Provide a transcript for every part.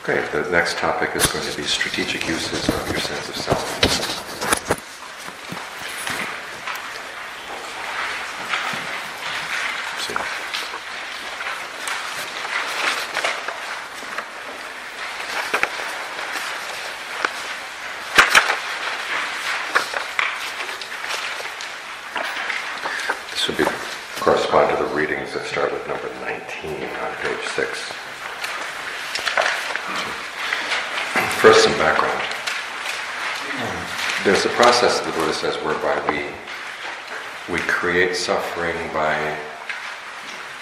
Great. The next topic is going to be strategic uses of your sense of self. This would correspond to the readings that start with number 19 on page 6. First, some background. There's a process, the Buddha says, whereby we create suffering by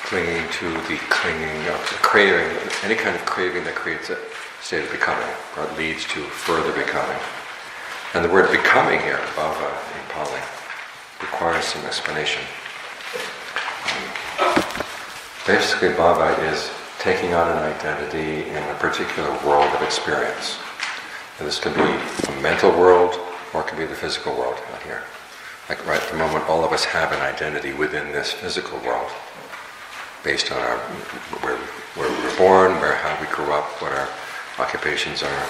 clinging to the clinging of the craving, any kind of craving that creates a state of becoming, or leads to further becoming. And the word becoming here, bhava in Pali, requires some explanation. Basically, bhava is taking on an identity in a particular world of experience. And this can be a mental world, or it can be the physical world out here. Like right at the moment, all of us have an identity within this physical world, based on where we were born, how we grew up, what our occupations are,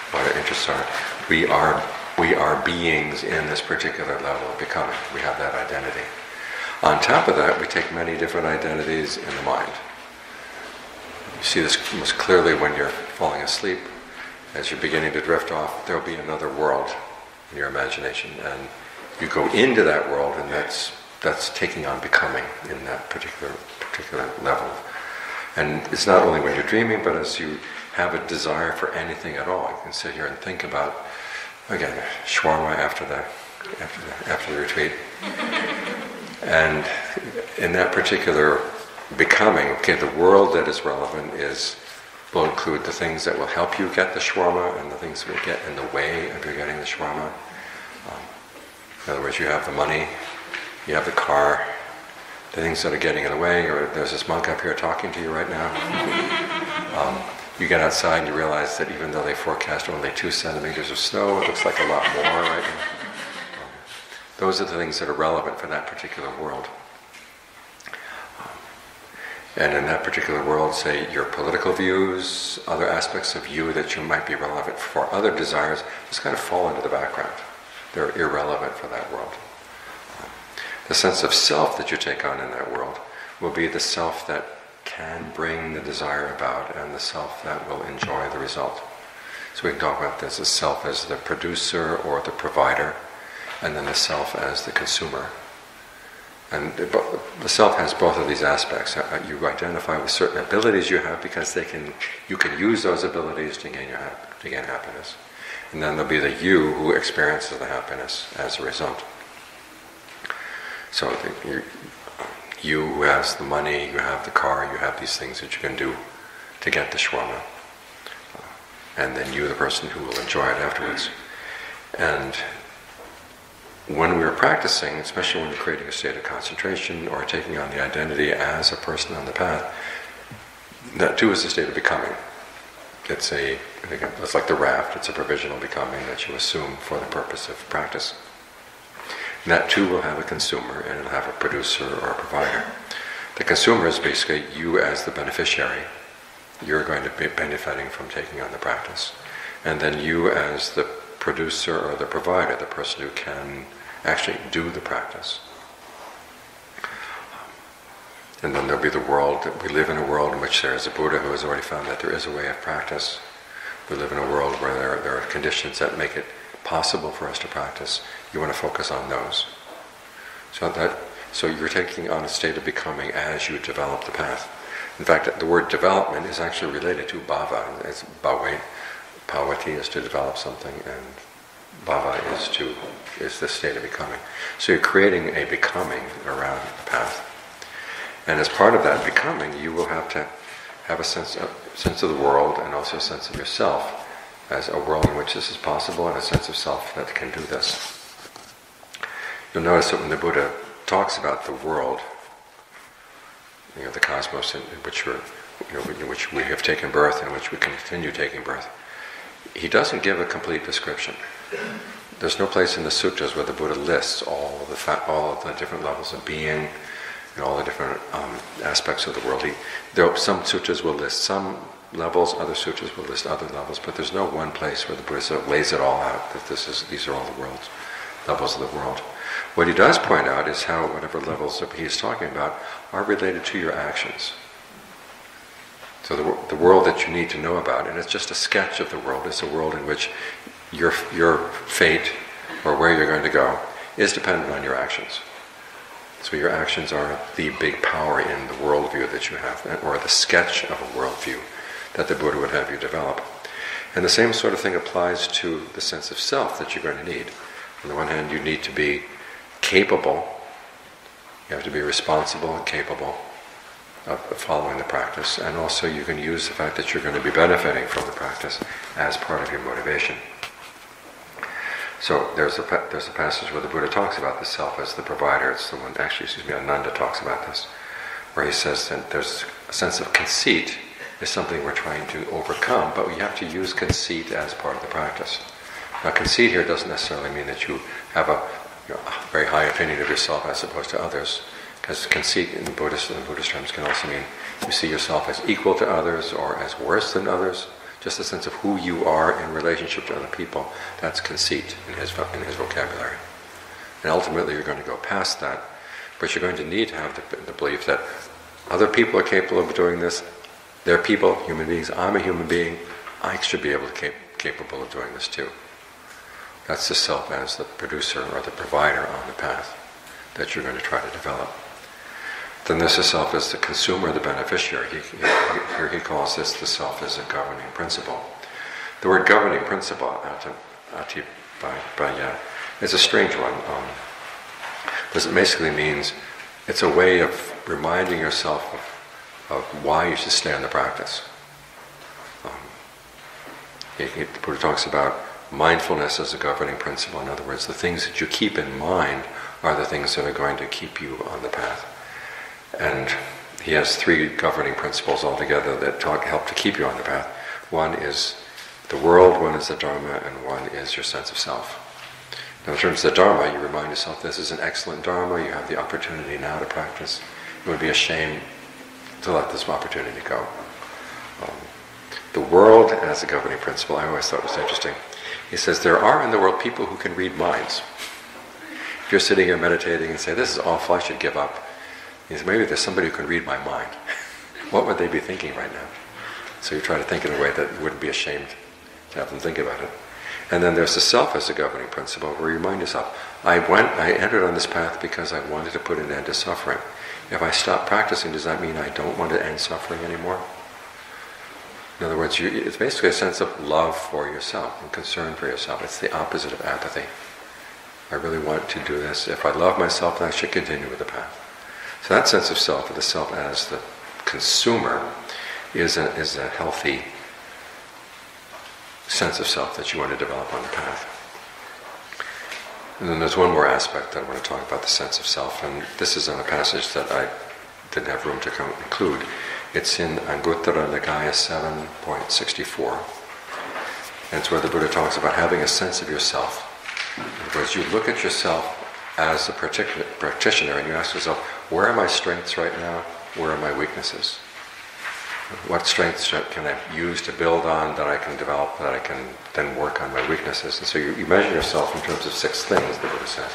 what our interests are. We are beings in this particular level of becoming. We have that identity. On top of that, we take many different identities in the mind. You see this most clearly when you're falling asleep. As you're beginning to drift off, there'll be another world in your imagination, and you go into that world, and that's taking on becoming in that particular level. And it's not only when you're dreaming, but as you have a desire for anything at all. You can sit here and think about, again, shawarma after the retreat, and in that particular becoming, okay, the world that is relevant will include the things that will help you get the shawarma and the things that will get in the way of you getting the shawarma. In other words, you have the money, you have the car, the things that are getting in the way, or there's this monk up here talking to you right now. You get outside and you realize that even though they forecast only 2 centimeters of snow, it looks like a lot more right now. Those are the things that are relevant for that particular world. And in that particular world, say, your political views, other aspects of you that you might be relevant for other desires, just kind of fall into the background. They're irrelevant for that world. The sense of self that you take on in that world will be the self that can bring the desire about, and the self that will enjoy the result. So we can talk about this as self as the producer or the provider, and then the self as the consumer. And the self has both of these aspects. You identify with certain abilities you have because you can use those abilities to gain happiness. And then there'll be the you who experiences the happiness as a result. So you who has the money, you have the car, you have these things that you can do to get the shawarma. And then you, the person who will enjoy it afterwards. And when we're practicing, especially when we're creating a state of concentration or taking on the identity as a person on the path, that too is a state of becoming. It's like the raft, it's a provisional becoming that you assume for the purpose of practice. And that too will have a consumer, and it'll have a producer or a provider. The consumer is basically you as the beneficiary. You're going to be benefiting from taking on the practice. And then you as the producer or the provider, the person who can actually do the practice. And then there'll be the world that we live in, a world in which there is a Buddha who has already found that there is a way of practice. We live in a world where there are conditions that make it possible for us to practice. You want to focus on those. So you're taking on a state of becoming as you develop the path. In fact, the word development is actually related to bhava. It's bhava. Pavati is to develop something, and bhava is the state of becoming. So you're creating a becoming around the path. And as part of that becoming, you will have to have a sense of the world, and also a sense of yourself as a world in which this is possible, and a sense of self that can do this. You'll notice that when the Buddha talks about the world, the cosmos in which we have taken birth, in which we continue taking birth, he doesn't give a complete description. There's no place in the sutras where the Buddha lists all of the different levels of being and all the different aspects of the world. Some sutras will list some levels, other sutras will list other levels, but there's no one place where the Buddha lays it all out, that these are all the worlds, levels of the world. What he does point out is how whatever levels that he's talking about are related to your actions. So the world that you need to know about, and it's just a sketch of the world, it's a world in which your fate, or where you're going to go, is dependent on your actions. So your actions are the big power in the worldview that you have, or the sketch of a worldview that the Buddha would have you develop. And the same sort of thing applies to the sense of self that you're going to need. On the one hand, you need to be capable, you have to be responsible and capable of following the practice, and also you can use the fact that you're going to be benefiting from the practice as part of your motivation. So there's a passage where the Buddha talks about the self as the provider. It's the one, Ananda talks about this, where he says that there's a sense of conceit is something we're trying to overcome, but we have to use conceit as part of the practice. Now, conceit here doesn't necessarily mean that you have a very high opinion of yourself as opposed to others, because conceit in Buddhist terms can also mean you see yourself as equal to others or as worse than others. Just a sense of who you are in relationship to other people. That's conceit in his vocabulary. And ultimately you're going to go past that, but you're going to need to have the belief that other people are capable of doing this. They're people, human beings. I'm a human being. I should be capable of doing this too. That's the self as the producer or the provider on the path that you're going to try to develop. Then there's the self as the consumer, the beneficiary. Here he calls this the self as a governing principle. The word governing principle, is a strange one. Because it basically means it's a way of reminding yourself of why you should stay on the practice. The Buddha talks about mindfulness as a governing principle. In other words, the things that you keep in mind are the things that are going to keep you on the path. And he has 3 governing principles altogether that help to keep you on the path. One is the world, one is the Dharma, and one is your sense of self. Now in terms of the Dharma, you remind yourself this is an excellent Dharma, you have the opportunity now to practice. It would be a shame to let this opportunity go. The world as a governing principle, I always thought was interesting. He says there are in the world people who can read minds. If you're sitting here meditating and say, this is awful, I should give up. He says, maybe there's somebody who can read my mind. What would they be thinking right now? So you try to think in a way that you wouldn't be ashamed to have them think about it. And then there's the self as a governing principle, where you remind yourself, I entered on this path because I wanted to put an end to suffering. If I stop practicing, does that mean I don't want to end suffering anymore? In other words, it's basically a sense of love for yourself and concern for yourself. It's the opposite of apathy. I really want to do this. If I love myself, then I should continue with the path. So that sense of self, or the self as the consumer, is a healthy sense of self that you want to develop on the path. And then there's one more aspect that I want to talk about, the sense of self, and this is in a passage that I didn't have room to include. It's in Anguttara Nikaya 7.64, and it's where the Buddha talks about having a sense of yourself. In other words, you look at yourself as a practitioner and you ask yourself, where are my strengths right now? Where are my weaknesses? What strengths can I use to build on, that I can develop, that I can then work on my weaknesses? And so you measure yourself in terms of 6 things, the Buddha says.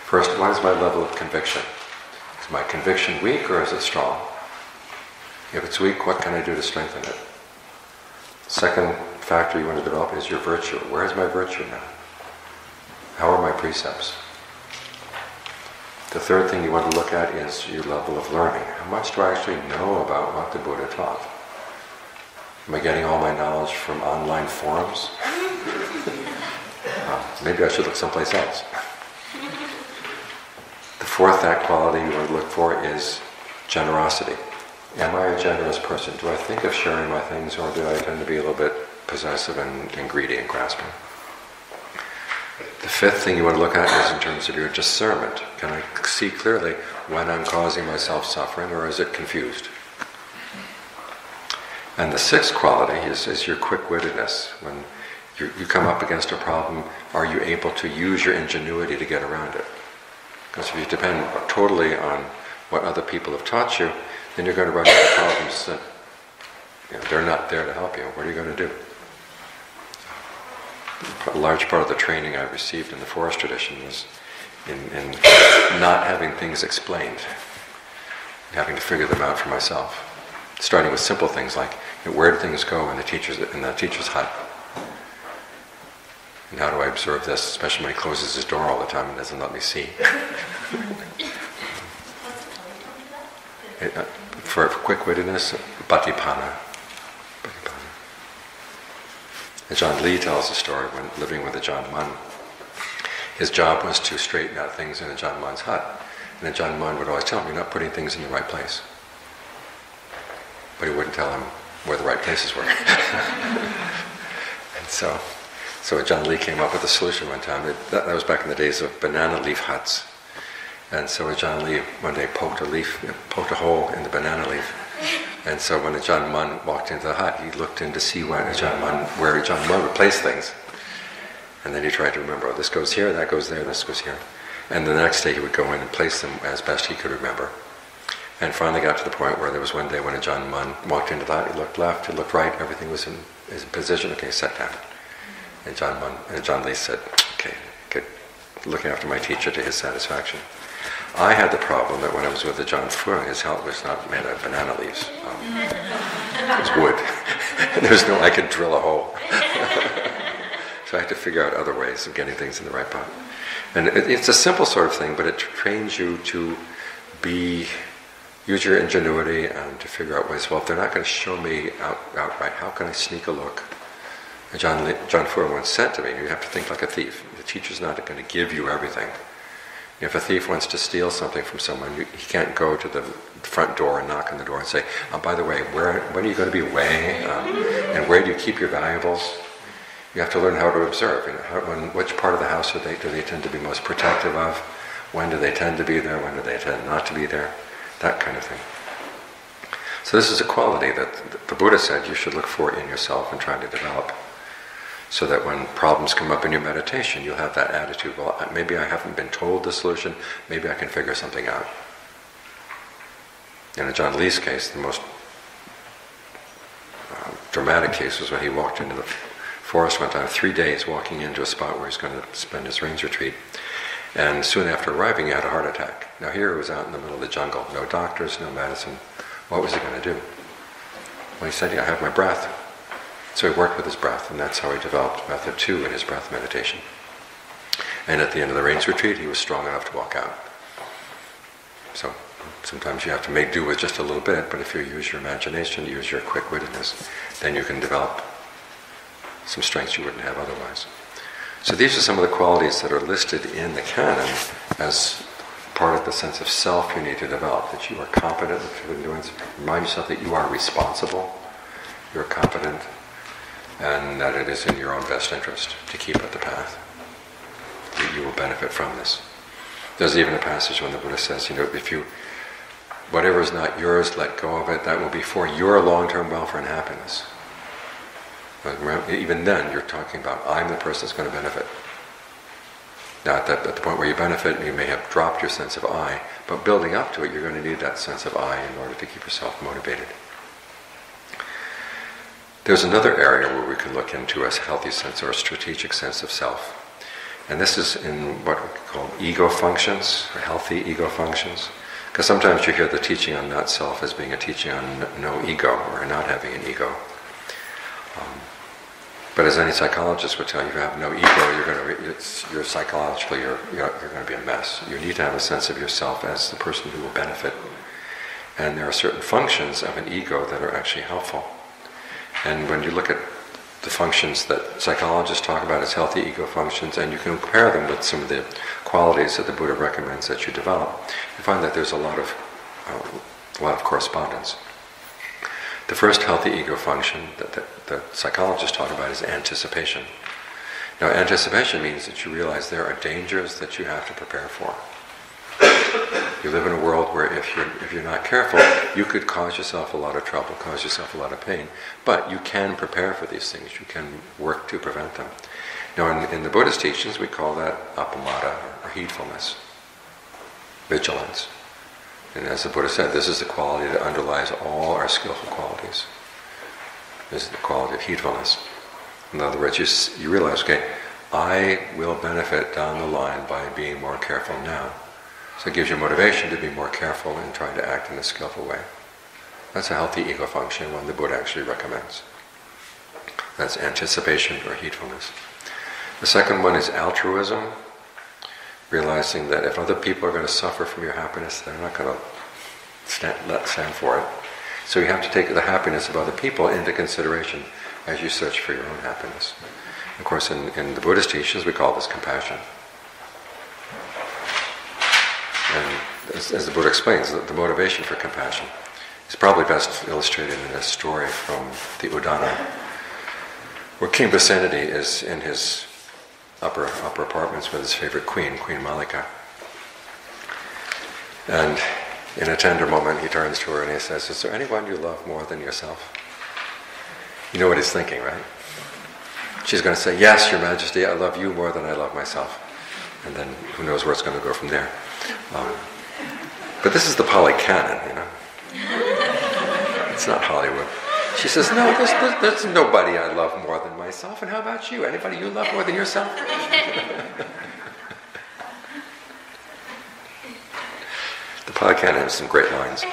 First, what is my level of conviction? Is my conviction weak or is it strong? If it's weak, what can I do to strengthen it? Second factor you want to develop is your virtue. Where is my virtue now? How are my precepts? The third thing you want to look at is your level of learning. How much do I actually know about what the Buddha taught? Am I getting all my knowledge from online forums? Maybe I should look someplace else. The fourth quality you want to look for is generosity. Am I a generous person? Do I think of sharing my things, or do I tend to be a little bit possessive and greedy and grasping? The fifth thing you want to look at is in terms of your discernment. Can I see clearly when I'm causing myself suffering, or is it confused? And the sixth quality is your quick-wittedness. When you come up against a problem, are you able to use your ingenuity to get around it? Because if you depend totally on what other people have taught you, then you're going to run into problems that they're not there to help you. What are you going to do? A large part of the training I received in the forest tradition was in not having things explained, having to figure them out for myself. Starting with simple things like, where do things go in the teacher's hut? And how do I observe this, especially when he closes his door all the time and doesn't let me see? For quick-wittedness, Bhatipana. Ajahn Lee tells a story when living with Ajahn Mun. His job was to straighten out things in Ajahn Mun's hut. And Ajahn Mun would always tell him, you're not putting things in the right place. But he wouldn't tell him where the right places were. And so Ajahn Lee came up with a solution one time. That was back in the days of banana leaf huts. And so Ajahn Lee one day poked a hole in the banana leaf. And so when Ajahn Mun walked into the hut, he looked in to see where Ajahn Mun would place things. And then he tried to remember, this goes here, that goes there, this goes here. And the next day he would go in and place them as best he could remember. And finally got to the point where there was one day when Ajahn Mun walked into the hut, he looked left, he looked right, everything was in his position, okay, sit down. And Ajahn Lee said, okay, good, looking after my teacher to his satisfaction. I had the problem that when I was with Ajahn Phương, his hut was not made of banana leaves. It was wood. I could drill a hole. So I had to figure out other ways of getting things in the right spot. And it's a simple sort of thing, but it trains you to use your ingenuity and to figure out ways, well, if they're not going to show me outright, how can I sneak a look? Ajahn Phương once said to me, you have to think like a thief. The teacher's not going to give you everything. If a thief wants to steal something from someone, he can't go to the front door and knock on the door and say, by the way, when are you going to be away? And where do you keep your valuables? You have to learn how to observe. Which part of the house do they tend to be most protective of? When do they tend to be there? When do they tend not to be there? That kind of thing. So this is a quality that the Buddha said you should look for in yourself and try to develop. So that when problems come up in your meditation, you'll have that attitude, well, maybe I haven't been told the solution, maybe I can figure something out. In Ajahn Lee's case, the most dramatic case was when he walked into the forest one time, 3 days walking into a spot where he's going to spend his rains retreat. And soon after arriving, he had a heart attack. Now here he was out in the middle of the jungle, no doctors, no medicine. What was he going to do? Well, he said, I have my breath. So he worked with his breath, and that's how he developed method 2 in his breath meditation. And at the end of the rains retreat, he was strong enough to walk out. So sometimes you have to make do with just a little bit, but if you use your imagination, use your quick-wittedness, then you can develop some strengths you wouldn't have otherwise. So these are some of the qualities that are listed in the canon as part of the sense of self you need to develop, that you are competent, that you've been doing. Remind yourself that you are responsible, you're competent, and that it is in your own best interest to keep at the path. You will benefit from this. There's even a passage when the Buddha says, whatever is not yours, let go of it. That will be for your long-term welfare and happiness. But even then, you're talking about, I'm the person that's going to benefit. Now, at the point where you benefit, you may have dropped your sense of I, but building up to it, you're going to need that sense of I in order to keep yourself motivated. There's another area where we can look into a healthy sense or a strategic sense of self. And this is in what we call ego functions, or healthy ego functions. Because sometimes you hear the teaching on not self as being a teaching on no ego, or not having an ego. But as any psychologist would tell you, if you have no ego, you're psychologically you're going to be a mess. You need to have a sense of yourself as the person who will benefit. And there are certain functions of an ego that are actually helpful. And when you look at the functions that psychologists talk about as healthy ego functions, and you can compare them with some of the qualities that the Buddha recommends that you develop, you find that there's a lot of correspondence. The first healthy ego function that psychologists talk about is anticipation. Now, anticipation means that you realize there are dangers that you have to prepare for. You live in a world where if you're not careful, you could cause yourself a lot of trouble, cause yourself a lot of pain. But you can prepare for these things. You can work to prevent them. Now, in the Buddhist teachings, we call that appamada, or heedfulness, vigilance. And as the Buddha said, this is the quality that underlies all our skillful qualities. is the quality of heedfulness. In other words, you realize, okay, I will benefit down the line by being more careful now. So it gives you motivation to be more careful and trying to act in a skillful way. That's a healthy ego function, one the Buddha actually recommends. That's anticipation or heedfulness. The second one is altruism, realizing that if other people are going to suffer from your happiness, they're not going to stand for it. So you have to take the happiness of other people into consideration as you search for your own happiness. Of course, in the Buddhist teachings, we call this compassion. And as the Buddha explains, the motivation for compassion is probably best illustrated in a story from the Udana, where King Vicinity is in his upper apartments with his favorite queen, Queen Malika. And in a tender moment, he turns to her and he says, "Is there anyone you love more than yourself?" You know what he's thinking, right? She's going to say, "Yes, Your Majesty, I love you more than I love myself." And then who knows where it's going to go from there. But this is the Pali Canon, you know. It's not Hollywood. She says, "No, there's nobody I love more than myself. And how about you? Anybody you love more than yourself?" The Pali Canon has some great lines.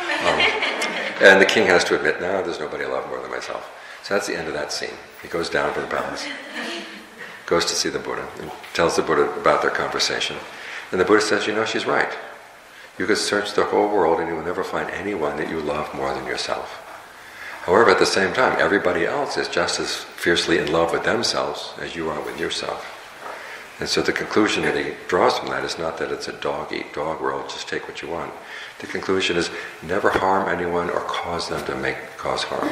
And the king has to admit, "No, there's nobody I love more than myself." So that's the end of that scene. He goes down to the palace, goes to see the Buddha, and tells the Buddha about their conversation. And the Buddha says, "You know, she's right. You could search the whole world and you will never find anyone that you love more than yourself. However, at the same time, everybody else is just as fiercely in love with themselves as you are with yourself." And so the conclusion that he draws from that is not that it's a dog-eat-dog world, just take what you want. The conclusion is never harm anyone or cause them to cause harm.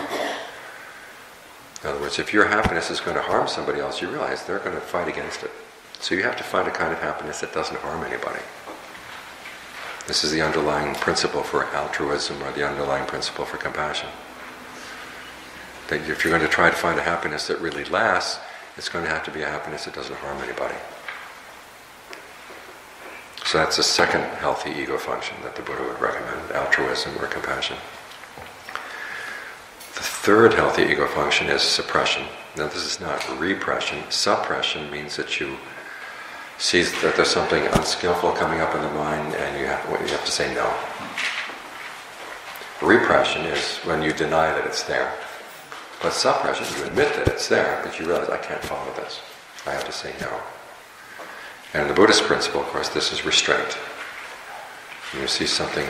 In other words, if your happiness is going to harm somebody else, you realize they're going to fight against it. So you have to find a kind of happiness that doesn't harm anybody. This is the underlying principle for altruism, or the underlying principle for compassion. That if you're going to try to find a happiness that really lasts, it's going to have to be a happiness that doesn't harm anybody. So that's the second healthy ego function that the Buddha would recommend, altruism or compassion. The third healthy ego function is suppression. Now this is not repression. Suppression means that you see that there's something unskillful coming up in the mind and you have to say no. Repression is when you deny that it's there. But suppression, you admit that it's there, but you realize, I can't follow this. I have to say no. And in the Buddhist principle, of course, this is restraint. When you see something,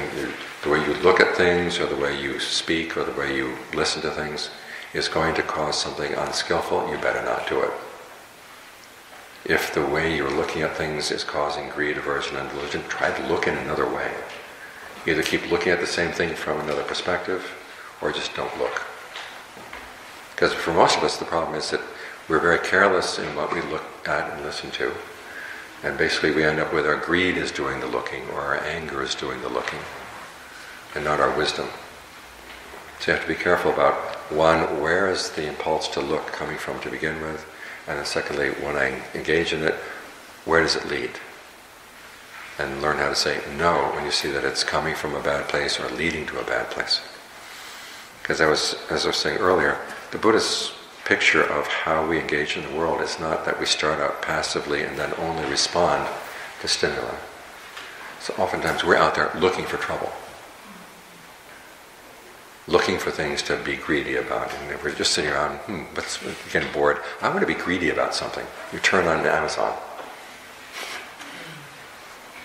the way you look at things, or the way you speak, or the way you listen to things, is going to cause something unskillful, you better not do it. If the way you're looking at things is causing greed, aversion, and delusion, try to look in another way. Either keep looking at the same thing from another perspective, or just don't look. Because for most of us, the problem is that we're very careless in what we look at and listen to. And basically we end up with our greed is doing the looking, or our anger is doing the looking, and not our wisdom. So you have to be careful about, one, where is the impulse to look coming from to begin with? And then secondly, when I engage in it, where does it lead? And learn how to say no when you see that it's coming from a bad place or leading to a bad place. Because as I was saying earlier, the Buddha's picture of how we engage in the world is not that we start out passively and then only respond to stimuli. So oftentimes we're out there looking for trouble, looking for things to be greedy about, and if we're just sitting around, getting bored, I want to be greedy about something. You turn on Amazon.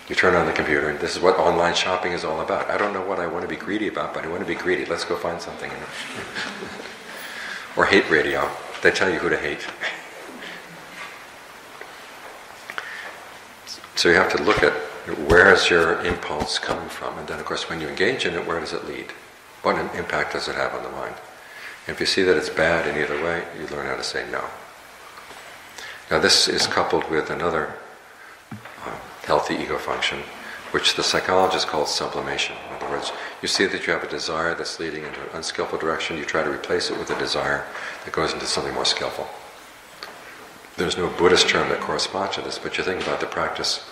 You turn on the computer, and this is what online shopping is all about. I don't know what I want to be greedy about, but I want to be greedy. Let's go find something. Or hate radio. They tell you who to hate. So you have to look at where is your impulse coming from, and then of course when you engage in it, where does it lead? What impact does it have on the mind? And if you see that it's bad in either way, you learn how to say no. Now this is coupled with another healthy ego function, which the psychologists call sublimation. In other words, you see that you have a desire that's leading into an unskillful direction, you try to replace it with a desire that goes into something more skillful. There's no Buddhist term that corresponds to this, but you think about the practice,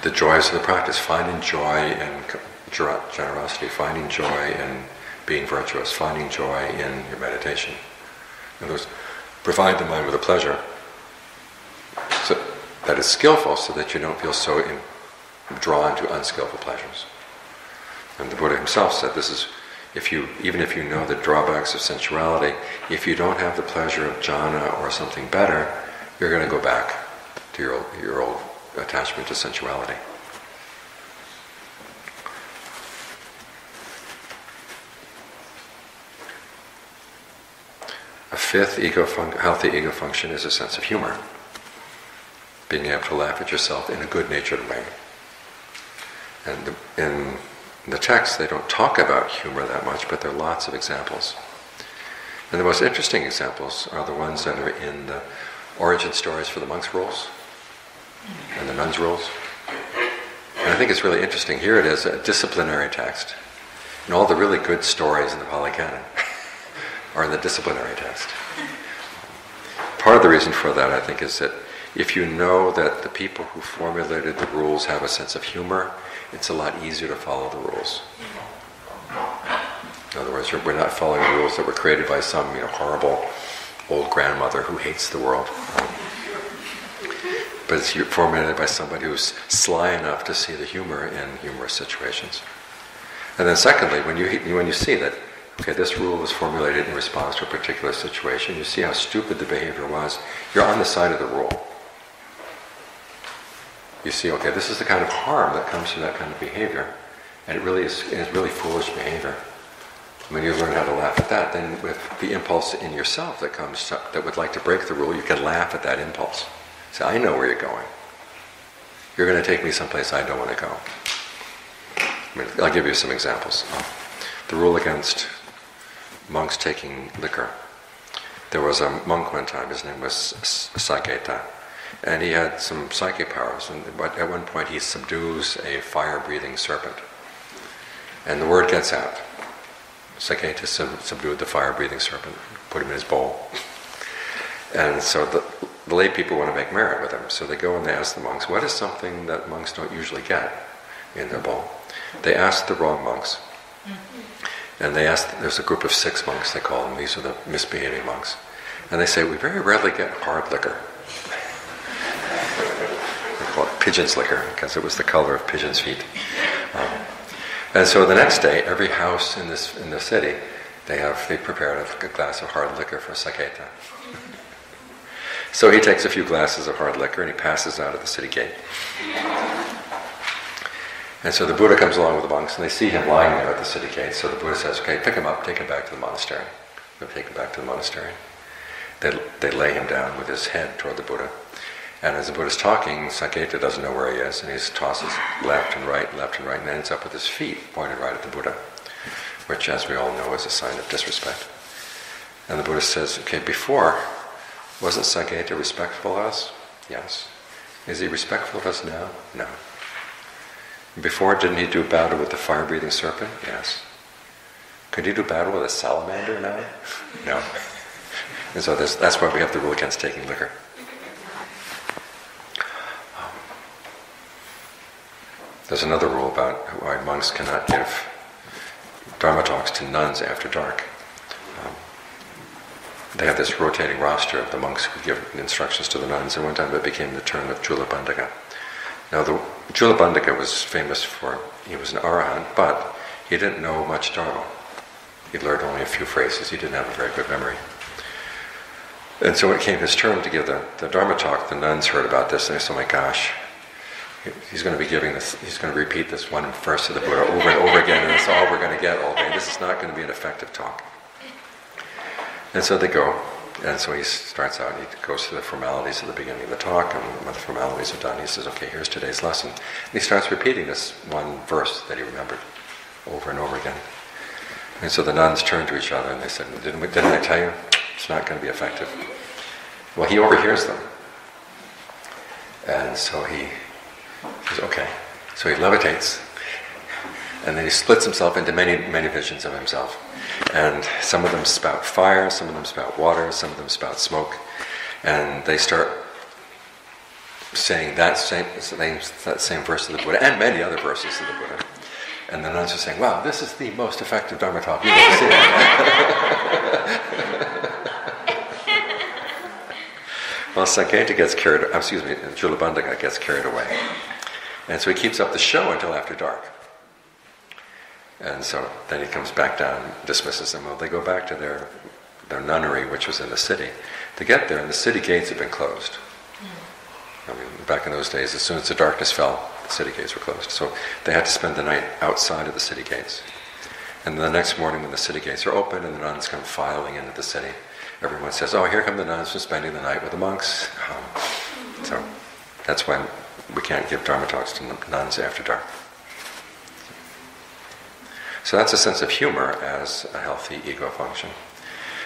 the joys of the practice, finding joy in generosity, finding joy in being virtuous, finding joy in your meditation. In other words, provide the mind with a pleasure so that is skillful, so that you don't feel so drawn to unskillful pleasures. And the Buddha himself said this is, even if you know the drawbacks of sensuality, if you don't have the pleasure of jhana or something better, you're going to go back to your old attachment to sensuality. A fifth healthy ego function is a sense of humor. Being able to laugh at yourself in a good-natured way. And in the text, they don't talk about humor that much, but there are lots of examples. And the most interesting examples are the ones that are in the origin stories for the monks' rules and the nuns' rules. And I think it's really interesting. Here it is, a disciplinary text. And all the really good stories in the Pali Canon are in the disciplinary text. Part of the reason for that, I think, is that if you know that the people who formulated the rules have a sense of humor, it's a lot easier to follow the rules. In other words, we're not following rules that were created by some horrible old grandmother who hates the world. But it's formulated by somebody who's sly enough to see the humor in humorous situations. And then secondly, when you see that, okay, this rule was formulated in response to a particular situation, you see how stupid the behavior was, you're on the side of the rule. You see, okay, this is the kind of harm that comes from that kind of behavior, and it really is really foolish behavior. When you learn how to laugh at that, then with the impulse in yourself that would like to break the rule, you can laugh at that impulse. Say, I know where you're going. You're going to take me someplace I don't want to go. I'll give you some examples. The rule against monks taking liquor. There was a monk one time, his name was Saketa, and he had some psychic powers, but at one point he subdues a fire-breathing serpent. And the word gets out. Saketa subdued the fire-breathing serpent, put him in his bowl. And so the lay people want to make merit with him, so they go and they ask the monks, what is something that monks don't usually get in their bowl? They ask the wrong monks. And they ask, there's a group of 6 monks, they call them, these are the misbehaving monks. And they say, we very rarely get hard liquor. They call it pigeon's liquor, because it was the color of pigeons' feet. And so the next day, every house in the city, they prepared a glass of hard liquor for Saketa. So he takes a few glasses of hard liquor and he passes out at the city gate. And so the Buddha comes along with the monks, and they see him lying there at the city gate. So the Buddha says, okay, pick him up, take him back to the monastery. They'll take him back to the monastery. They lay him down with his head toward the Buddha. And as the Buddha's talking, Saketa doesn't know where he is, and he tosses left and right, and ends up with his feet pointed right at the Buddha, which, as we all know, is a sign of disrespect. And the Buddha says, okay, before, wasn't Saketa respectful of us? Yes. Is he respectful of us now? No. Before, didn't he do battle with the fire-breathing serpent? Yes. Could he do battle with a salamander now? No. And so that's why we have the rule against taking liquor. There's another rule about why monks cannot give Dharma talks to nuns after dark. They have this rotating roster of the monks who give instructions to the nuns, and one time it became the turn of Julabandaka. Now, the Julabandaka was famous he was an arahant, but he didn't know much Dharma. He learned only a few phrases. He didn't have a very good memory. And so when it came his turn to give the Dharma talk, the nuns heard about this, and they said, oh my gosh, he's going to be giving this, he's going to repeat this one verse of the Buddha over and over again, and that's all we're going to get all day. This is not going to be an effective talk. And so they go, and so he starts out, he goes through the formalities at the beginning of the talk, and when the formalities are done, he says, okay, here's today's lesson. And he starts repeating this one verse that he remembered over and over again. And so the nuns turned to each other and they said, didn't I tell you? It's not going to be effective. Well, he overhears them. And so he says, okay. So he levitates, and then he splits himself into many, many visions of himself. And some of them spout fire, some of them spout water, some of them spout smoke. And they start saying that same verse of the Buddha, and many other verses of the Buddha. And the nuns are saying, wow, this is the most effective Dharma talk you've ever seen. Well, Sanketa gets Julabandaka gets carried away. And so he keeps up the show until after dark. And so then he comes back down, dismisses them. Well, they go back to their nunnery, which was in the city. They get there, and the city gates have been closed. I mean, back in those days, as soon as the darkness fell, the city gates were closed. So they had to spend the night outside of the city gates. And the next morning, when the city gates are open and the nuns come filing into the city, everyone says, oh, here come the nuns from spending the night with the monks. So that's why we can't give Dharma talks to nuns after dark. So that's a sense of humor as a healthy ego function.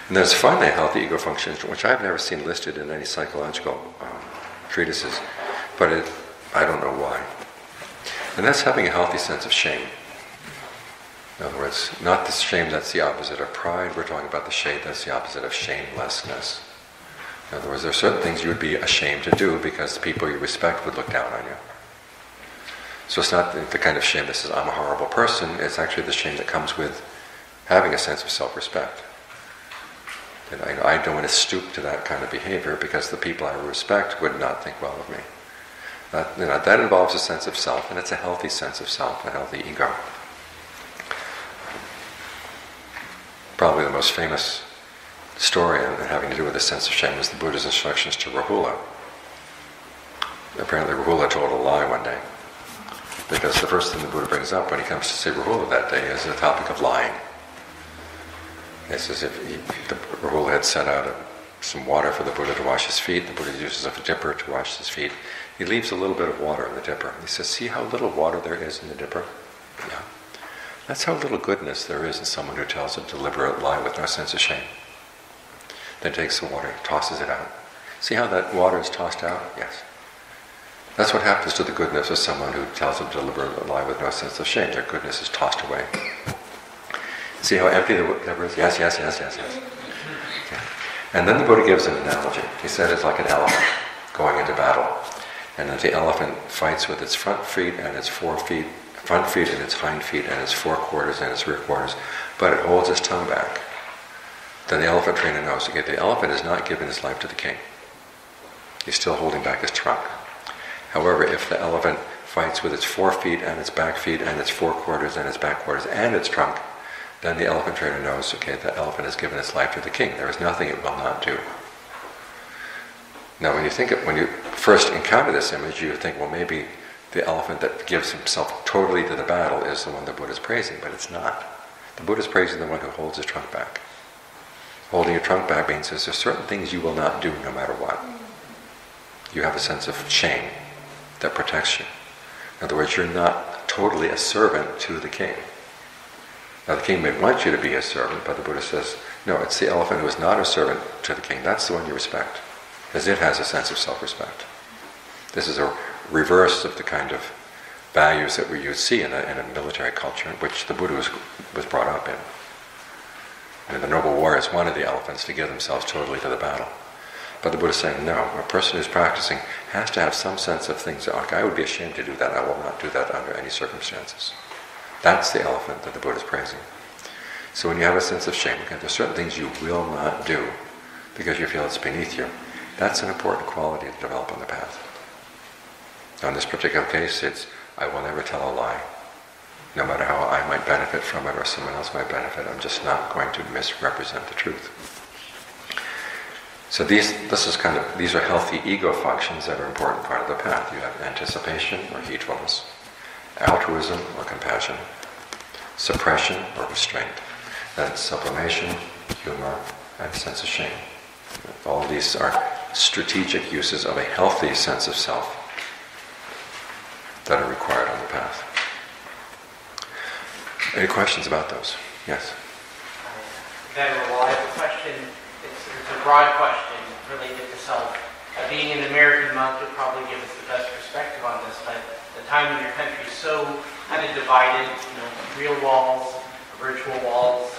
And there's finally a healthy ego function, which I've never seen listed in any psychological treatises, but I don't know why. And that's having a healthy sense of shame. In other words, not the shame that's the opposite of pride. We're talking about the shame that's the opposite of shamelessness. In other words, there are certain things you would be ashamed to do because the people you respect would look down on you. So it's not the kind of shame that says, I'm a horrible person. It's actually the shame that comes with having a sense of self-respect. And I don't want to stoop to that kind of behavior because the people I respect would not think well of me. That involves a sense of self, and it's a healthy sense of self, a healthy ego. Probably the most famous story having to do with a sense of shame was the Buddha's instructions to Rahula. Apparently Rahula told a lie one day, because the first thing the Buddha brings up when he comes to see Rahula that day is the topic of lying. He says if Rahula had set out some water for the Buddha to wash his feet, the Buddha uses a dipper to wash his feet. He leaves a little bit of water in the dipper. He says, see how little water there is in the dipper? Yeah. That's how little goodness there is in someone who tells a deliberate lie with no sense of shame. Then takes the water, tosses it out. See how that water is tossed out? Yes. That's what happens to the goodness of someone who tells a deliberate lie with no sense of shame. Their goodness is tossed away. See how empty the dipper is? Yes. Okay. And then the Buddha gives an analogy. He said it's like an elephant going into battle. And that the elephant fights with its front feet and its front feet and its hind feet and its forequarters and its rear quarters, but it holds its tongue back. Then the elephant trainer knows, okay, the elephant has not given his life to the king. He's still holding back his trunk. However, if the elephant fights with its forefeet and its back feet and its forequarters and its back quarters and its trunk, then the elephant trainer knows, okay, the elephant has given its life to the king. There is nothing it will not do. Now, when you first encounter this image, you think, well, maybe the elephant that gives himself totally to the battle is the one the Buddha is praising, but it's not. The Buddha is praising the one who holds his trunk back. Holding your trunk back means there's certain things you will not do no matter what. You have a sense of shame that protects you. In other words, you're not totally a servant to the king. Now, the king may want you to be a servant, but the Buddha says, no, it's the elephant who is not a servant to the king. That's the one you respect, because it has a sense of self-respect. This is a reverse of the kind of values that we see in a military culture, which the Buddha was brought up in. And the noble warriors wanted the elephants to give themselves totally to the battle. But the Buddha is saying, no, a person who's practicing has to have some sense of things that, okay, I would be ashamed to do that. I will not do that under any circumstances. That's the elephant that the Buddha is praising. So when you have a sense of shame, okay, there's certain things you will not do because you feel it's beneath you. That's an important quality to develop on the path. Now, in this particular case, it's, I will never tell a lie. No matter how I might benefit from it or someone else might benefit, I'm just not going to misrepresent the truth. So these are healthy ego functions that are an important part of the path. You have anticipation or heedfulness, altruism or compassion, suppression or restraint, then sublimation, humor, and sense of shame. All of these are strategic uses of a healthy sense of self that are required on the path. Any questions about those? Yes? Venerable, I have a question. It's a broad question related to self. Being an American monk, you'll probably give us the best perspective on this, but the time in your country is so kind of divided, real walls, virtual walls,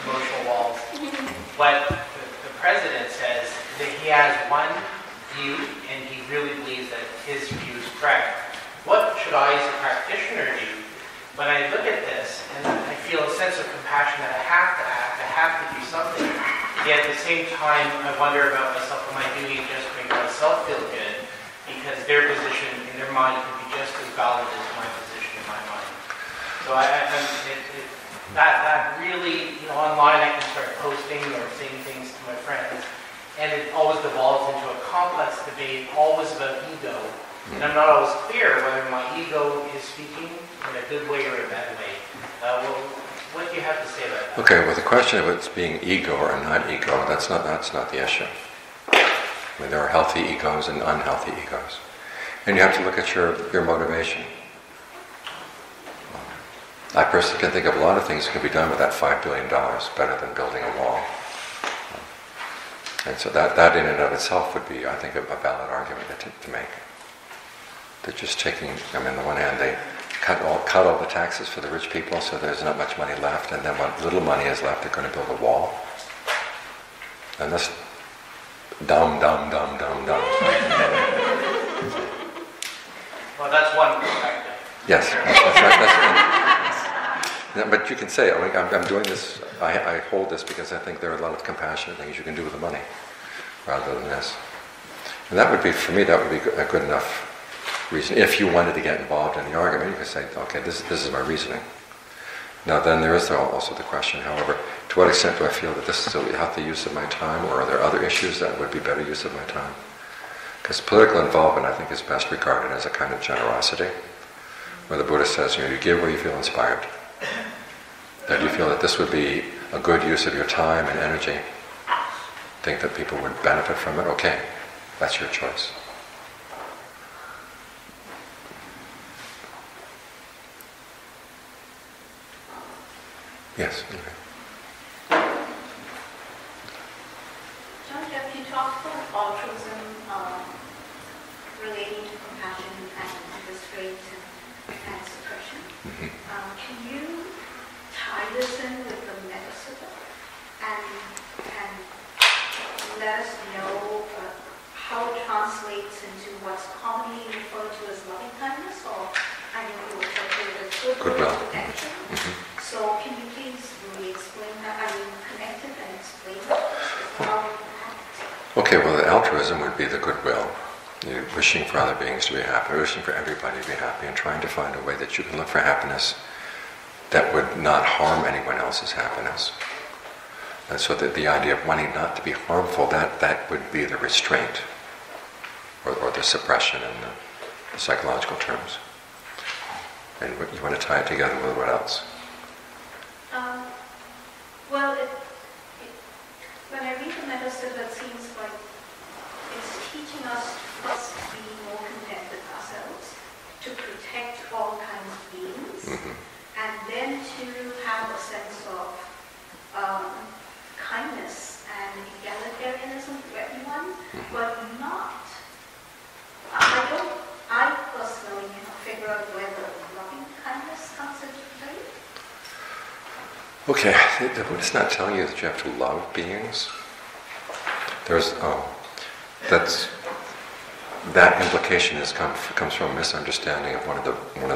emotional walls. But the president says that he has one view and he really believes that his view is correct. What should I as a practitioner do when I look at this and I feel a sense of compassion that I have to act, I have to do something, yet at the same time I wonder about myself, am I doing it just to make myself feel good? Because their position in their mind can be just as valid as my position in my mind. So that really, online I can start posting or saying things to my friends, and it always devolves into a complex debate, always about ego. And I'm not always clear whether my ego is speaking in a good way or a bad way. What do you have to say about that? Okay, well, the question of it's being ego or not ego, that's not the issue. I mean, there are healthy egos and unhealthy egos. And you have to look at your motivation. I personally can think of a lot of things that can be done with that $5 billion better than building a wall. And so that in and of itself would be, I think, a valid argument to make. They're just taking, on the one hand, they cut all the taxes for the rich people, so there's not much money left, and then what little money is left, they're going to build a wall. And that's dumb. Well, that's one perspective. Yes, that's right. But you can say, I'm doing this, I hold this because I think there are a lot of compassionate things you can do with the money, rather than this. And that would be, for me, that would be a good enough reason. If you wanted to get involved in the argument, you could say, okay, this is my reasoning. Now then there is also the question, however, to what extent do I feel that this is a healthy use of my time, or are there other issues that would be better use of my time? Because political involvement, I think, is best regarded as a kind of generosity, where the Buddha says, you give where you feel inspired. That you feel that this would be a good use of your time and energy, think that people would benefit from it, okay, that's your choice. Yes. Okay. John, Jeff, you talked about altruism relating to compassion and restraint and suppression. Mm-hmm. Can you tie this in with the Metasutta and let us know how it translates into what's commonly referred to as loving kindness, or I know you refer to it as goodwill protection. Mm-hmm. So can you please really explain that? Connect it and explain it? Okay, well, the altruism would be the goodwill. You're wishing for other beings to be happy, wishing for everybody to be happy, and trying to find a way that you can look for happiness that would not harm anyone else's happiness. And so the idea of wanting not to be harmful, that would be the restraint, or the suppression in the psychological terms. And you want to tie it together with what else? When I read the Metasutta, it seems like it's teaching us to first be more content with ourselves, to protect all kinds of beings, mm-hmm. and then to have a sense of kindness and egalitarianism to everyone, mm-hmm. but not. I personally cannot figure out whether loving kindness comes into play. Okay, the Buddha's not telling you that you have to love beings. That implication comes from a misunderstanding of one of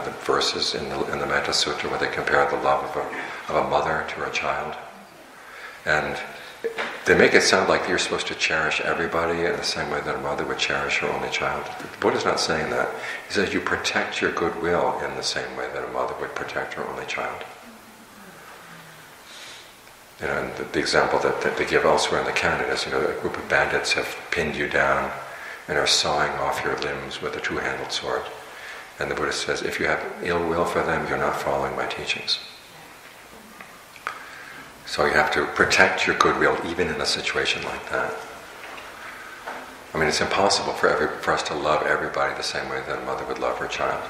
the verses in the Metta Sutta, where they compare the love of a mother to her child, and they make it sound like you're supposed to cherish everybody in the same way that a mother would cherish her only child. The Buddha's not saying that. He says you protect your goodwill in the same way that a mother would protect her only child. And the example that they give elsewhere in the canon is, a group of bandits have pinned you down and are sawing off your limbs with a two-handled sword. And the Buddha says, if you have ill will for them, you're not following my teachings. So you have to protect your goodwill even in a situation like that. It's impossible for us to love everybody the same way that a mother would love her child.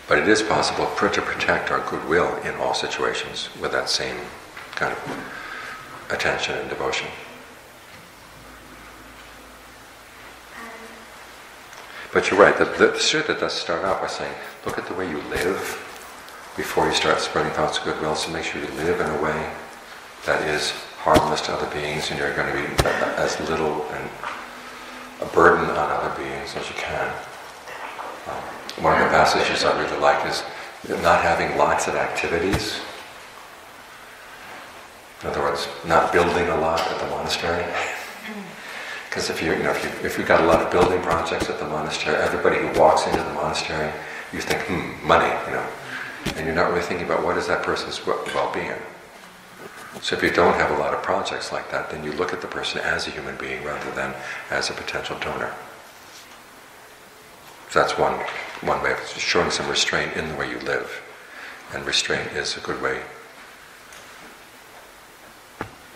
But it is possible to protect our goodwill in all situations with that same kind of attention and devotion. But you're right, the sutta does start out by saying, look at the way you live before you start spreading thoughts of goodwill, so make sure you live in a way that is harmless to other beings, and you're going to be as little and a burden on other beings as you can. One of the passages I really like is not having lots of activities. In other words, not building a lot at the monastery. Because if you've got a lot of building projects at the monastery, everybody who walks into the monastery, you think, money, and you're not really thinking about what is that person's well-being. So if you don't have a lot of projects like that, then you look at the person as a human being rather than as a potential donor. So that's one way of showing some restraint in the way you live. And restraint is a good way,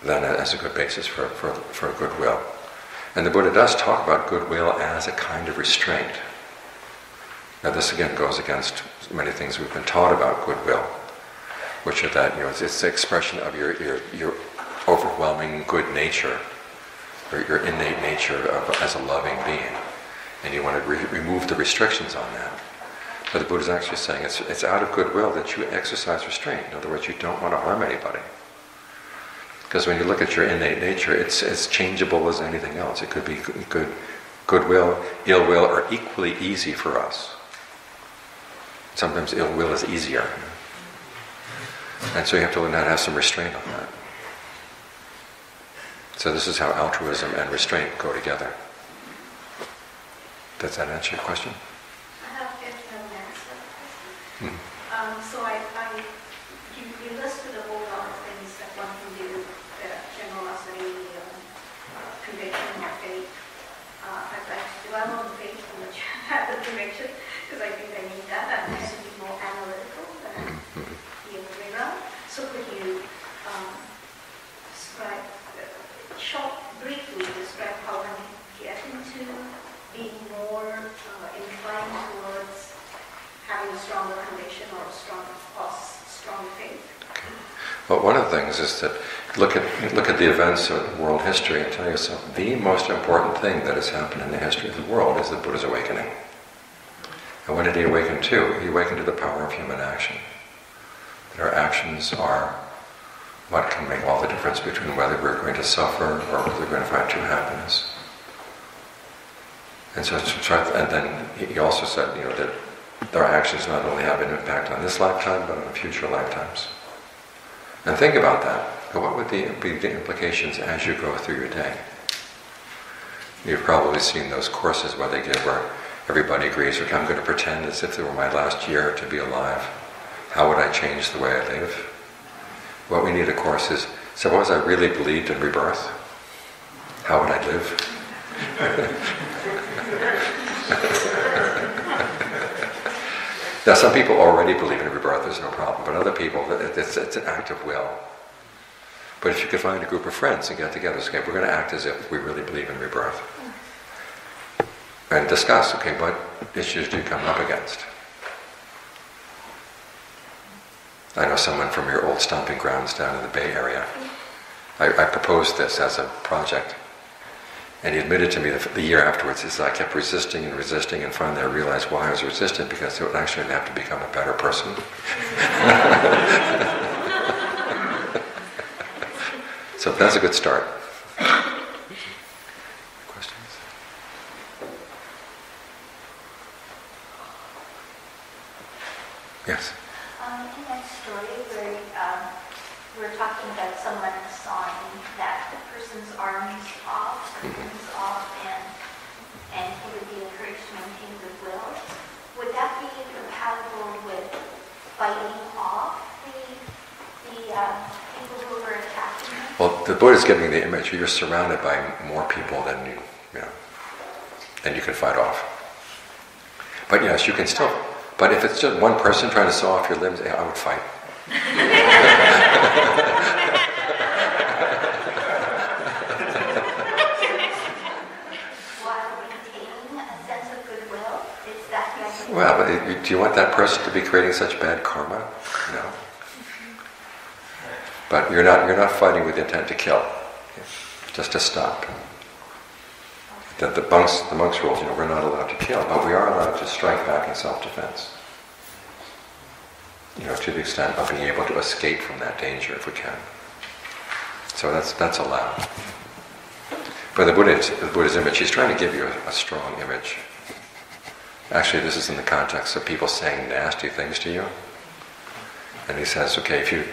then as a good basis for goodwill. And the Buddha does talk about goodwill as a kind of restraint. Now this again goes against many things we've been taught about goodwill, which are that it's the expression of your overwhelming good nature, or your innate nature as a loving being, and you want to remove the restrictions on that. But the Buddha is actually saying it's out of goodwill that you exercise restraint. In other words, you don't want to harm anybody. Because when you look at your innate nature, it's as changeable as anything else. It could be goodwill, ill will are equally easy for us. Sometimes ill will is easier. And so you have to learn how to have some restraint on that. So this is how altruism and restraint go together. Does that answer your question? I have an answer. So you listed a whole lot of things that one can do, generosity, conviction or faith. I'd like to dwell on the faith and the conviction, because I think I need that. I have to be more analytical than the other way around. So could you briefly describe how one can get into being more inclined towards having a stronger conviction or a strong faith? Well, one of the things is that look at the events of world history and tell yourself the most important thing that has happened in the history of the world is the Buddha's awakening. And what did he awaken to? He awakened to the power of human action. That our actions are what can make all the difference between whether we're going to suffer or whether we're going to find true happiness. And so, and then he also said, that our actions not only have an impact on this lifetime, but on future lifetimes. And think about that. What would be the implications as you go through your day? You've probably seen those courses where everybody agrees, okay, I'm going to pretend as if it were my last year to be alive. How would I change the way I live? What we need, of course, is, suppose I really believed in rebirth. How would I live? Now, some people already believe in rebirth, there's no problem. But other people, it's an act of will. But if you could find a group of friends and get together, okay, we're going to act as if we really believe in rebirth. And discuss, okay, what issues do you come up against? I know someone from your old stomping grounds down in the Bay Area. I proposed this as a project. And he admitted to me the year afterwards, he said, I kept resisting, and finally I realized why I was resistant, because it would actually have to become a better person. So that's a good start. Questions? Yes? In that story where we're talking about someone sawing that person's arms off, or limbs off, and he would be encouraged to maintain goodwill, would that be compatible with fighting off the people who were attacking him? Well, the Buddha is giving the image, you're surrounded by more people than you can fight off. But yes, you can still. But if it's just one person trying to saw off your limbs, I would fight. While maintaining a sense of goodwill, is that the idea? Well, but do you want that person to be creating such bad karma? No. But you're not fighting with the intent to kill, just to stop. The monks' rules, we're not allowed to kill, but we are allowed to strike back in self-defense. To the extent of being able to escape from that danger if we can. So that's allowed. For the Buddha's image, he's trying to give you a strong image. Actually, this is in the context of people saying nasty things to you. And he says, okay, if you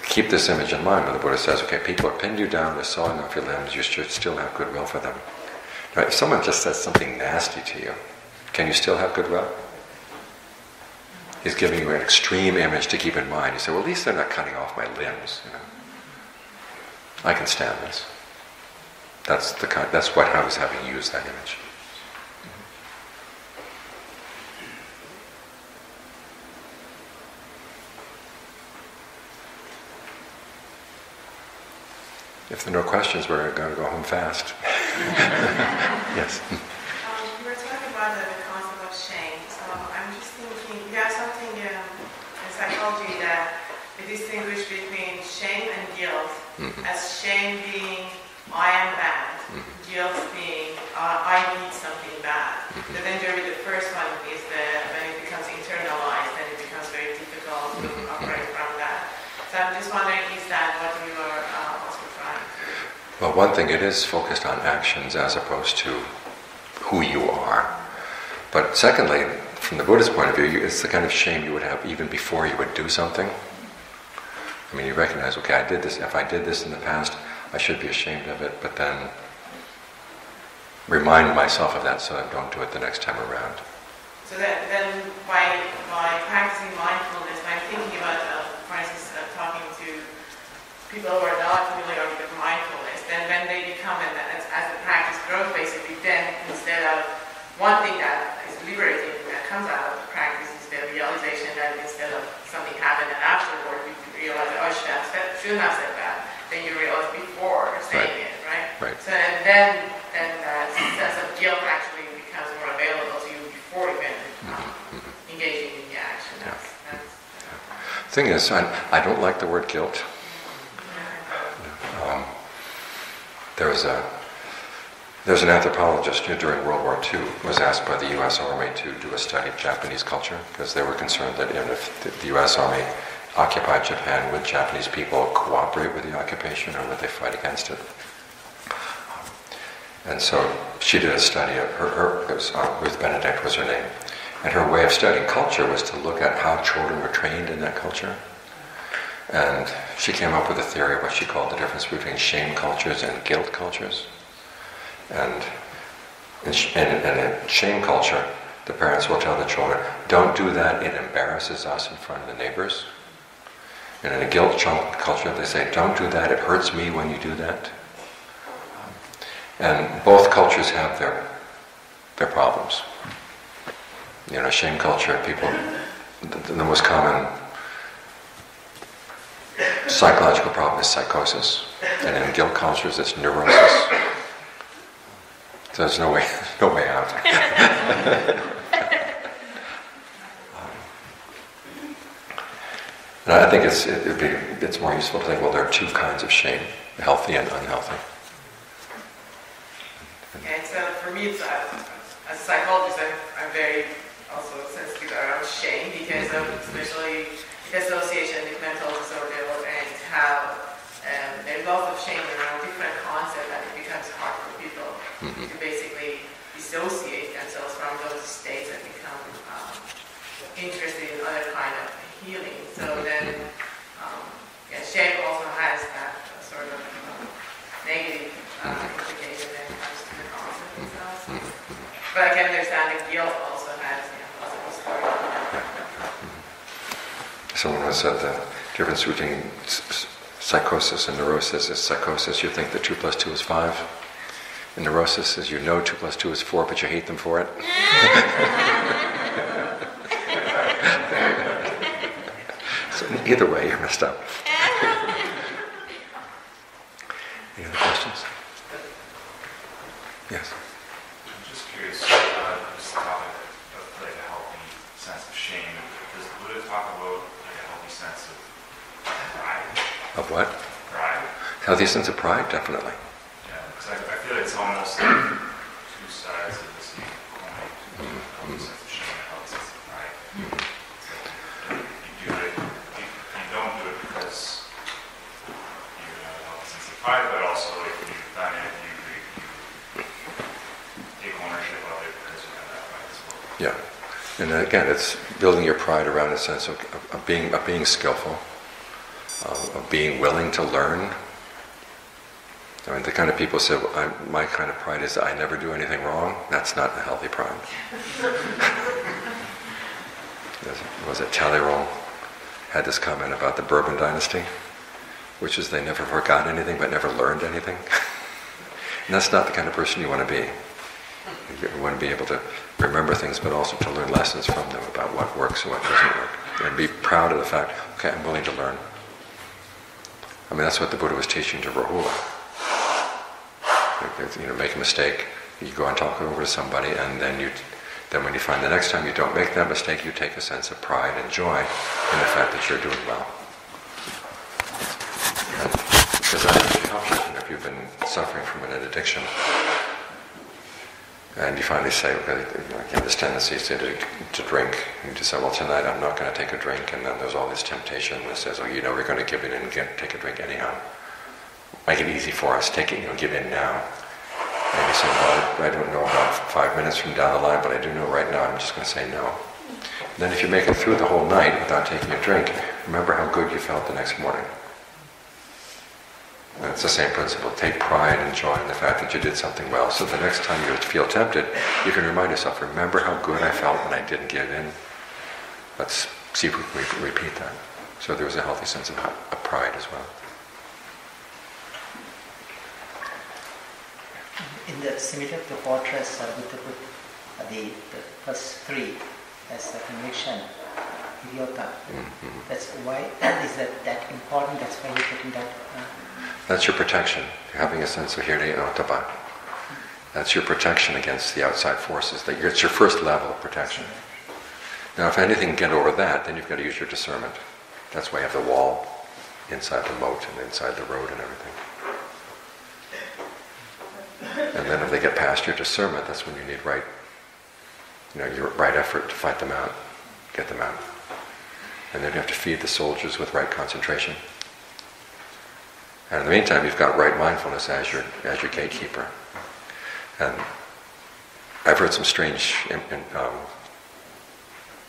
keep this image in mind, when the Buddha says, okay, people have pinned you down, they're sawing off your limbs, you should still have goodwill for them. Now, if someone just says something nasty to you, can you still have goodwill? He's giving you an extreme image to keep in mind. You say, well, at least they're not cutting off my limbs. You know, I can stand this. That's how he's having used that image. If there are no questions, we're going to go home fast. Yes. You were talking about the concept of shame. So I'm just thinking, you have something in psychology that we distinguish between shame and guilt. As shame being, I am bad. Guilt being, I need something bad. The danger with the first one is that when it becomes internalized, then it becomes very difficult to operate from that. So I'm just wondering, is that what you are also trying to? Well, one thing, it is focused on actions as opposed to who you are. But secondly, from the Buddhist point of view, it's the kind of shame you would have even before you would do something. I mean, you recognize, okay, I did this. If I did this in the past, I should be ashamed of it. But then remind myself of that so I don't do it the next time around. So then by practicing mindfulness, I'm thinking about, for instance, talking to people who are not familiar with mindfulness, then when they become, as the practice grows, basically, then instead of one thing that is liberating that comes out of the practice is the realization that instead of something happened and afterward, you realize, oh, shouldn't have said that. Then you realize before saying it, right? Right. So then that sense of guilt actually becomes more available to you before even engaging in the action. The thing is, I don't like the word guilt. There's an anthropologist during World War II who was asked by the U.S. Army to do a study of Japanese culture because they were concerned that even if the U.S. Army occupied Japan, would Japanese people cooperate with the occupation or would they fight against it? And so she did a study of Ruth Benedict was her name, and her way of studying culture was to look at how children were trained in that culture. And she came up with a theory of what she called the difference between shame cultures and guilt cultures. And in a shame culture, the parents will tell the children, don't do that, it embarrasses us in front of the neighbors. And in a guilt culture, they say, don't do that, it hurts me when you do that. And both cultures have their problems. Shame culture, people, the most common psychological problem is psychosis. And in guilt cultures, it's neurosis. So there's no way out. And I think it's more useful to think, well, there are two kinds of shame, healthy and unhealthy. And so for me, as a psychologist, I'm very also sensitive around shame because of especially the association with mental disorder and how there's lots of shame around different concepts that it becomes hard for people to basically dissociate themselves from those states and become interested in other kind of healing. So then, shame also has that sort of negative implication when it comes to the concept itself. But I can understand that guilt also has possible story. Someone once said the difference between psychosis and neurosis is psychosis, you think that 2 + 2 is 5. And neurosis is 2 + 2 is 4, but you hate them for it. So either way, you're messed up. Any other questions? Yes. I'm just curious, this topic of a healthy sense of shame. Does the Buddha talk about a healthy sense of pride? Of what? Pride. Healthy sense of pride, definitely. Yeah, because I feel like it's almost like two sides of the same coin. A healthy sense of shame and a healthy sense of pride. You do it, you don't do it because you have a healthy sense of pride, but also if you've done it, you take ownership of it because you have that pride as well. Yeah. And then again, it's building your pride around a sense of being skillful, of being willing to learn. I mean, the kind of people say, my kind of pride is that I never do anything wrong. That's not a healthy pride. Was it Talleyrand had this comment about the Bourbon dynasty, which is they never forgot anything but never learned anything. And that's not the kind of person you want to be. You want to be able to remember things, but also to learn lessons from them about what works and what doesn't work. And be proud of the fact, okay, I'm willing to learn. I mean, that's what the Buddha was teaching to Rahula. Make a mistake, you go and talk it over to somebody, and then when you find the next time you don't make that mistake, you take a sense of pride and joy in the fact that you're doing well. Because that actually helps you. If you've been suffering from an addiction, and you finally say, okay, you have this tendency to drink, and you just say, well, tonight I'm not going to take a drink, and then there's all this temptation that says, oh, you know we're going to give in and take a drink anyhow. Make it easy for us, give in now. And you say, well, I don't know about 5 minutes from down the line, but I do know right now I'm just going to say no. And then if you make it through the whole night without taking a drink, remember how good you felt the next morning. And it's the same principle. Take pride and joy in the fact that you did something well. So the next time you feel tempted, you can remind yourself, remember how good I felt when I didn't give in. Let's see if we can repeat that. So there's a healthy sense of pride as well. In the similar to the fortress with the first three, that's the conviction, idiota. That's why that important. That's why you're getting that. That's your protection. Having a sense of hirya ottappa. That's your protection against the outside forces. It's your first level of protection. Now, if anything can get over that, then you've got to use your discernment. That's why you have the wall inside the moat and inside the road and everything. And then if they get past your discernment, that's when you need your right effort to fight them out, get them out. And then you have to feed the soldiers with right concentration. And in the meantime, you've got right mindfulness as your gatekeeper. And I've heard some strange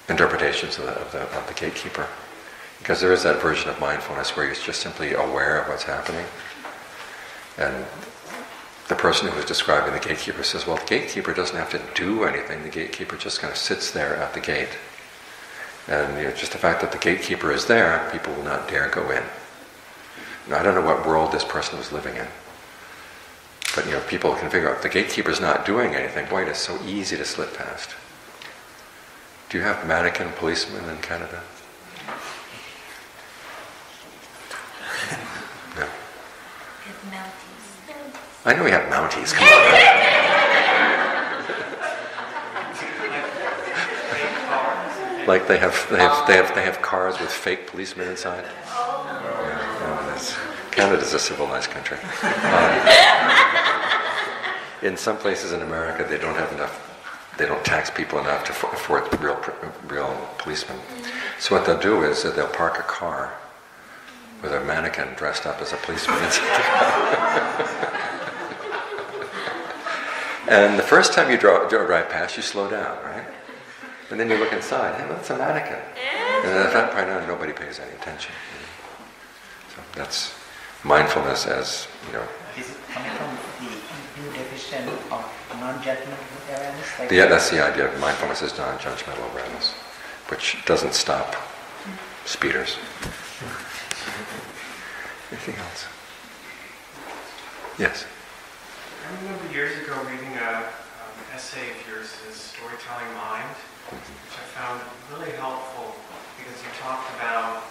interpretations of the gatekeeper, because there is that version of mindfulness where you're just simply aware of what's happening. And the person who was describing the gatekeeper says, well, the gatekeeper doesn't have to do anything. The gatekeeper just kind of sits there at the gate. And just the fact that the gatekeeper is there, people will not dare go in. Now, I don't know what world this person was living in. But people can figure out, if the gatekeeper's not doing anything, boy, it's so easy to slip past. Do you have mannequin policemen in Canada? No. I know we have Mounties. Come on. Like they have cars with fake policemen inside. Canada's a civilized country. In some places in America, they don't have enough. They don't tax people enough to afford real policemen. So what they'll do is that they'll park a car with a mannequin dressed up as a policeman inside the car. And the first time you drive past, you slow down, right? And then you look inside, hey, that's a mannequin. And at that point on, nobody pays any attention. So that's mindfulness as, Is it coming from the new definition of non-judgmental awareness? Yeah, that's the idea of mindfulness as non-judgmental awareness, which doesn't stop speeders. Anything else? Yes? I remember years ago reading an essay of yours, Storytelling Mind, which I found really helpful because you talked about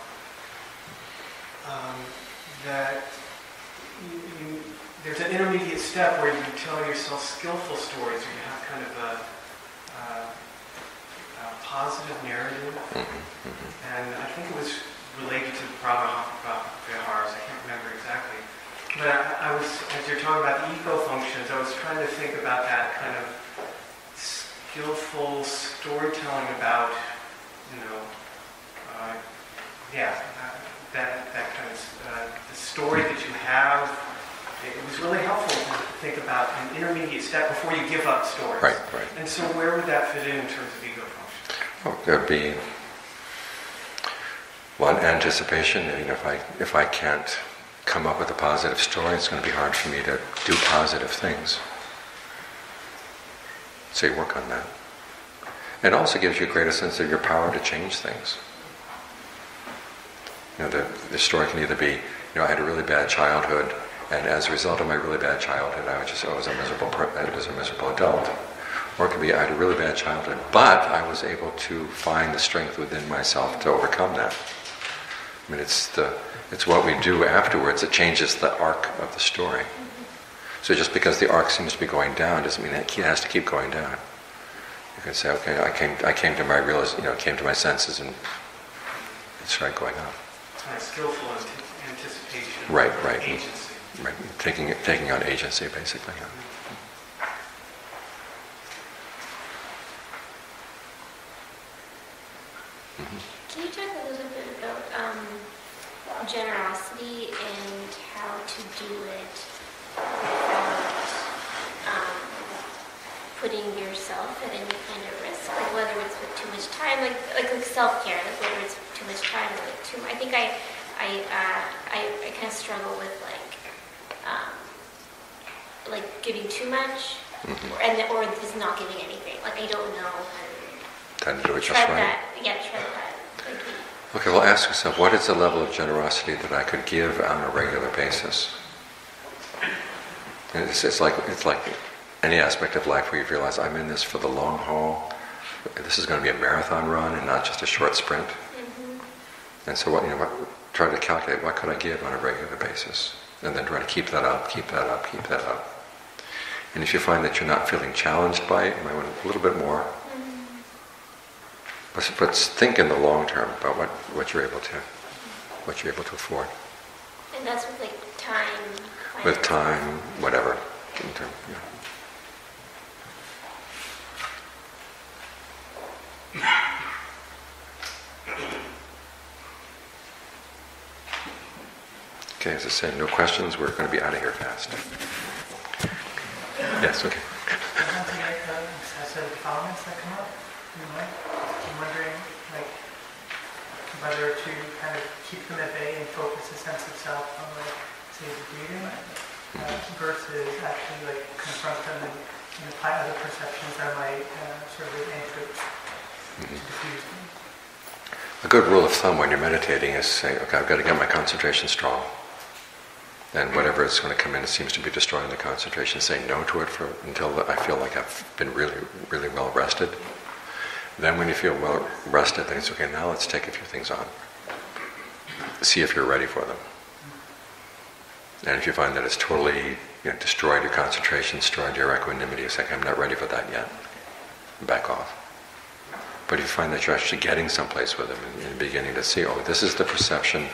that there's an intermediate step where you tell yourself skillful stories, or you have kind of a positive narrative. And I think it was related to the Viharas, I can't remember exactly. But I was, as you're talking about the eco functions, I was trying to think about that kind of skillful storytelling about, that kind of the story that you have. It was really helpful to think about an intermediate step before you give up stories. Right. And so where would that fit in terms of ego function? Well, there'd be one, anticipation. If I can't come up with a positive story, it's going to be hard for me to do positive things. So you work on that. It also gives you a greater sense of your power to change things. The story can either be, I had a really bad childhood, and as a result of my really bad childhood, I was a miserable adult. Or it could be, I had a really bad childhood, but I was able to find the strength within myself to overcome that. I mean, it's what we do afterwards that changes the arc of the story. So just because the arc seems to be going down doesn't mean that it has to keep going down. You can say, okay, I came to my came to my senses and it started going up. Skillful anticipation. Right. Agency. Right. Taking on agency, basically. Yeah. Can you talk a little bit about generosity and how to do it without putting yourself at any kind of risk? Like whether it's with too much time, like self-care, like whether it's too much time or like too much. I think I kind of struggle with like giving too much, or just not giving anything. Like I don't know how to do it just tread right. that. Yeah, tread that. Okay, well, ask yourself, what is the level of generosity that I could give on a regular basis? And it's like any aspect of life where you realize I'm in this for the long haul. This is going to be a marathon run and not just a short sprint. And so, try to calculate what could I give on a regular basis, and then try to keep that up. And if you find that you're not feeling challenged by it, you might want a little bit more. But think in the long term about what you're able to afford. And that's with like time. With time, whatever. Okay, as I said, no questions. We're going to be out of here fast. Yes, okay. Comments that come up, I'm wondering, whether to kind of keep them at bay and focus a sense of self on, say, the breathing, versus actually confront them and apply other perceptions that might sort of anchor to diffuse them. A good rule of thumb when you're meditating is say, okay, I've got to get my concentration strong. And whatever is going to come in, it seems to be destroying the concentration. Say no to it until I feel like I've been really, really well rested. Then when you feel well rested, then it's okay, now let's take a few things on. See if you're ready for them. And if you find that it's totally destroyed your concentration, destroyed your equanimity, you say, I'm not ready for that yet. Back off. But if you find that you're actually getting someplace with them and beginning to see, this is the perception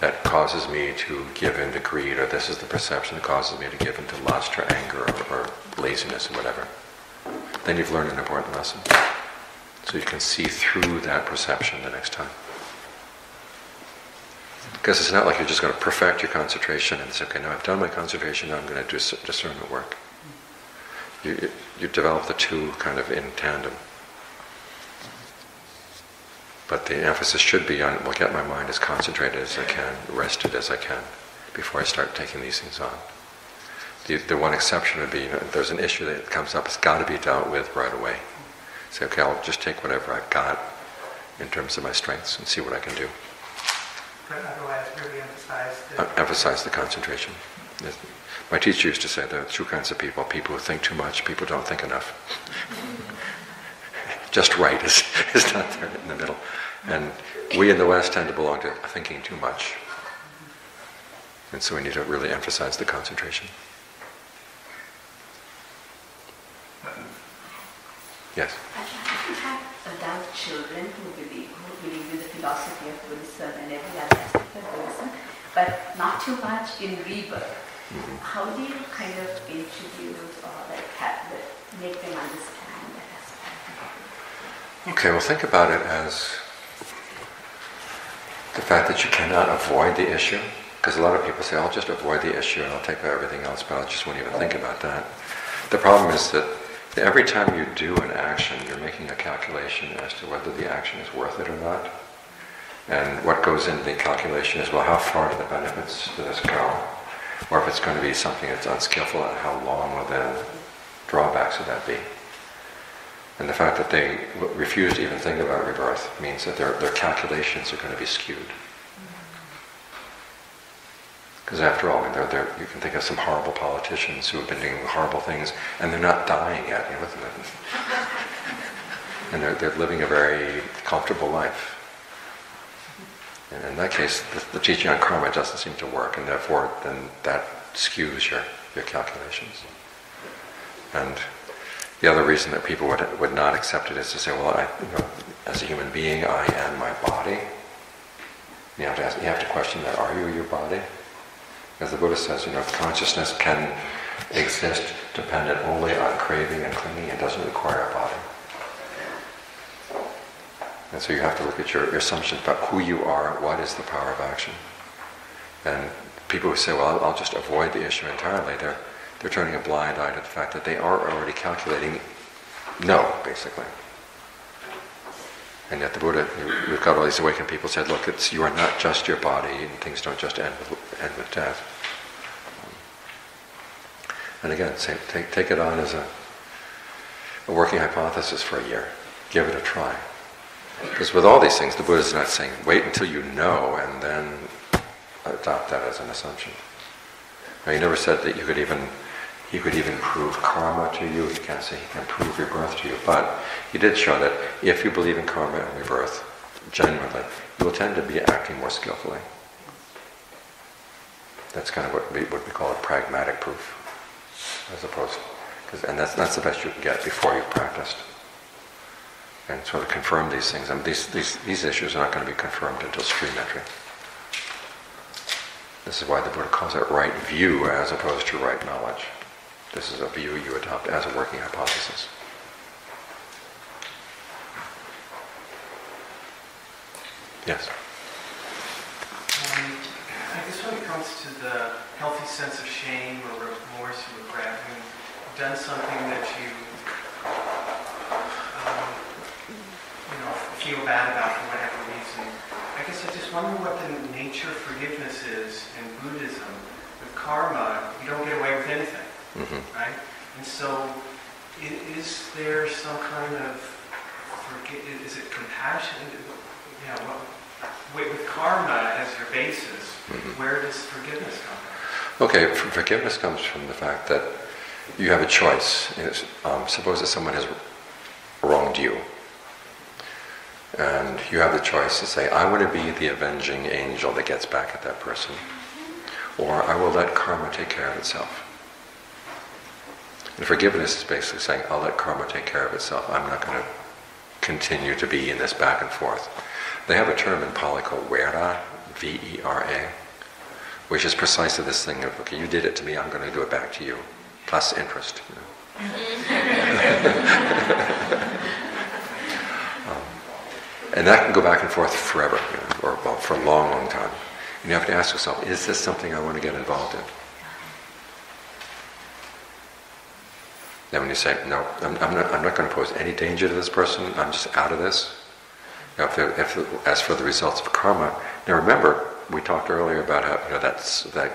that causes me to give in to greed, or this is the perception that causes me to give in to lust or anger or laziness or whatever, then you've learned an important lesson. So you can see through that perception the next time. Because it's not like you're just going to perfect your concentration and say, okay, now I've done my concentration, now I'm going to do discernment work. You develop the two kind of in tandem. But the emphasis should be on, get my mind as concentrated as I can, rested as I can, before I start taking these things on. The one exception would be, there's an issue that comes up, it's got to be dealt with right away. Say, okay, I'll just take whatever I've got in terms of my strengths and see what I can do. But otherwise, really emphasize the concentration. My teacher used to say there are two kinds of people who think too much, people who don't think enough. Just right is not there in the middle. And we in the West tend to belong to thinking too much. And so we need to really emphasize the concentration. Yes? I have adult children who believe in the philosophy of Buddhism and every other aspect of Buddhism, but not too much in rebirth. How do you kind of introduce or make them understand that aspect? Okay, well, think about it as the fact that you cannot avoid the issue. Because a lot of people say, I'll just avoid the issue and I'll take care of everything else, but I just won't even think about that. The problem is that Every time you do an action, you're making a calculation as to whether the action is worth it or not. And what goes into the calculation is, well, how far do the benefits to this go? Or if it's going to be something that's unskillful, and how long will the drawbacks of that be? And the fact that they refuse to even think about rebirth means that their calculations are going to be skewed. Because after all, you can think of some horrible politicians who have been doing horrible things, and they're not dying yet. And they're living a very comfortable life. And in that case, the teaching on karma doesn't seem to work, and therefore then that skews your calculations. And the other reason that people would not accept it is to say, well, as a human being, I am my body. You have to question that, are you your body? As the Buddha says, consciousness can exist dependent only on craving and clinging. It doesn't require a body. And so you have to look at your assumptions about who you are, what is the power of action. And people who say, well, I'll just avoid the issue entirely, they're turning a blind eye to the fact that they are already calculating no, basically. And yet the Buddha, we've got all these awakened people said, look, you are not just your body, and things don't just end with death. And again, take it on as a working hypothesis for a year. Give it a try. Because with all these things, the Buddha is not saying, wait until you know and then adopt that as an assumption. Now, he never said that he could even prove karma to you. He can't say he can prove rebirth to you. But he did show that if you believe in karma and rebirth genuinely, you will tend to be acting more skillfully. That's kind of what we call a pragmatic proof, as opposed to, and that's the best you can get before you've practiced. And sort of confirm these things. I mean, these issues are not going to be confirmed until stream entry. This is why the Buddha calls it right view as opposed to right knowledge. This is a view you adopt as a working hypothesis. Yes? I guess when it comes to the healthy sense of shame or remorse or regret, when you've done something that you feel bad about for whatever reason, I guess I just wonder what the nature of forgiveness is in Buddhism. With karma, you don't get away with anything, right? And so, is there some kind of is it compassion? With karma as your basis, where does forgiveness come from? Okay, forgiveness comes from the fact that you have a choice. Suppose that someone has wronged you. And you have the choice to say, I want to be the avenging angel that gets back at that person. Or I will let karma take care of itself. And forgiveness is basically saying, I'll let karma take care of itself. I'm not going to continue to be in this back and forth. They have a term in Pali called Vera, V-E-R-A, which is precisely this thing of, okay, you did it to me, I'm going to do it back to you, plus interest. And that can go back and forth forever, or for a long, long time. And you have to ask yourself, is this something I want to get involved in? Then when you say, no, I'm not going to pose any danger to this person, I'm just out of this. As for the results of karma, now remember, we talked earlier about how that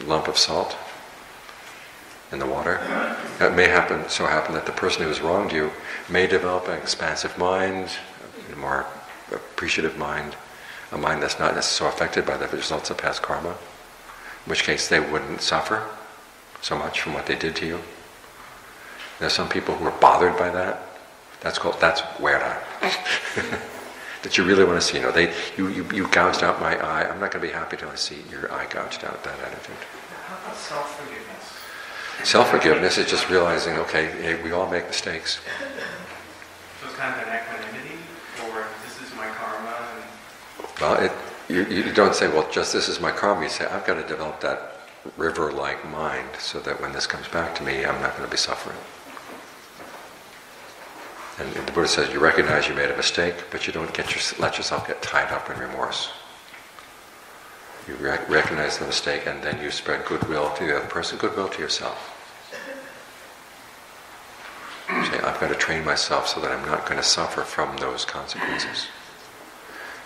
lump of salt in the water. It may happen that the person who has wronged you may develop an expansive mind, a more appreciative mind, a mind that's not necessarily affected by the results of past karma, in which case they wouldn't suffer so much from what they did to you. There's some people who are bothered by that. That's Vera. That you really want to see. You gouged out my eye. I'm not going to be happy till I see your eye gouged out. That attitude. How about self-forgiveness? Self-forgiveness is just realizing, okay, hey, we all make mistakes. So it's kind of an equanimity, or this is my karma. Well, you don't say, well, just this is my karma. You say, I've got to develop that river-like mind so that when this comes back to me, I'm not going to be suffering. And the Buddha says, you recognize you made a mistake, but you don't let yourself get tied up in remorse. You recognize the mistake, and then you spread goodwill to the other person, goodwill to yourself. Say, I've got to train myself so that I'm not going to suffer from those consequences.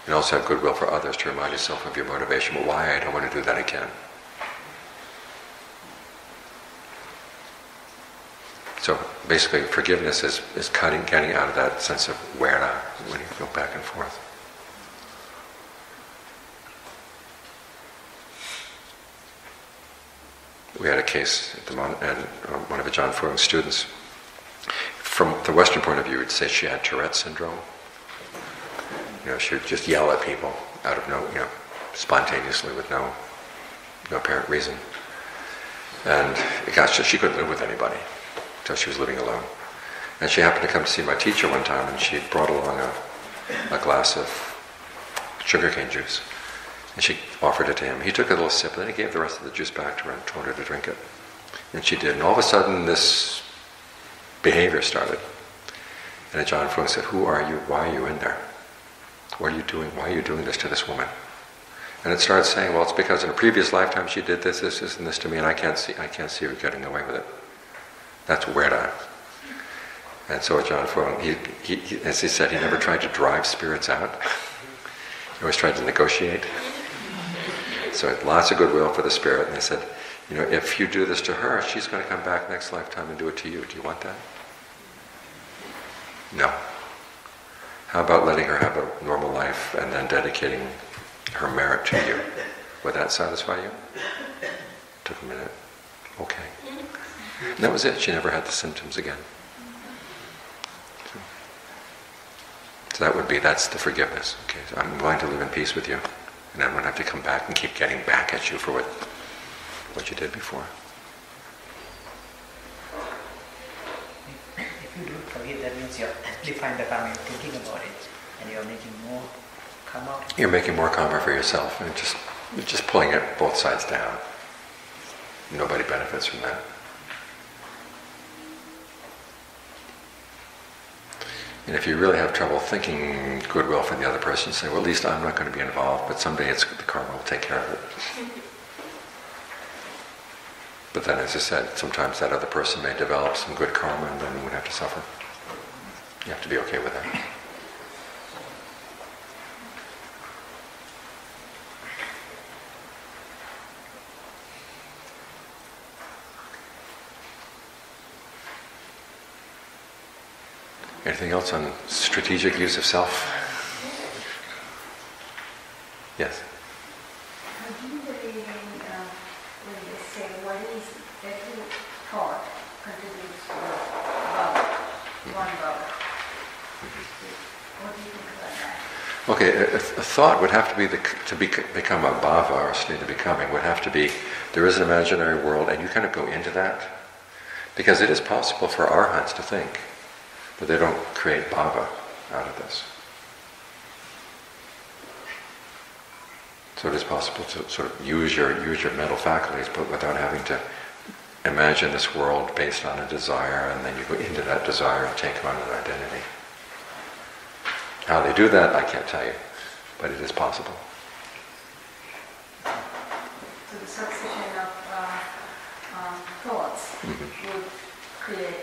And also have goodwill for others to remind yourself of your motivation, but why I don't want to do that again. So basically, forgiveness is getting out of that sense of wera when you go back and forth. We had a case at one of Ajahn Fuang's students. From the Western point of view, we'd say she had Tourette syndrome. She would just yell at people out of spontaneously with no apparent reason. And she couldn't live with anybody until she was living alone. And she happened to come to see my teacher one time, and she brought along a glass of sugarcane juice. And she offered it to him. He took a little sip, and then he gave the rest of the juice back to her and told her to drink it. And she did. And all of a sudden, this behavior started. And Ajahn Fuang said, "Who are you? Why are you in there? What are you doing? Why are you doing this to this woman?" And it started saying, "Well, it's because in a previous lifetime she did this, and this to me, and I can't see her getting away with it." That's wera. And so Ajahn Fuang, he, as he said, he never tried to drive spirits out. He always tried to negotiate. So lots of goodwill for the spirit. And they said, if you do this to her, she's going to come back next lifetime and do it to you. Do you want that? No. How about letting her have a normal life and then dedicating her merit to you? Would that satisfy you? Took a minute. Okay. And that was it. She never had the symptoms again. So that's the forgiveness. Okay, so I'm willing to live in peace with you, and I don't have to come back and keep getting back at you for what you did before. If you do forgive, that means you're amplifying the karma, you're thinking about it, and you're making more karma. You're making more karma for yourself, and you're just pulling it both sides down. Nobody benefits from that. And if you really have trouble thinking goodwill for the other person, say, well, at least I'm not going to be involved, but someday the karma will take care of it. But then, as I said, sometimes that other person may develop some good karma and then you would have to suffer. You have to be okay with that. Anything else on strategic use of self? Yes? Do you believe in when they say what is every thought contributes to one Baba? What do you think about that? Okay, a thought would have to be become a bhava, or a state of becoming, would have to be, there is an imaginary world, and you kind of go into that. Because it is possible for arhats to think, but they don't create bhava out of this. So it is possible to sort of use your mental faculties, but without having to imagine this world based on a desire, and then you go into that desire and take on an identity. How they do that, I can't tell you, but it is possible. So the succession of thoughts would create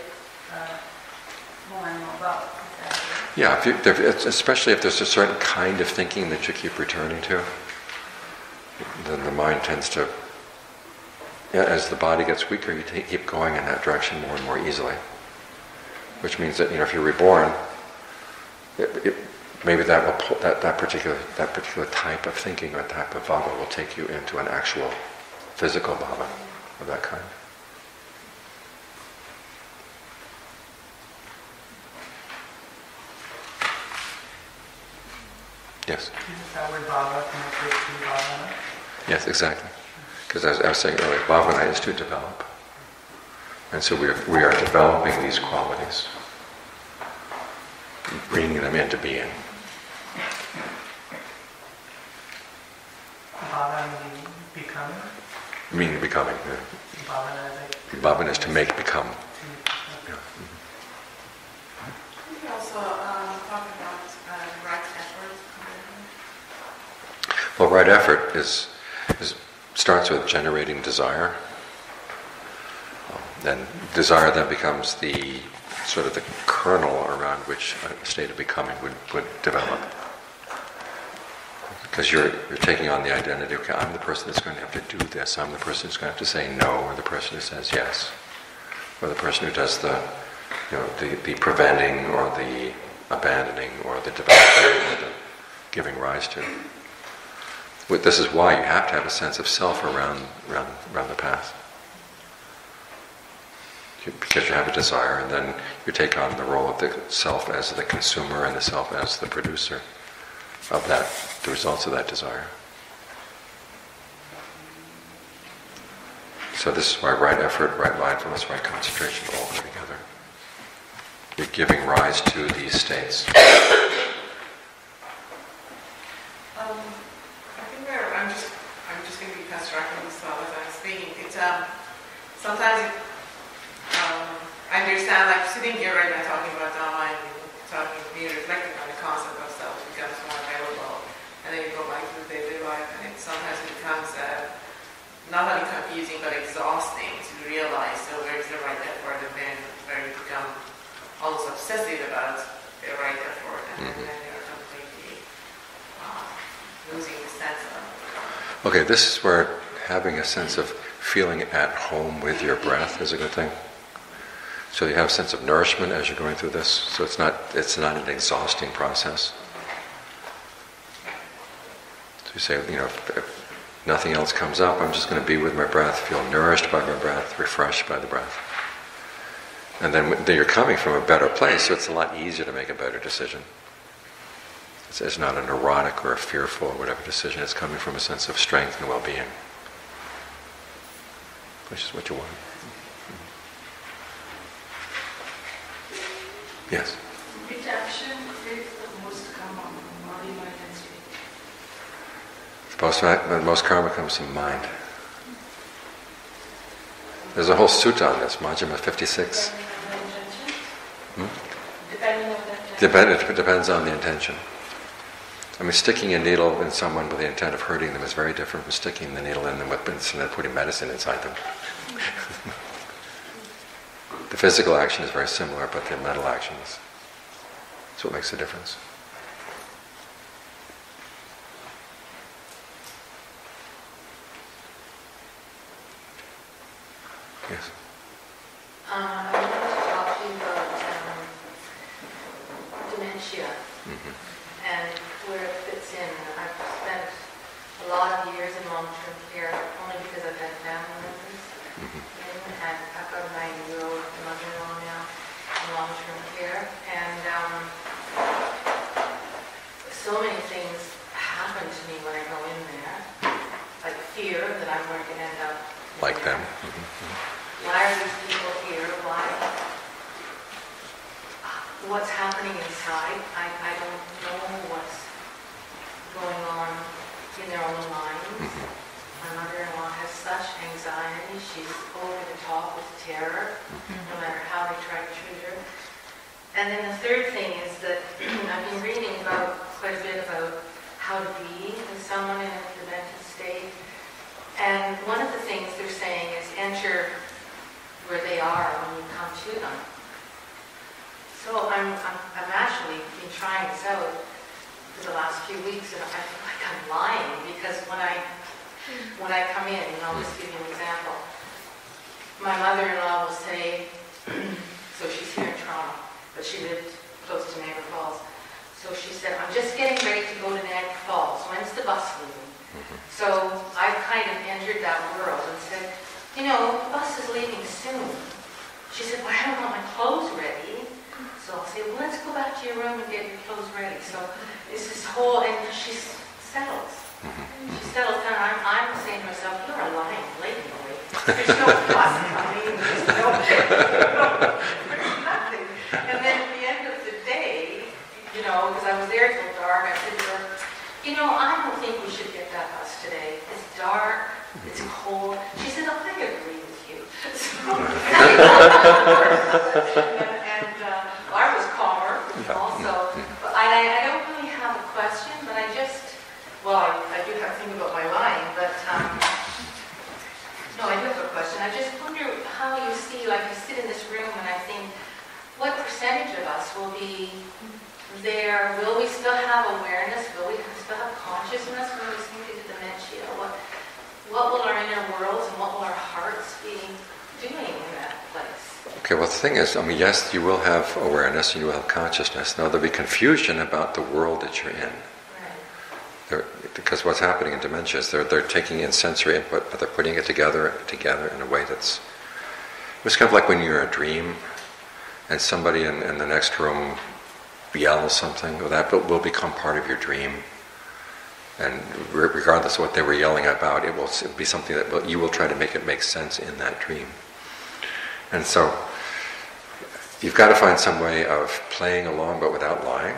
more and more Bhava. Yeah, especially if there's a certain kind of thinking that you keep returning to, then the mind tends to, as the body gets weaker, you keep going in that direction more and more easily. Which means that, if you're reborn, maybe that particular type of thinking or type of bhava will take you into an actual physical bhava of that kind. Yes? Is that where bhava connected to bhavana? Yes, exactly. Because as I was saying earlier, bhavana is to develop. And so we are developing these qualities, bringing them into being. Bhava meaning becoming? Meaning becoming. Bhavana is Bhavana is to make become. Can you also talk about right effort? Well, right effort starts with generating desire. Then desire then becomes the sort of the kernel around which a state of becoming would develop. Because you're taking on the identity, okay, I'm the person that's going to have to do this, I'm the person who's going to have to say no, or the person who says yes, or the person who does the preventing, or the abandoning, or the developing, or the giving rise to. This is why you have to have a sense of self around the path. Because you have a desire, and then you take on the role of the self as the consumer and the self as the producer of that, the results of that desire. So this is why right effort, right mindfulness, right concentration all go together. You're giving rise to these states. I think I'm just going to be constructing this thought as I'm speaking. Sometimes I understand, like sitting here right now talking about Dhamma and reflecting on the concept of self becomes more available, and then you go back to the daily life, and sometimes it becomes not only confusing but exhausting to realize where is the right effort, and then where you become almost obsessive about the right effort, and then you're completely losing the sense of it. Okay, this is where having a sense of feeling at home with your breath is a good thing. So you have a sense of nourishment as you're going through this. So it's not an exhausting process. So you say, if nothing else comes up, I'm just going to be with my breath, feel nourished by my breath, refreshed by the breath. And then you're coming from a better place, so it's a lot easier to make a better decision. It's not a neurotic or a fearful or whatever decision. It's coming from a sense of strength and well-being, which is what you want. Yes? Which action creates the most karma, body, mind, and spirit? The most karma comes from mind. There's a whole sutta on this, Majjhima 56. Depending on the intention? It depends on the intention. I mean, sticking a needle in someone with the intent of hurting them is very different from sticking the needle in them with and putting medicine inside them. The physical action is very similar, but the mental action is what makes the difference. Yes? I wanted to talk to you about dementia and where it fits in. I've spent a lot of years in long-term care only because I've had family members in, and I've got a 90-year-old mother-in-law now in long-term care, and so many things happen to me when I go in there, like fear that I'm going to end up like them. Why are these people here? Why? What's happening inside? I don't know what's going on in their own minds. My mother-in-law has such anxiety. She's over the top with terror, no matter how they try to treat her. And then the third thing is that I've been reading quite a bit about how to be with someone in a demented state. And one of the things they're saying is enter where they are when you come to them. So I'm actually been trying this out for the last few weeks, and I feel like I'm lying, because when I come in, and I'll just give you an example. My mother-in-law will say, so she's here in Toronto, but she lived close to Niagara Falls. So she said, I'm just getting ready to go to Niagara Falls. When's the bus leaving? So I kind of entered that world and said, the bus is leaving soon. She said, well, I haven't got my clothes ready. So I'll say, well, let's go back to your room and get your clothes ready. So it's this whole, and she settles. She settles down. I'm saying to myself, you're a lying lady, boy. There's no bus coming. There's nothing. And then at the end of the day, because I was there till dark, I said to her, I don't think we should get that bus today. It's dark, it's cold. She said, I agree with you. So, and I was calmer also. But I don't really have a question, but I do have to think about my lying, but no, I do have a question. I just wonder how you see, like I sit in this room and I think, what percentage of us will be there? Will we still have awareness? Will we still have consciousness when we sink into dementia? What will our inner worlds and what will our hearts be doing in that place? Okay, well the thing is, yes, you will have awareness and you will have consciousness. Now there'll be confusion about the world that you're in. Because what's happening in dementia is they're taking in sensory input, but they're putting it together in a way that's... It's kind of like when you're in a dream and somebody in the next room yells something, that will become part of your dream. And regardless of what they were yelling about, it will be something that you will try to make it make sense in that dream. And so you've got to find some way of playing along but without lying.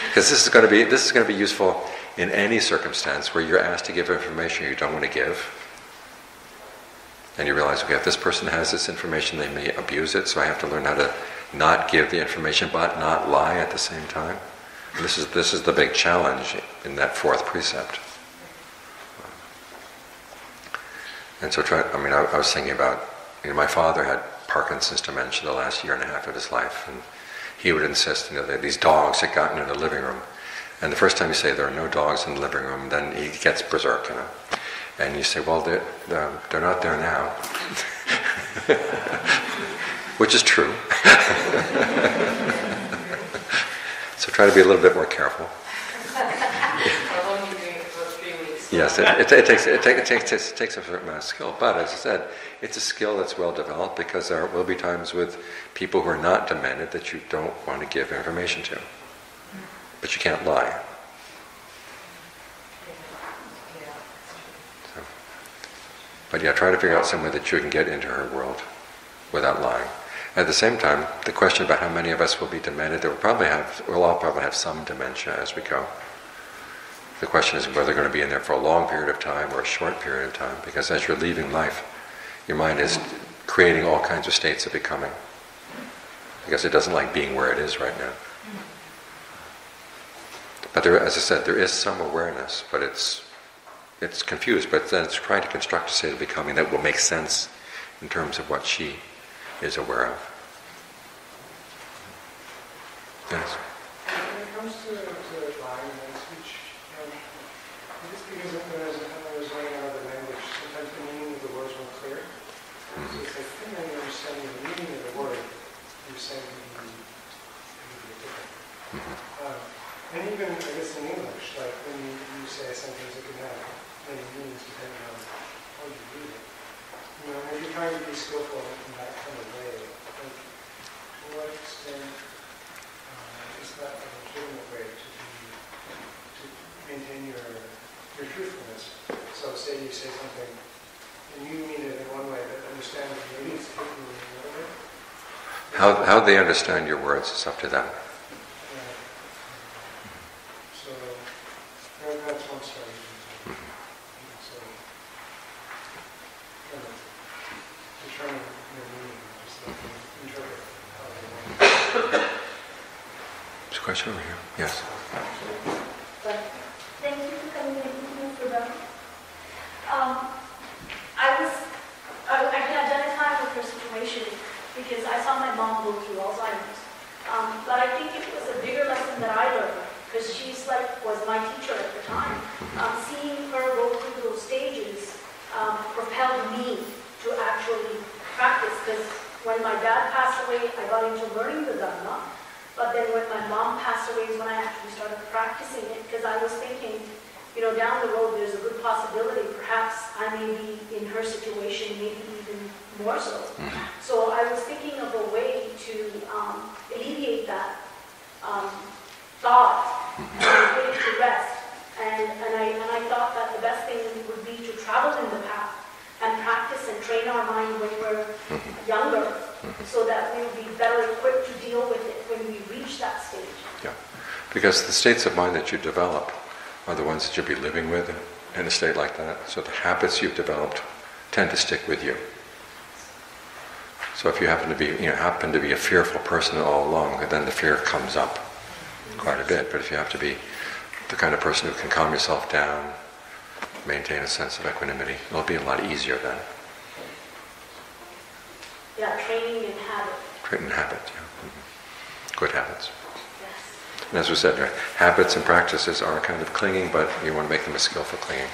Because this is going to be useful in any circumstance where you're asked to give information you don't want to give. And you realize, okay, if this person has this information, they may abuse it, so I have to learn how to not give the information but not lie at the same time. And this is the big challenge in that fourth precept. And so I was thinking about, my father had Parkinson's dementia the last year and a half of his life, and he would insist, that these dogs had gotten in the living room. And the first time you say there are no dogs in the living room, then he gets berserk, And you say, well, they're not there now. Which is true. So try to be a little bit more careful. Yes, it takes a certain amount of skill. But as I said, it's a skill that's well developed because there will be times with people who are not demented that you don't want to give information to. But you can't lie. So, but try to figure out some way that you can get into her world without lying. At the same time, the question about how many of us will be demented, we'll all probably have some dementia as we go. The question is whether they're going to be in there for a long period of time or a short period of time, because as you're leaving life, your mind is creating all kinds of states of becoming, because it doesn't like being where it is right now. But as I said, there is some awareness, but it's confused, but then it's trying to construct a state of becoming that will make sense in terms of what she is aware of. Yes? When it comes to lying and speech, just because when I was learning out of the language, sometimes the meaning of the words weren't clear. So it's like, when you're understanding the meaning of the word, you're saying it different. And even, I guess, in English, like when you say a sentence, it can have many meanings depending on how you read it. And if you're trying to be skillful in that kind of way, like, to what extent is that a legitimate way to maintain your truthfulness? So say you say something, and you mean it in one way, but understand that maybe it's taking it in another way? How they understand your words is up to them. So that's one strategy. So determine your meaning, just interpret how they want. There's a question over here. Yes. Thank you for coming in for them. I can identify with her situation because I saw my mom go through Alzheimer's. But I think it was a bigger lesson that I learned because was my teacher at the time. Seeing her go through those stages propelled me to actually practice, because when my dad passed away, I got into learning the Dhamma. But then when my mom passed away is when I actually started practicing it, because I was thinking, down the road there's a good possibility perhaps I may be in her situation, maybe even more so. So I was thinking of a way to alleviate that thought and put it to rest. And I thought that the best thing would be to travel in the path and practice and train our mind when we're younger, so that we'll be better equipped to deal with it when we reach that stage. Yeah, because the states of mind that you develop are the ones that you'll be living with in a state like that. So the habits you've developed tend to stick with you. So if you happen to be a fearful person all along, then the fear comes up quite a bit. But if you have to be the kind of person who can calm yourself down, maintain a sense of equanimity, it'll be a lot easier then. Yeah, Creating habit, good habits. And as we said, right, habits and practices are kind of clinging, but you want to make them a skillful clinging.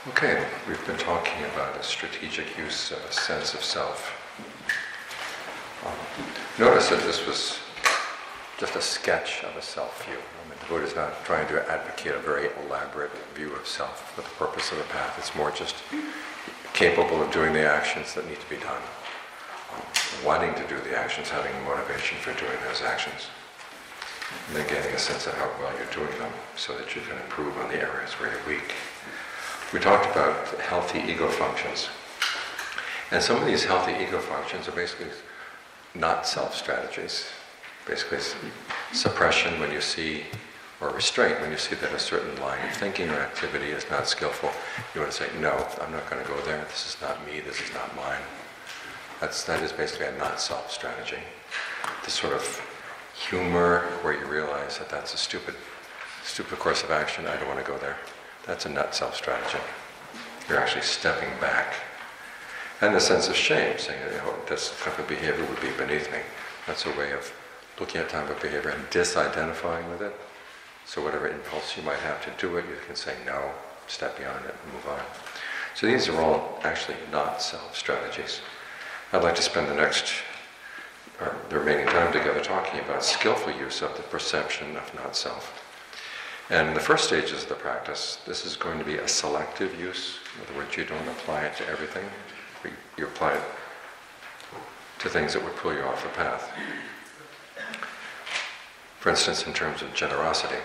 Okay, we've been talking about a strategic use of a sense of self. Notice that this was just a sketch of a self view. The Buddha is not trying to advocate a very elaborate view of self for the purpose of the path. It's more just capable of doing the actions that need to be done. Wanting to do the actions, having motivation for doing those actions. And then getting a sense of how well you're doing them so that you can improve on the areas where you're weak. We talked about healthy ego functions. And some of these healthy ego functions are basically not self strategies. Basically suppression when you see, or restraint when you see that a certain line of thinking or activity is not skillful. You want to say, no, I'm not going to go there. This is not me. This is not mine. That is basically a not self strategy. The sort of humor where you realize that that's a stupid course of action. I don't want to go there. That's a not self strategy. You're actually stepping back. And the sense of shame, saying, this type of behavior would be beneath me. That's a way of looking at type of behavior and disidentifying with it. So whatever impulse you might have to do it, you can say no, step beyond it, and move on. So these are all actually not self strategies. I'd like to spend the remaining time together talking about skillful use of the perception of not self. And in the first stages of the practice, this is going to be a selective use. In other words, you don't apply it to everything. You apply it to things that would pull you off the path. For instance, in terms of generosity,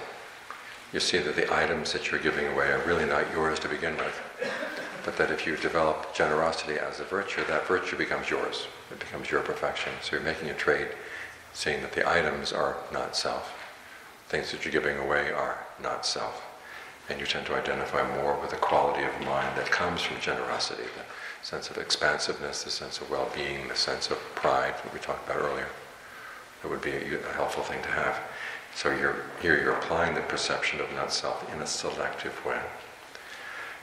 you see that the items that you're giving away are really not yours to begin with. But that if you develop generosity as a virtue, that virtue becomes yours. It becomes your perfection. So you're making a trade, seeing that the items are not self. Things that you're giving away are not self. And you tend to identify more with the quality of mind that comes from generosity, the sense of expansiveness, the sense of well-being, the sense of pride that we talked about earlier. That would be a helpful thing to have. So you're applying the perception of not self in a selective way.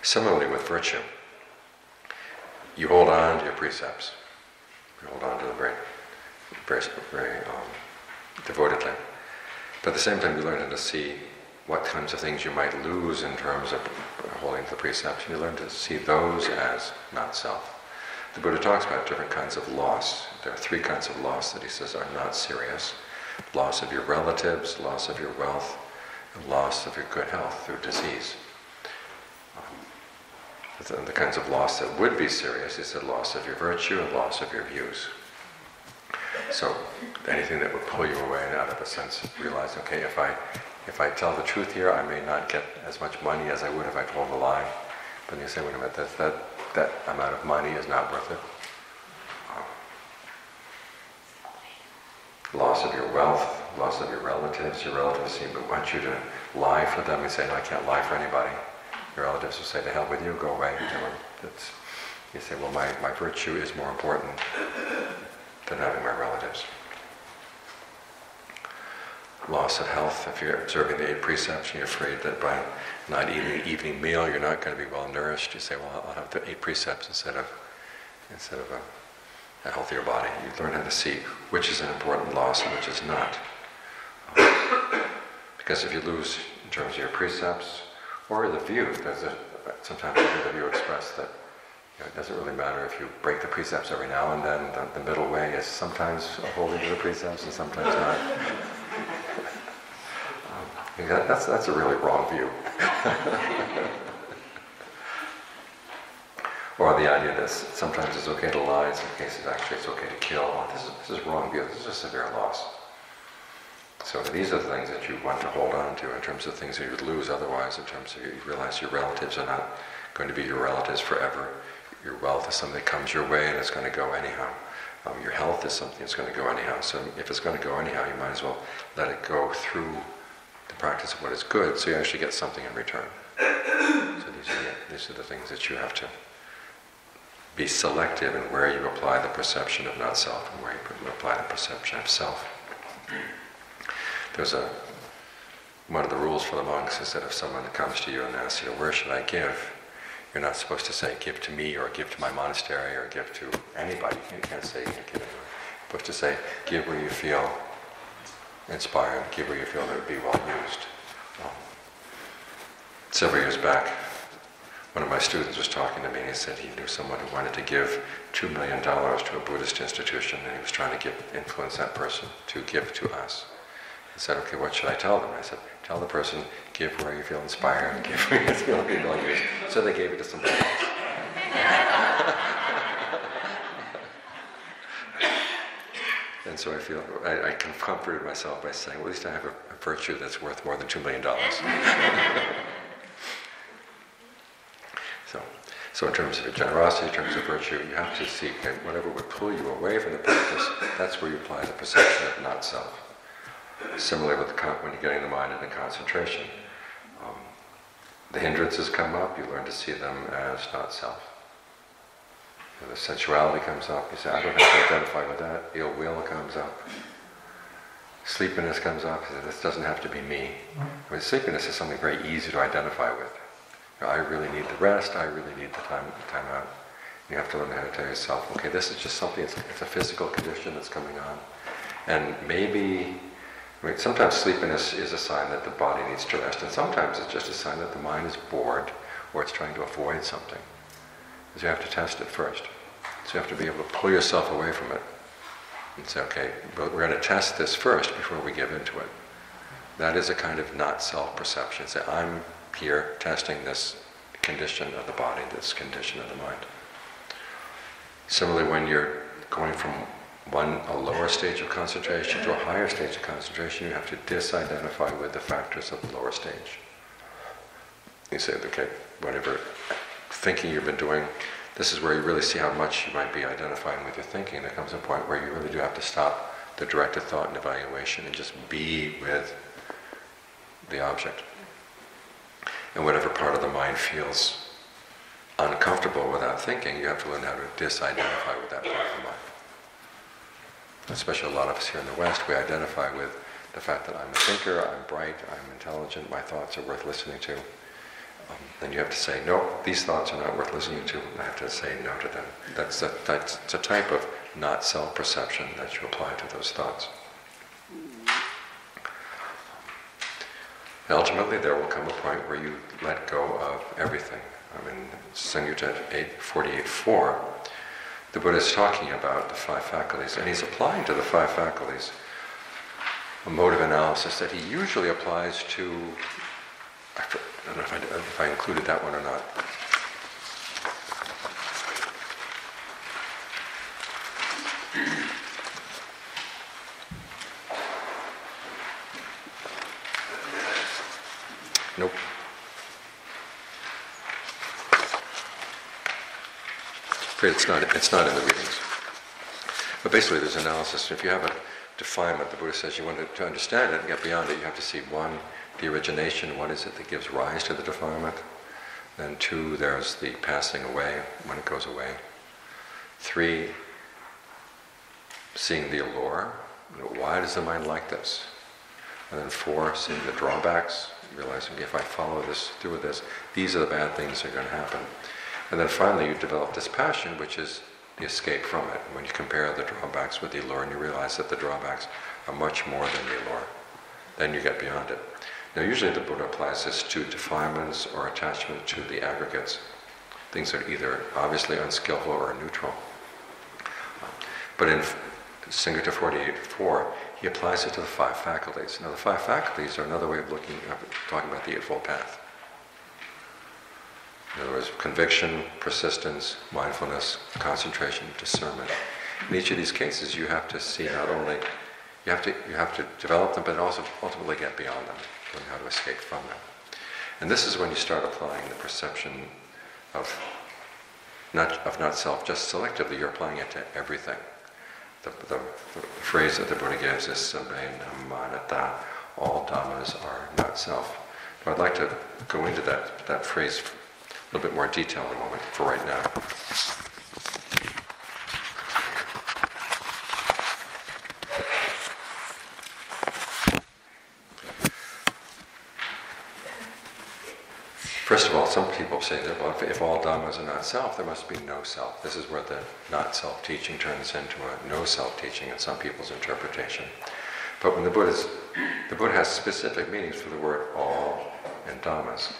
Similarly with virtue, you hold on to your precepts. You hold on to them very devotedly. But at the same time, you learn how to see what kinds of things you might lose in terms of holding to the precepts. And you learn to see those as not self. The Buddha talks about different kinds of loss. There are 3 kinds of loss that he says are not serious. Loss of your relatives, loss of your wealth, and loss of your good health through disease. The kinds of loss that would be serious, he said loss of your virtue and loss of your views. So anything that would pull you away and out of a sense of realizing, okay, if I tell the truth here, I may not get as much money as I would if I told a lie. But you say, wait a minute, that amount of money is not worth it. Loss of your wealth, loss of your relatives. Your relatives seem to want you to lie for them. You say, no, I can't lie for anybody. Your relatives will say, to hell with you, go away. You say, well, my virtue is more important than having my relatives. Loss of health. If you're observing the 8 precepts and you're afraid that by not eating an evening meal you're not going to be well nourished, you say, well, I'll have the 8 precepts instead of a healthier body. You learn how to see which is an important loss and which is not. Because if you lose in terms of your precepts or the view, sometimes I hear the view expressed that it doesn't really matter if you break the precepts every now and then. The middle way is sometimes holding to the precepts and sometimes not. That's a really wrong view. Or the idea that sometimes it's okay to lie, in some cases actually it's okay to kill. Oh, this is wrong view. This is a severe loss. So these are the things that you want to hold on to in terms of things that you would lose otherwise, in terms of you realize your relatives are not going to be your relatives forever. Your wealth is something that comes your way and it's going to go anyhow. Your health is something that's going to go anyhow. So if it's going to go anyhow, you might as well let it go through the practice of what is good so you actually get something in return. So these are the things that you have to be selective in where you apply the perception of not self and where you apply the perception of self. There's one of the rules for the monks is that if someone comes to you and asks you, where should I give? You're not supposed to say, give to me, or give to my monastery, or give to anybody. You can't say, give anywhere. You're supposed to say, give where you feel inspired, give where you feel that it would be well used. Several years back, one of my students was talking to me, and he said he knew someone who wanted to give $2 million to a Buddhist institution, and he was trying to influence that person to give to us. He said, okay, what should I tell them? I said, tell the person, give where you feel inspired, give where you feel well used. So they gave it to somebody else. And so I feel, I comforted myself by saying, well, at least I have a virtue that's worth more than $2 million. So in terms of generosity, in terms of virtue, you have to seek, and whatever would pull you away from the practice, that's where you apply the perception of not self. Similarly, when you're getting the mind into concentration, the hindrances come up, you learn to see them as not self. When the sensuality comes up, you say, I don't have to identify with that. Ill will comes up. Sleepiness comes up, you say, this doesn't have to be me. I mean, sleepiness is something very easy to identify with. I really need the rest, I really need the time out. You have to learn how to tell yourself, okay, this is just something, it's a physical condition that's coming on. And maybe, sometimes sleepiness is a sign that the body needs to rest, and sometimes it's just a sign that the mind is bored or it's trying to avoid something. Because you have to test it first. So you have to be able to pull yourself away from it and say, okay, we're going to test this first before we give into it. That is a kind of not self-perception. Say, I'm here testing this condition of the body, this condition of the mind. Similarly, when you're going from a lower stage of concentration to a higher stage of concentration, you have to disidentify with the factors of the lower stage. You say, okay, whatever thinking you've been doing, this is where you really see how much you might be identifying with your thinking. There comes a point where you really do have to stop the directed thought and evaluation and just be with the object. And whatever part of the mind feels uncomfortable without thinking, you have to learn how to disidentify with that part of the mind. Especially a lot of us here in the West, we identify with the fact that I'm a thinker, I'm bright, I'm intelligent, my thoughts are worth listening to. Then you have to say, no, these thoughts are not worth listening to, and I have to say no to them. That's a type of not self-perception that you apply to those thoughts. And ultimately, there will come a point where you let go of everything. I mean, Sangutta 48.4, the Buddha is talking about the five faculties, and he's applying to the five faculties a mode of analysis that he usually applies to, I don't know if I included that one or not. Nope. Afraid it's not in the readings. But basically there's analysis. If you have a defilement, the Buddha says you want to understand it and get beyond it, you have to see one, the origination, what is it that gives rise to the defilement? Then two, there's the passing away, when it goes away. Three, seeing the allure. Why does the mind like this? And then four, seeing the drawbacks, realizing if I follow this, through with this, these are the bad things that are going to happen. And then finally you develop this passion, which is the escape from it. When you compare the drawbacks with the allure and you realize that the drawbacks are much more than the allure, then you get beyond it. Now usually the Buddha applies this to defilements or attachment to the aggregates, things that are either obviously unskillful or neutral. But in Sangutta 48.4, he applies it to the five faculties. Now the five faculties are another way of talking about the Eightfold Path. In other words, conviction, persistence, mindfulness, concentration, discernment. In each of these cases, you have to see not only, you have to develop them, but also ultimately get beyond them, learn how to escape from them. And this is when you start applying the perception of not self, just selectively. You're applying it to everything. The phrase that the Buddha gives is sabbe namanata, all dhammas are not self. So I'd like to go into that phrase a little bit more detail in a moment for right now. First of all, some people say that, well, if all Dhammas are not self, there must be no self. This is where the not self teaching turns into a no self teaching in some people's interpretation. But when the Buddha has specific meanings for the word all in Dhammas.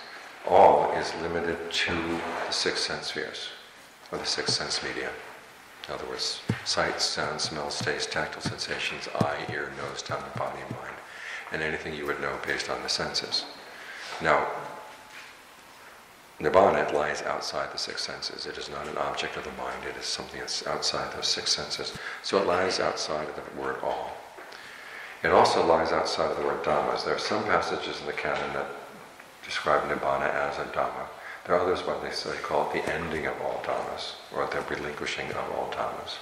All is limited to the 6 sense spheres, or the 6 sense media. In other words, sight, sound, smell, taste, tactile sensations, eye, ear, nose, tongue, body, and mind, and anything you would know based on the senses. Now, Nibbana lies outside the 6 senses. It is not an object of the mind. It is something that's outside those 6 senses. So it lies outside of the word all. It also lies outside of the word Dhammas. There are some passages in the canon that describe Nibbana as a Dhamma. There are others where they call it the ending of all Dhammas, or the relinquishing of all Dhammas.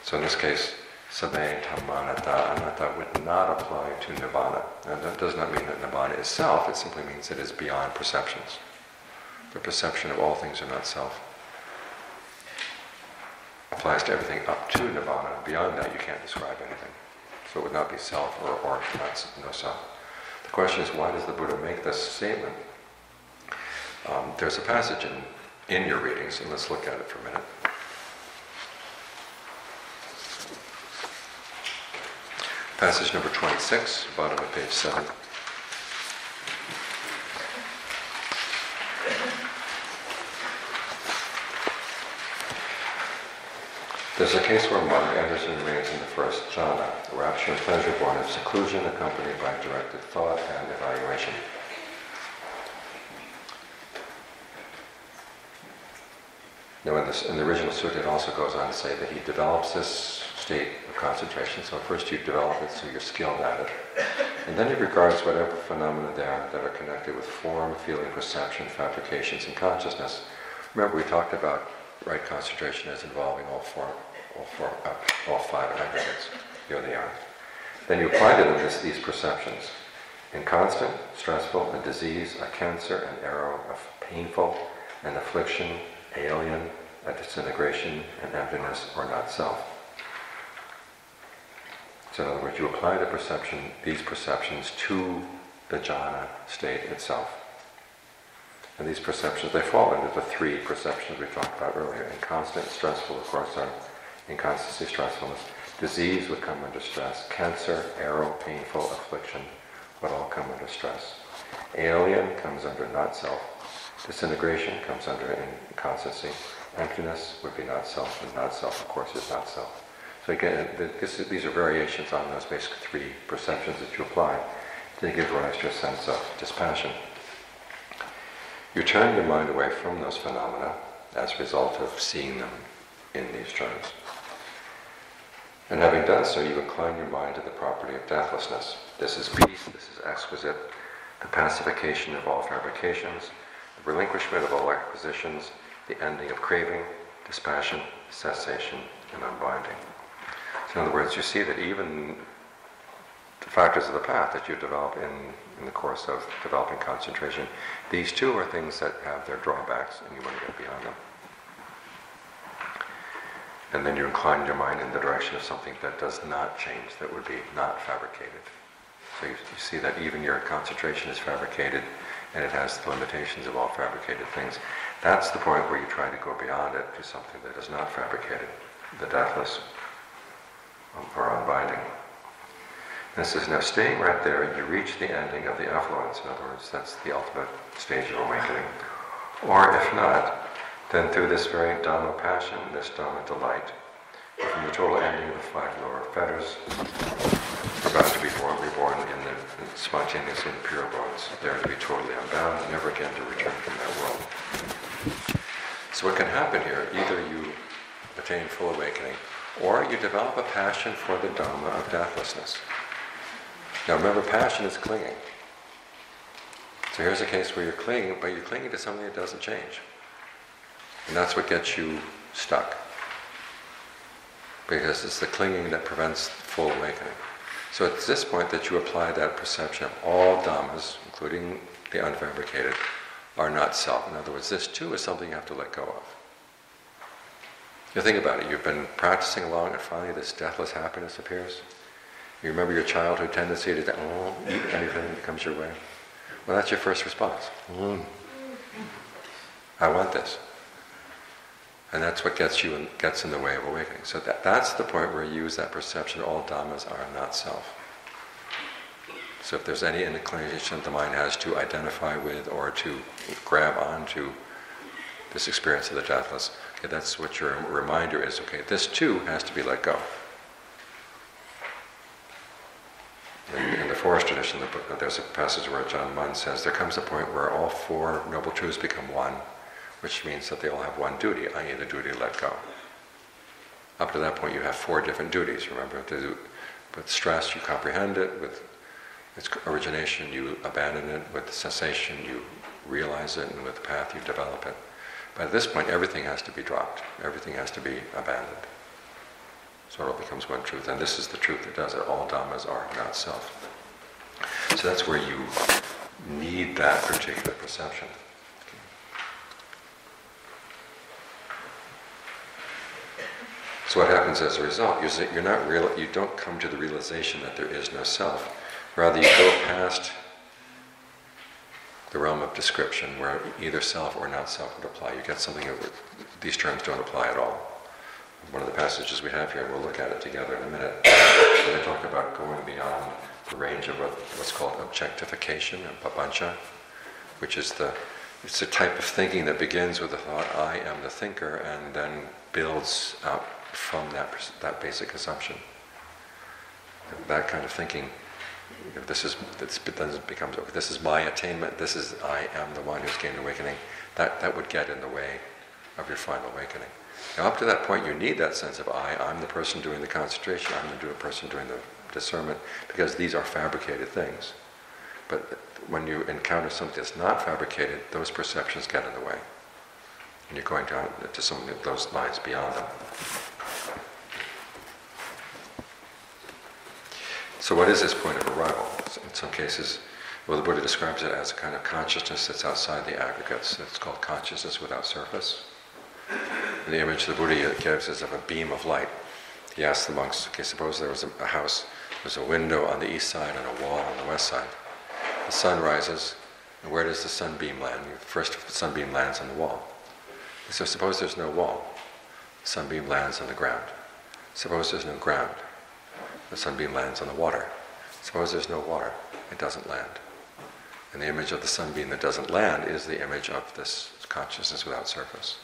So in this case, Sabbe Dhammanata Anatta would not apply to Nibbana. And that does not mean that Nibbana is self, it simply means it is beyond perceptions. The perception of all things are not self. Applies to everything up to Nibbana. Beyond that, you can't describe anything. So it would not be self or not, no self. The question is, why does the Buddha make this statement? There's a passage in your readings, and let's look at it for a minute. Passage number 26, bottom of page 7. There's a case where a monk enters and remains in the first jhana, a rapture and pleasure born of seclusion accompanied by directed thought and evaluation. Now in the original sutta it also goes on to say that he develops this state of concentration. So first you develop it so you're skilled at it. And then he regards whatever phenomena there are that are connected with form, feeling, perception, fabrications, and consciousness. Remember we talked about right concentration as involving all 5 aggregates. Here they are. Then you apply to them these perceptions. Inconstant, stressful, a disease, a cancer, an arrow, a painful, an affliction, alien, a disintegration, an emptiness, or not self. So in other words, you apply these perceptions to the jhana state itself. And these perceptions, they fall into the 3 perceptions we talked about earlier. Inconstant, stressful, of course, are inconstancy, stressfulness. Disease would come under stress. Cancer, arrow, painful, affliction would all come under stress. Alien comes under not self. Disintegration comes under inconstancy. Emptiness would be not self, and not self, of course, is not self. So again, these are variations on those basic 3 perceptions that you apply to give rise to a sense of dispassion. You turn your mind away from those phenomena as a result of seeing them in these terms. And having done so, you incline your mind to the property of deathlessness. This is peace, this is exquisite, the pacification of all fabrications, the relinquishment of all acquisitions, the ending of craving, dispassion, cessation, and unbinding. So in other words, you see that even the factors of the path that you develop in the course of developing concentration, these too are things that have their drawbacks, and you want to get beyond them. And then you incline your mind in the direction of something that does not change, that would be not fabricated. So you see that even your concentration is fabricated, and it has the limitations of all fabricated things. That's the point where you try to go beyond it to something that is not fabricated, the deathless or unbinding. And it says, now staying right there, you reach the ending of the effluence. In other words, that's the ultimate stage of awakening. Or if not, then through this very Dhamma passion, this Dhamma delight, from the total ending of the 5 lower fetters, about to be reborn in the spontaneous and pure abodes, there to be totally unbound, never again to return from that world. So what can happen here, either you attain full awakening, or you develop a passion for the Dhamma of deathlessness. Now remember, passion is clinging. So here's a case where you're clinging, but you're clinging to something that doesn't change. And that's what gets you stuck. Because it's the clinging that prevents full awakening. So it's this point that you apply that perception of all Dhammas, including the unfabricated, are not self. In other words, this too is something you have to let go of. You think about it, you've been practicing along and finally this deathless happiness appears. You remember your childhood tendency to eat anything that comes your way. Well, that's your first response. I want this. And that's what gets in the way of awakening. So that's the point where you use that perception, all dhammas are not self. So if there's any inclination the mind has to identify with or to grab onto this experience of the deathless, okay, that's what your reminder is. Okay, this too has to be let go. In the forest tradition, there's a passage where John Munn says, there comes a point where all four noble truths become one, which means that they all have one duty, i.e. the duty to let go. Up to that point you have four different duties, remember. With stress you comprehend it, with its origination you abandon it, with cessation you realize it, and with the path you develop it. But at this point everything has to be dropped, everything has to be abandoned. So it all becomes one truth, and this is the truth that does it. All dhammas are not self. So that's where you need that particular perception. So what happens as a result? You don't come to the realization that there is no self. Rather, you go past the realm of description where either self or not self would apply. You get something that these terms don't apply at all. One of the passages we have here, and we'll look at it together in a minute, where they talk about going beyond the range of what's called objectification and papancha, which is it's a type of thinking that begins with the thought, I am the thinker, and then builds up from that basic assumption. That kind of thinking, this is my attainment, I am the one who's gained awakening, that would get in the way of your final awakening. Now up to that point you need that sense of I'm the person doing the concentration, I'm the person doing the discernment, because these are fabricated things. But when you encounter something that's not fabricated, those perceptions get in the way. And you're going down to some of those lines beyond them. So what is this point of arrival? In some cases, the Buddha describes it as a kind of consciousness that's outside the aggregates. It's called consciousness without surface. And the image the Buddha gives is of a beam of light. He asks the monks, okay, suppose there was a house, there's a window on the east side and a wall on the west side. The sun rises, and where does the sunbeam land? First, the sunbeam lands on the wall. So suppose there's no wall. The sunbeam lands on the ground. Suppose there's no ground. The sunbeam lands on the water. Suppose there's no water. It doesn't land. And the image of the sunbeam that doesn't land is the image of this consciousness without surface.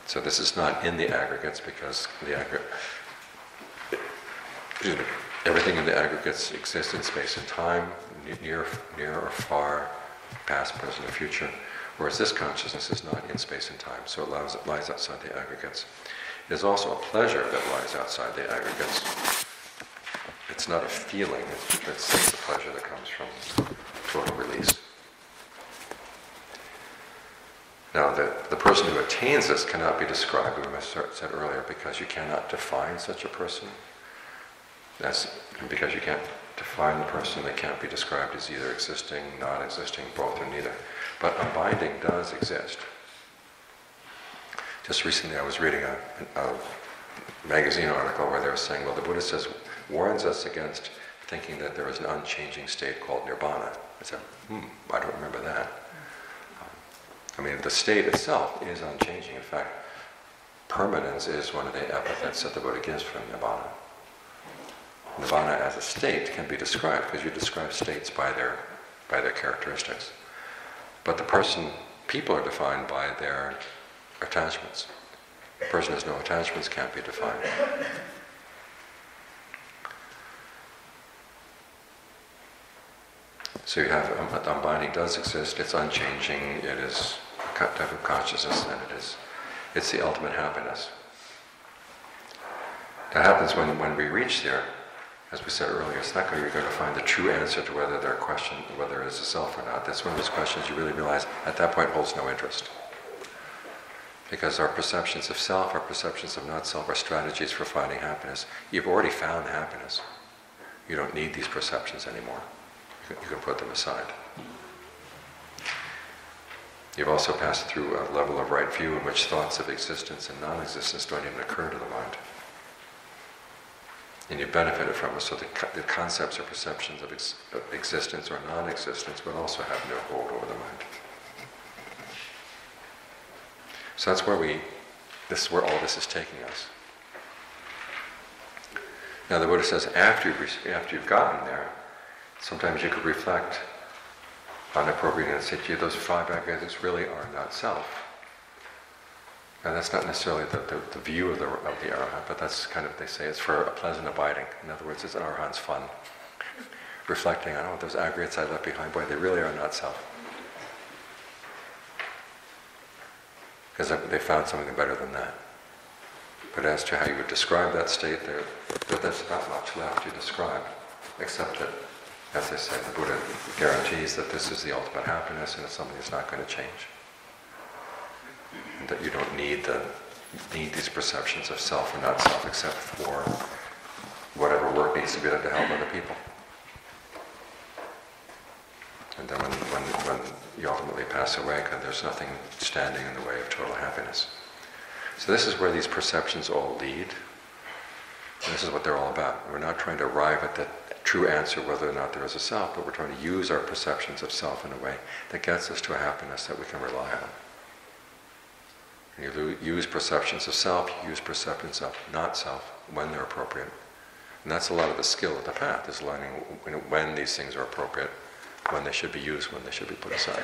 So this is not in the aggregates because everything in the aggregates exists in space and time, near or far, past, present, or future, whereas this consciousness is not in space and time, so it lies outside the aggregates. It is also a pleasure that lies outside the aggregates. It's not a feeling, it's the pleasure that comes from total release. Now, the person who attains this cannot be described, as I said earlier, because you cannot define such a person. Because you can't define the person, they can't be described as either existing, not existing, both, or neither. But abiding does exist. Just recently I was reading a magazine article where they were saying, well, the Buddha warns us against thinking that there is an unchanging state called nirvana. I said, I don't remember that. The state itself is unchanging. In fact, permanence is one of the epithets that the Buddha gives for nirvana. Nirvana as a state can be described because you describe states by their characteristics. But people are defined by their attachments. A person who has no attachments can't be defined. So you have unbinding does exist, it's unchanging, it is a type of consciousness, and it's the ultimate happiness. That happens when we reach there. As we said earlier, it's not going to be going to find the true answer to whether there is a self or not. That's one of those questions you really realize at that point holds no interest. Because our perceptions of self, our perceptions of not self, are strategies for finding happiness. You've already found happiness. You don't need these perceptions anymore. You can put them aside. You've also passed through a level of right view in which thoughts of existence and non-existence don't even occur to the mind. And you benefited from it. So the concepts or perceptions of existence or non-existence would also have no hold over the mind. So that's where this is where all this is taking us. Now the Buddha says after you've gotten there, sometimes you could reflect on appropriate and say, gee, those 5 aggregates really are not self. And that's not necessarily the view of the Arahant, but that's kind of, they say, it's for a pleasant abiding. In other words, it's an Arahant's fun. Reflecting on, those aggregates I left behind, boy, they really are not self. Because they found something better than that. But as to how you would describe that state, there's not much left to describe, except that, as they say, the Buddha guarantees that this is the ultimate happiness and it's something that's not going to change. And that you don't need these perceptions of self or not self except for whatever work needs to be done to help other people. And then when you ultimately pass away, there's nothing standing in the way of total happiness. So this is where these perceptions all lead. And this is what they're all about. We're not trying to arrive at the true answer whether or not there is a self, but we're trying to use our perceptions of self in a way that gets us to a happiness that we can rely on. And you use perceptions of self, you use perceptions of not self when they're appropriate. And that's a lot of the skill of the path, is learning when these things are appropriate, when they should be used, when they should be put aside.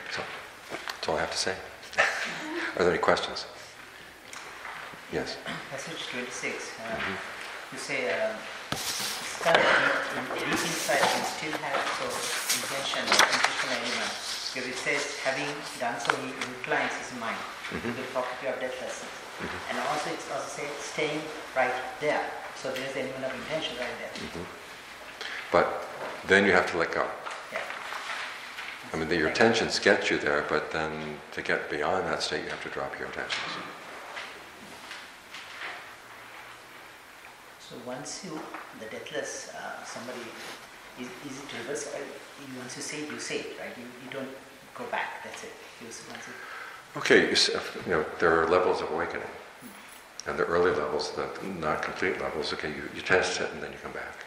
So, that's all I have to say. Are there any questions? Yes? Passage 26. You say, start deep inside and still have intention or intentional element. Because it says, having done so, he inclines his mind to the property of deathlessness. And also it's also says, staying right there. So there's an element of intention right there. But then you have to let go. Yeah. I mean, your intentions get you there, but then to get beyond that state, you have to drop your intentions. So once the deathless, somebody, is it reverse? Once you say it, right? You don't go back, that's it. Okay, there are levels of awakening. And the early levels, the not complete levels, okay, you test it and then you come back.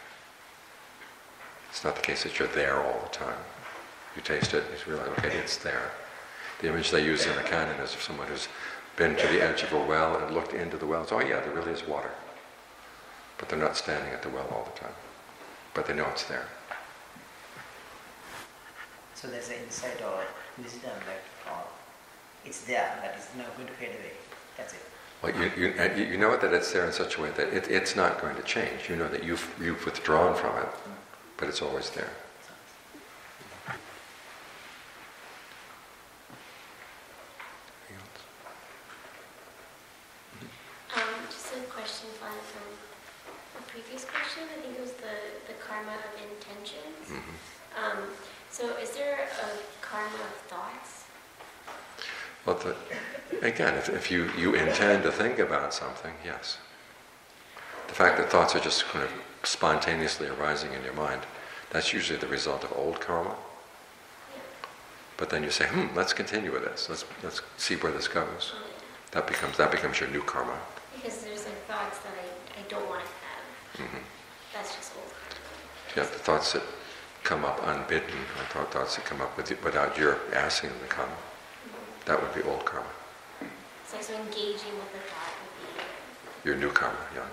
It's not the case that you're there all the time. You taste it, you realize, okay, it's there. The image they use in the canon is of someone who's been to the edge of a well and looked into the well. So, oh yeah, there really is water. But they're not standing at the well all the time. But they know it's there. So there's an insight or wisdom that it's there, but it's not going to fade away. That's it. Well, you know that it's there in such a way that it's not going to change. You know that you've withdrawn from it, but it's always there. Just a question from a previous question. I think it was the karma of intentions. So is there a karma of thoughts? Well, again, if you intend to think about something, yes. The fact that thoughts are just kind of spontaneously arising in your mind, that's usually the result of old karma. But then you say, let's continue with this. Let's see where this goes. That becomes your new karma. Because there's like thoughts that I don't want to have. That's just old karma. Yeah, the thoughts that come up unbidden, or thoughts that come up without your asking them to come, that would be old karma. So engaging with the thought would be your new karma, yeah.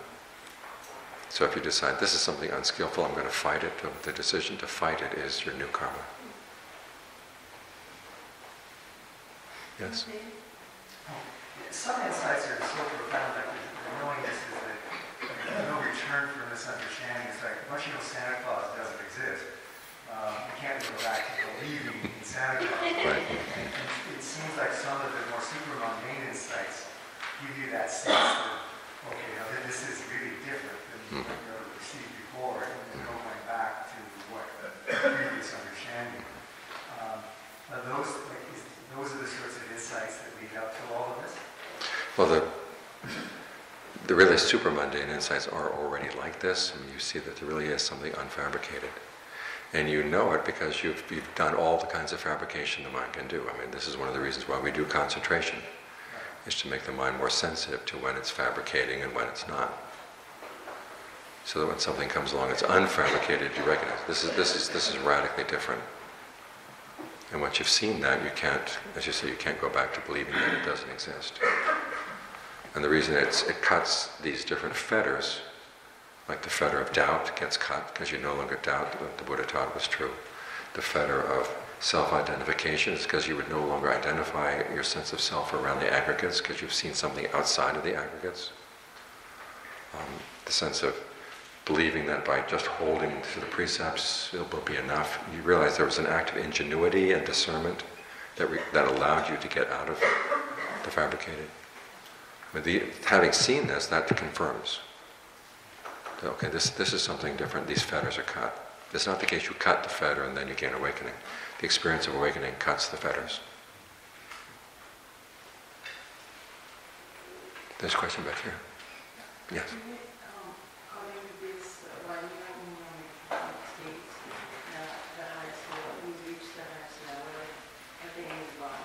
So if you decide this is something unskillful, I'm going to fight it, the decision to fight it is your new karma. Yes? Some insights are so profound, like knowing this is that no return from misunderstanding. It's like, once you know Santa Claus doesn't exist, you can't go back to believing in Santa Claus. Right. And it seems like some of the more super mundane insights give you that sense that, okay, now this is really different than what you ever received before, and there's no going back to what previous understanding. Those are the sorts of insights that lead up to all of this? Well, the really super mundane insights are already like this. I mean, you see that there really is something unfabricated. And you know it because you've done all the kinds of fabrication the mind can do. I mean, this is one of the reasons why we do concentration, is to make the mind more sensitive to when it's fabricating and when it's not. So that when something comes along that's unfabricated, you recognize this is radically different. And once you've seen that, you can't, as you say, you can't go back to believing that it doesn't exist. And the reason it cuts these different fetters, like the fetter of doubt gets cut because you no longer doubt that the Buddha taught was true. The fetter of self-identification is because you would no longer identify your sense of self around the aggregates because you've seen something outside of the aggregates. The sense of believing that by just holding to the precepts it will be enough. You realize there was an act of ingenuity and discernment that allowed you to get out of the fabricated. But having seen this, that confirms that, okay, this is something different. These fetters are cut. It's not the case you cut the fetter and then you gain awakening. The experience of awakening cuts the fetters. There's a question back here. Yes. According to this, while you are in your state, the highest level, you reach the highest level, everything is gone.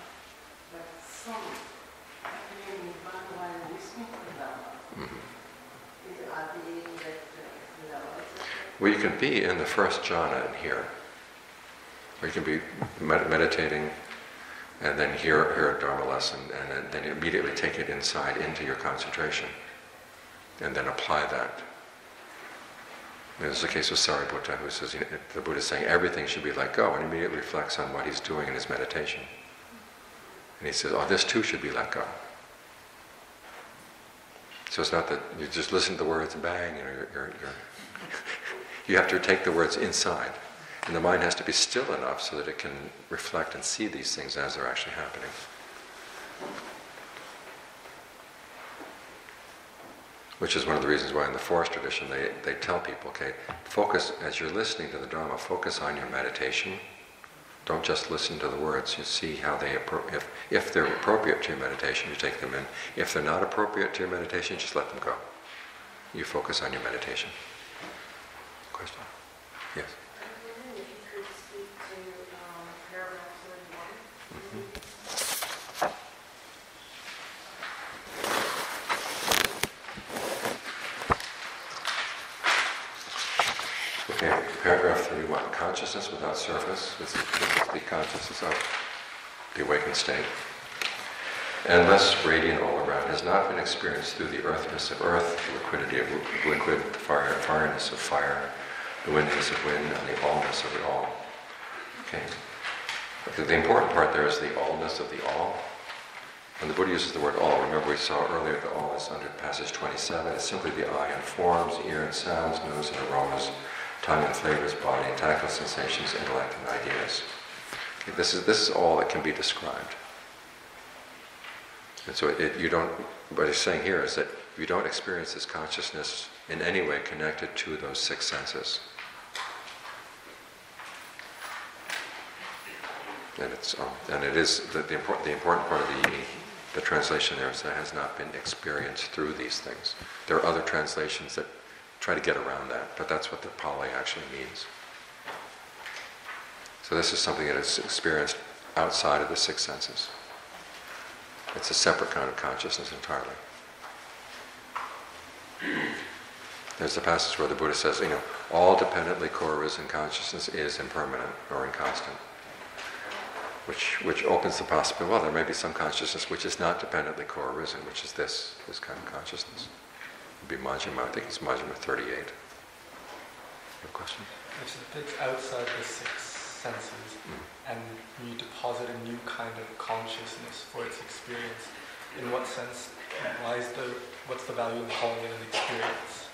But some everything is gone while listening to the Dhamma. Are they in that level? Well, you can be in the first jhana and hear. Or you can be meditating and then hear a Dharma lesson and then immediately take it inside into your concentration and then apply that. And this is the case with Sariputta, who says, the Buddha is saying everything should be let go, and immediately reflects on what he's doing in his meditation. And he says, oh, this too should be let go. So it's not that you just listen to the words and bang, you have to take the words inside. And the mind has to be still enough so that it can reflect and see these things as they're actually happening. Which is one of the reasons why in the forest tradition they tell people, okay, focus, as you're listening to the Dharma, focus on your meditation. Don't just listen to the words. You see how they, if they're appropriate to your meditation, you take them in. If they're not appropriate to your meditation, just let them go. You focus on your meditation. Question? Yes? Okay, paragraph 31. Consciousness without surface. This is the consciousness of the awakened state. And less radiant all around has not been experienced through the earthness of earth, the liquidity of liquid, the fireness of fire, the windiness of wind, and the allness of the all. Okay. But the important part there is the allness of the all. When the Buddha uses the word all, remember we saw earlier the all is under passage 27. It's simply the eye and forms, ear and sounds, nose and aromas, tongue and flavors, body and tactile sensations, intellect and ideas. Okay, this is all that can be described. And so what he's saying here is that you don't experience this consciousness in any way connected to those six senses. And it is the important part of the translation there is that it has not been experienced through these things. There are other translations that try to get around that, but that's what the Pali actually means. So this is something that is experienced outside of the six senses. It's a separate kind of consciousness entirely. There's the passage where the Buddha says, all dependently co-arisen consciousness is impermanent or inconstant. Which opens the possibility, well, there may be some consciousness which is not dependently co-arisen, which is this kind of consciousness. It would be Majjhima, I think it's Majjhima 38. You have a question? If it's outside the six senses, and you deposit a new kind of consciousness for its experience, in what sense, what's the value of calling it an experience?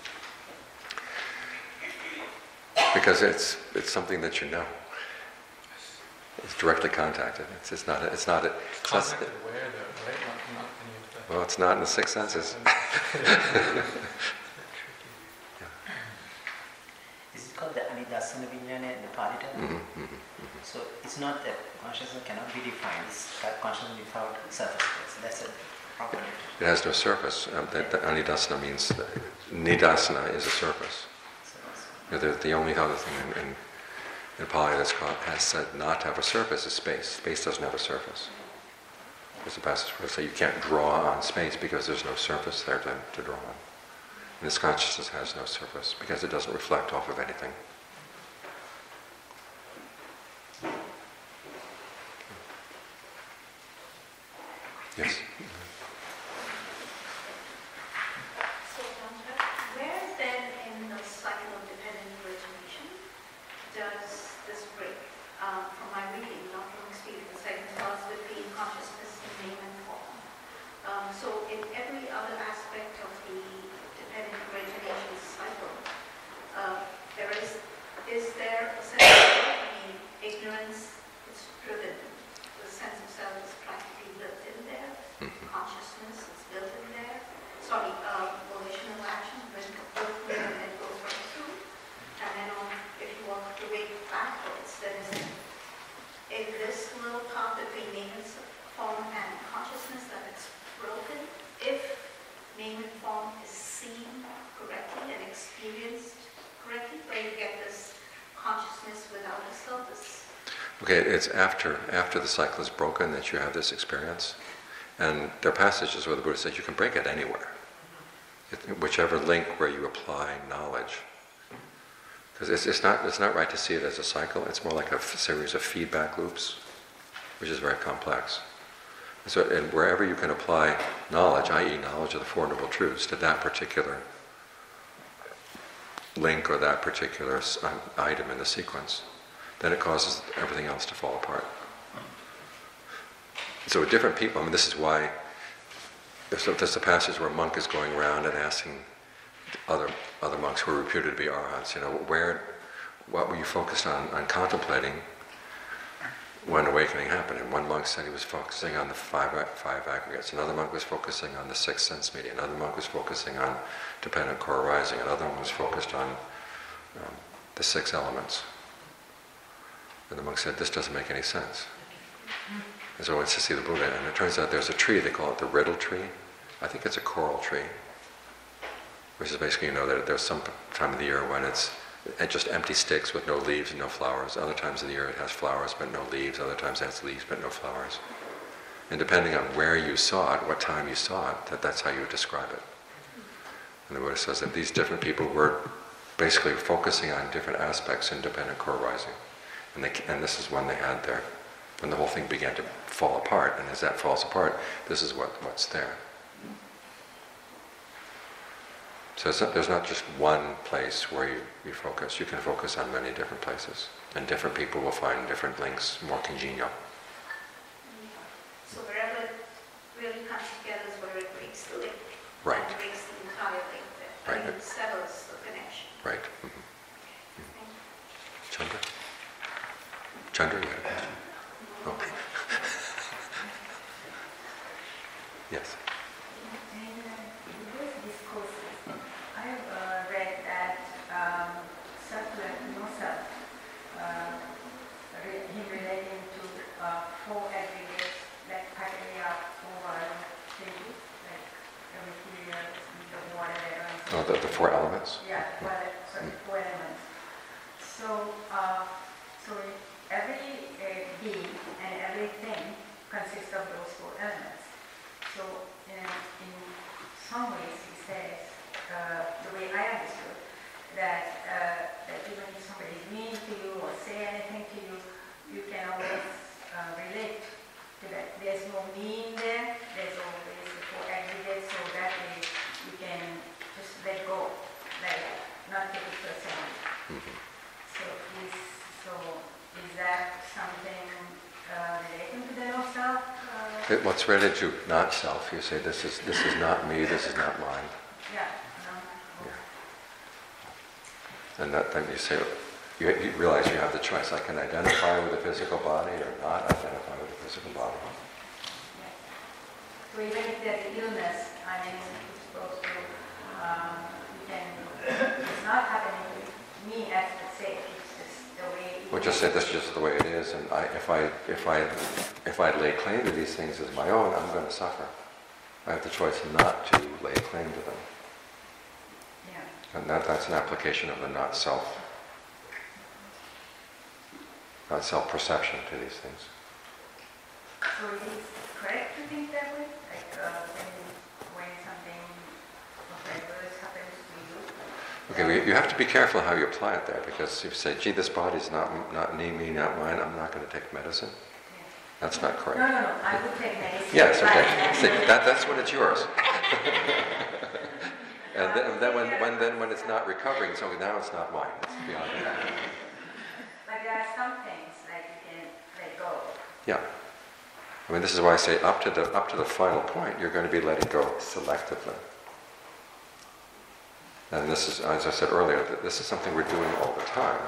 Because it's something that you know. It's directly contacted. It's not contacted where though, right? Not any of the... Well, it's not in the six senses. This is called the Anidasana Vijnana in the Pali term. So it's not that consciousness cannot be defined. It's consciousness without surface. That's a proper. It has no surface. The Anidasana means Nidasana is a surface. The only other thing in Pali has said not to have a surface is space. Space doesn't have a surface. There's a passage where they say you can't draw on space because there's no surface there to draw on. And this consciousness has no surface because it doesn't reflect off of anything. Yes? So, where then in the cycle of dependent origination does this break? From my reading, not from experience, the second starts between consciousness and name and form. So in every other aspect of the dependent origination cycle, is there a sense of, ignorance is driven, the sense of self is practically built in there, consciousness is built in there, volitional action, when both move and then goes right through, and then if you walk the way backwards, then is this little part between name and form and consciousness that it's broken, if name and form is seen correctly and experienced correctly, where you get this consciousness without a self. Okay, it's after the cycle is broken that you have this experience. And there are passages where the Buddha says you can break it anywhere. Whichever link where you apply knowledge. Because it's not right to see it as a cycle, it's more like a series of feedback loops, which is very complex. And wherever you can apply knowledge, i.e. knowledge of the Four Noble Truths, to that particular link or that particular item in the sequence, then it causes everything else to fall apart. So with different people, this is why there's a passage where a monk is going around and asking other monks who are reputed to be arhats, what were you focused on contemplating when awakening happened? And one monk said he was focusing on the five aggregates. Another monk was focusing on the six sense media. Another monk was focusing on dependent core arising. Another one was focused on the six elements. And the monk said, this doesn't make any sense. And so I went to see the Buddha, and it turns out there's a tree, they call it the riddle tree. I think it's a coral tree, which is basically, that there's some time of the year when it's just empty sticks with no leaves and no flowers. Other times of the year it has flowers but no leaves. Other times it has leaves but no flowers. And depending on where you saw it, what time you saw it, that's how you would describe it. And the Buddha says that these different people were basically focusing on different aspects in dependent core rising. And this is when they had when the whole thing began to fall apart. And as that falls apart, this is what's there. So there's not just one place where you focus. You can focus on many different places. And different people will find different links more congenial. So wherever it really comes together is where it breaks the link. Right. It breaks the entire link there. Right. It severs the connection. Right. Chandra? Chandra, you had a question? Okay. Yes. The four elements? Yeah, four elements. So every being and everything consists of those four elements. So in some ways he says, the way I understood, that even if somebody is mean to you or say anything to you, you can always relate to that. There's no mean there, there's always the four aggregates, so that way you can just let go, not take it personally. Mm-hmm. So is that something relating to the no-self? What's related to not self? You say this is not me, this is not mine. Yeah. And then you say, you realize you have the choice. I can identify with the physical body or not identify with the physical body. Yeah. So even if there's illness, it's supposed to, it's not happening to me as to say, it's just the way it is. Well, just say this is just the way it is, and if I lay claim to these things as my own, I'm going to suffer. I have the choice not to lay claim to them. Yeah. And that's an application of the not self-perception to these things. So is it correct to think that way? When something adverse happens to Okay, you have to be careful how you apply it there, because if you say, gee, this body's not me, not mine, I'm not going to take medicine. That's not correct. No, I would take medicine. Yes, okay. See, that's when it's yours. And then when it's not recovering, so now it's not mine. It's beyond me. But there are some things like you can let go. Yeah. I mean, this is why I say up to the final point, you're going to be letting go selectively. And this is, as I said earlier, this is something we're doing all the time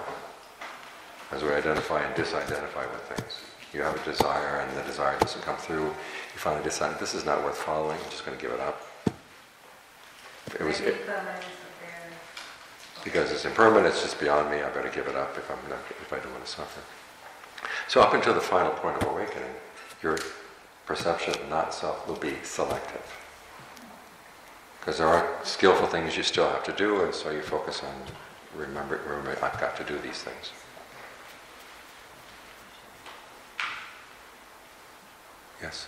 as we identify and disidentify with things. You have a desire and the desire doesn't come through. You finally decide, this is not worth following, I'm just going to give it up. Because it's impermanent, it's just beyond me, I better give it up if I don't want to suffer. So up until the final point of awakening, your perception of not self will be selective. Because there are skillful things you still have to do, and so you focus on remember, I've got to do these things. Yes?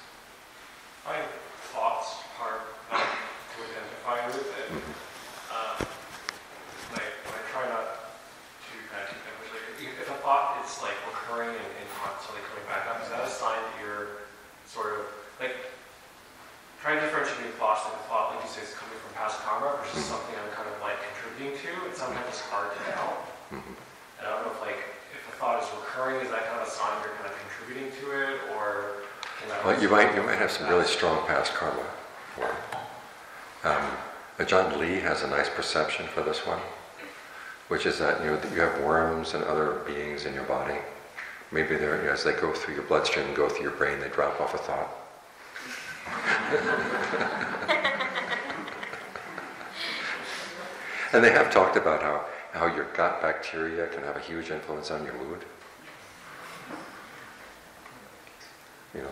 I have thoughts hard not to identify with it. When I try not to kind of take them, if a thought is like recurring and constantly coming back up, is that a sign that you're sort of like trying to differentiate between thoughts, like a thought, like you say, is coming from past karma versus something I'm kind of like contributing to? And sometimes it's hard to tell. And I don't know if a thought is recurring, is that kind of a sign you're kind of contributing to it, or well, you might have some really strong past karma for it. John Lee has a nice perception for this one, which is that you have worms and other beings in your body. Maybe they're, as they go through your bloodstream and go through your brain, they drop off a thought. And they have talked about how your gut bacteria can have a huge influence on your mood.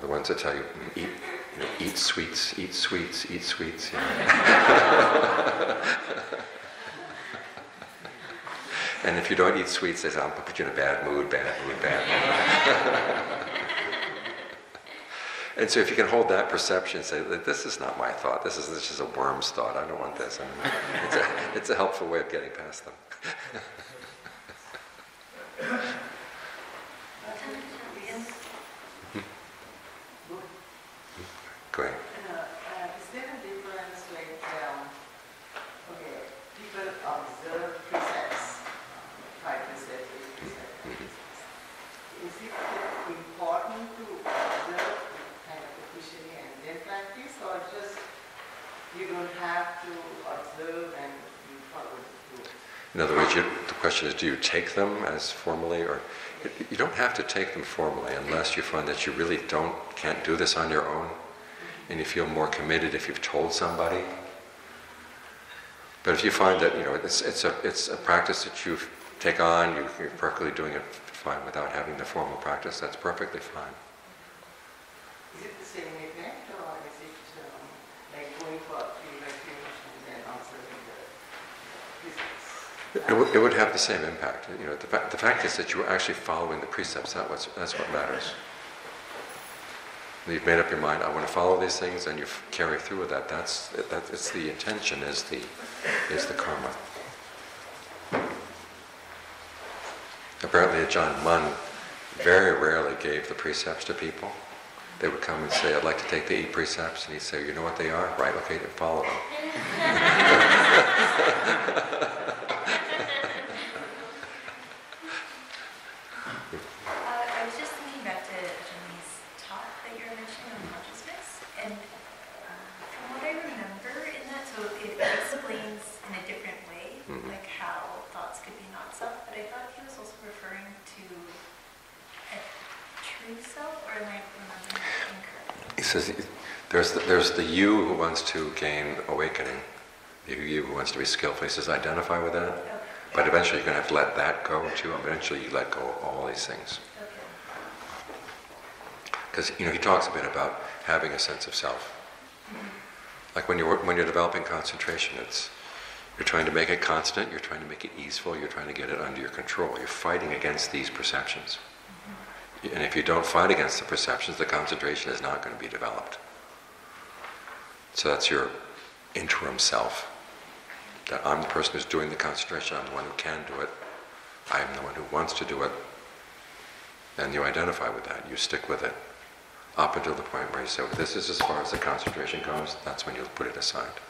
The ones that tell you, eat sweets, eat sweets, eat sweets. And if you don't eat sweets, they say, I'm going to put you in a bad mood, bad mood, bad mood. And so if you can hold that perception, say, this is not my thought, this is just a worm's thought, I don't want this. It's a helpful way of getting past them. Go ahead. Is there a difference, like, people observe precepts, 5 precepts, 8 precepts. Is it important to observe kind of officially and then practice, or just you don't have to observe and you follow the rules? In other words, the question is, do you take them as formally, or you don't have to take them formally unless you find that you really can't do this on your own. And you feel more committed if you've told somebody. But if you find that it's a practice that you take on, you're perfectly doing it fine without having the formal practice, that's perfectly fine. Is it the same effect, or is it like going for a few and then observing the precepts? It would have the same impact. The fact is that you're actually following the precepts. That's what matters. You've made up your mind, I want to follow these things, and you carry through with that. It's the intention is the karma. Apparently Ajahn Mun very rarely gave the precepts to people. They would come and say, I'd like to take the 8 precepts, and he'd say, you know what they are? Right, okay, then follow them. I was just thinking back to Ajahn talk that you were mentioning on consciousness, and from what I remember in that, so it explains in a different way, like how thoughts could be not self, but I thought he was also referring to a true self, or am I remembering that incorrectly? He says there's the you who wants to gain awakening, the you who wants to be skillful. He says identify with that, but eventually you're going to have to let that go too. Eventually you let go of all these things. Because he talks a bit about having a sense of self. Like when you're developing concentration, you're trying to make it constant, you're trying to make it easeful, you're trying to get it under your control. You're fighting against these perceptions. And if you don't fight against the perceptions, the concentration is not going to be developed. So that's your interim self. that I'm the person who's doing the concentration, I'm the one who can do it, I'm the one who wants to do it, and you identify with that, you stick with it, up until the point where you say, well, this is as far as the concentration goes, that's when you'll put it aside.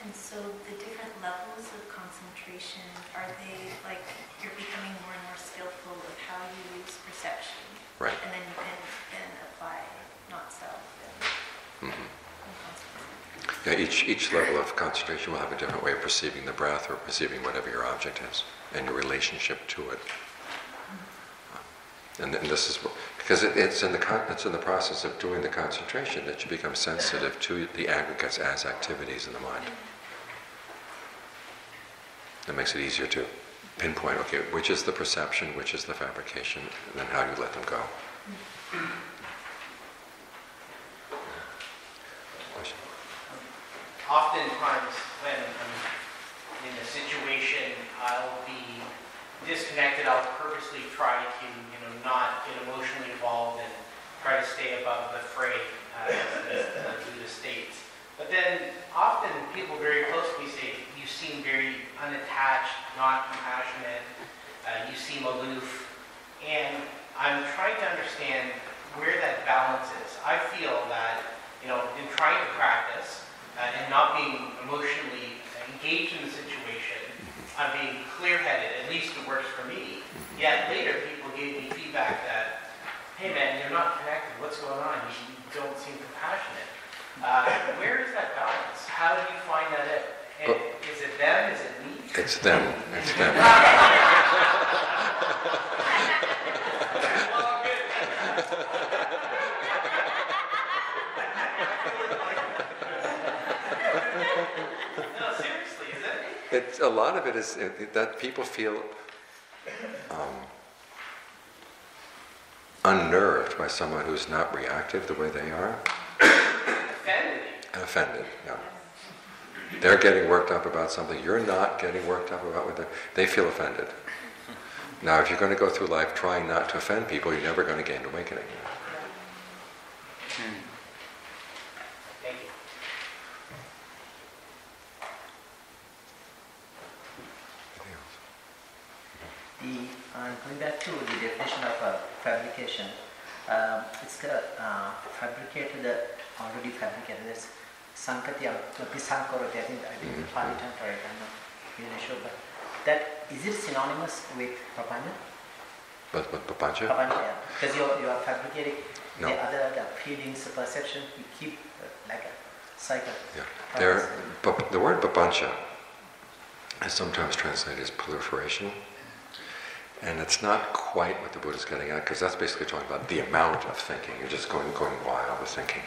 And so the different levels of concentration, are they like you're becoming more and more skillful of how you use perception? Right. And then you can then apply not self and Yeah, each level of concentration will have a different way of perceiving the breath or perceiving whatever your object is and your relationship to it. And this is because it's in the process of doing the concentration that you become sensitive to the aggregates as activities in the mind. That makes it easier to pinpoint, okay, which is the perception, which is the fabrication, and then how do you let them go. Question? Oftentimes when I'm in a situation, I'll be disconnected. I'll purposely try to, not get emotionally involved and try to stay above the fray, as the Buddha states. But then often people very close to me say, you seem very unattached, not compassionate, you seem aloof. And I'm trying to understand where that balance is. I feel that, in trying to practice and not being emotionally engaged in the situation, I'm being clear-headed, at least it works for me. Yet later people gave me feedback that, hey man, you're not connected, what's going on? You don't seem compassionate. Where is that balance? How do you find that out? And is it them? Is it me? It's them. It's them. No, seriously, is it me? It's a lot of it is that people feel unnerved by someone who's not reactive the way they are. Offended, yeah. They're getting worked up about something you're not getting worked up about. They feel offended. Now, if you're going to go through life trying not to offend people, you're never going to gain awakening. Thank you. Going back to the definition of fabrication, it's fabricated, already fabricated. That's sankati pisankoroti. I think I didn't Pali term for it. I'm not really sure, but that is it synonymous with papanya? But papanya? Papanya, yeah. Because you are fabricating No. the feelings, the perception. You keep like a cycle. Yeah. The word papancha is sometimes translated as proliferation. And it's not quite what the Buddha's getting at, because that's basically talking about the amount of thinking. You're just going wild with thinking.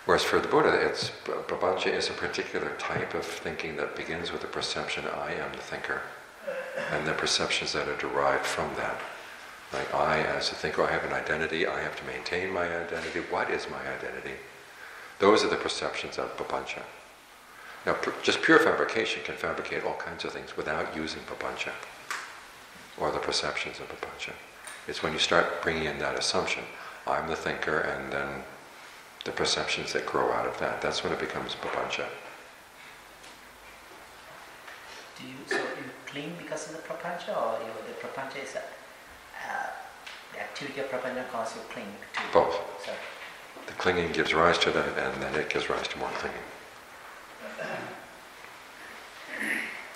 Whereas for the Buddha, papancha is a particular type of thinking that begins with the perception, I am the thinker, and the perceptions that are derived from that. Like I, as a thinker, I have an identity, I have to maintain my identity. What is my identity? Those are the perceptions of papancha. Now, just pure fabrication can fabricate all kinds of things without using papancha, or the perceptions of papancha. It's when you start bringing in that assumption, I'm the thinker, and then the perceptions that grow out of that, that's when it becomes papancha. So you cling because of the prapancha, or the prapancha is the activity of prapancha causes you cling to? Both. So. The clinging gives rise to that, and then it gives rise to more clinging.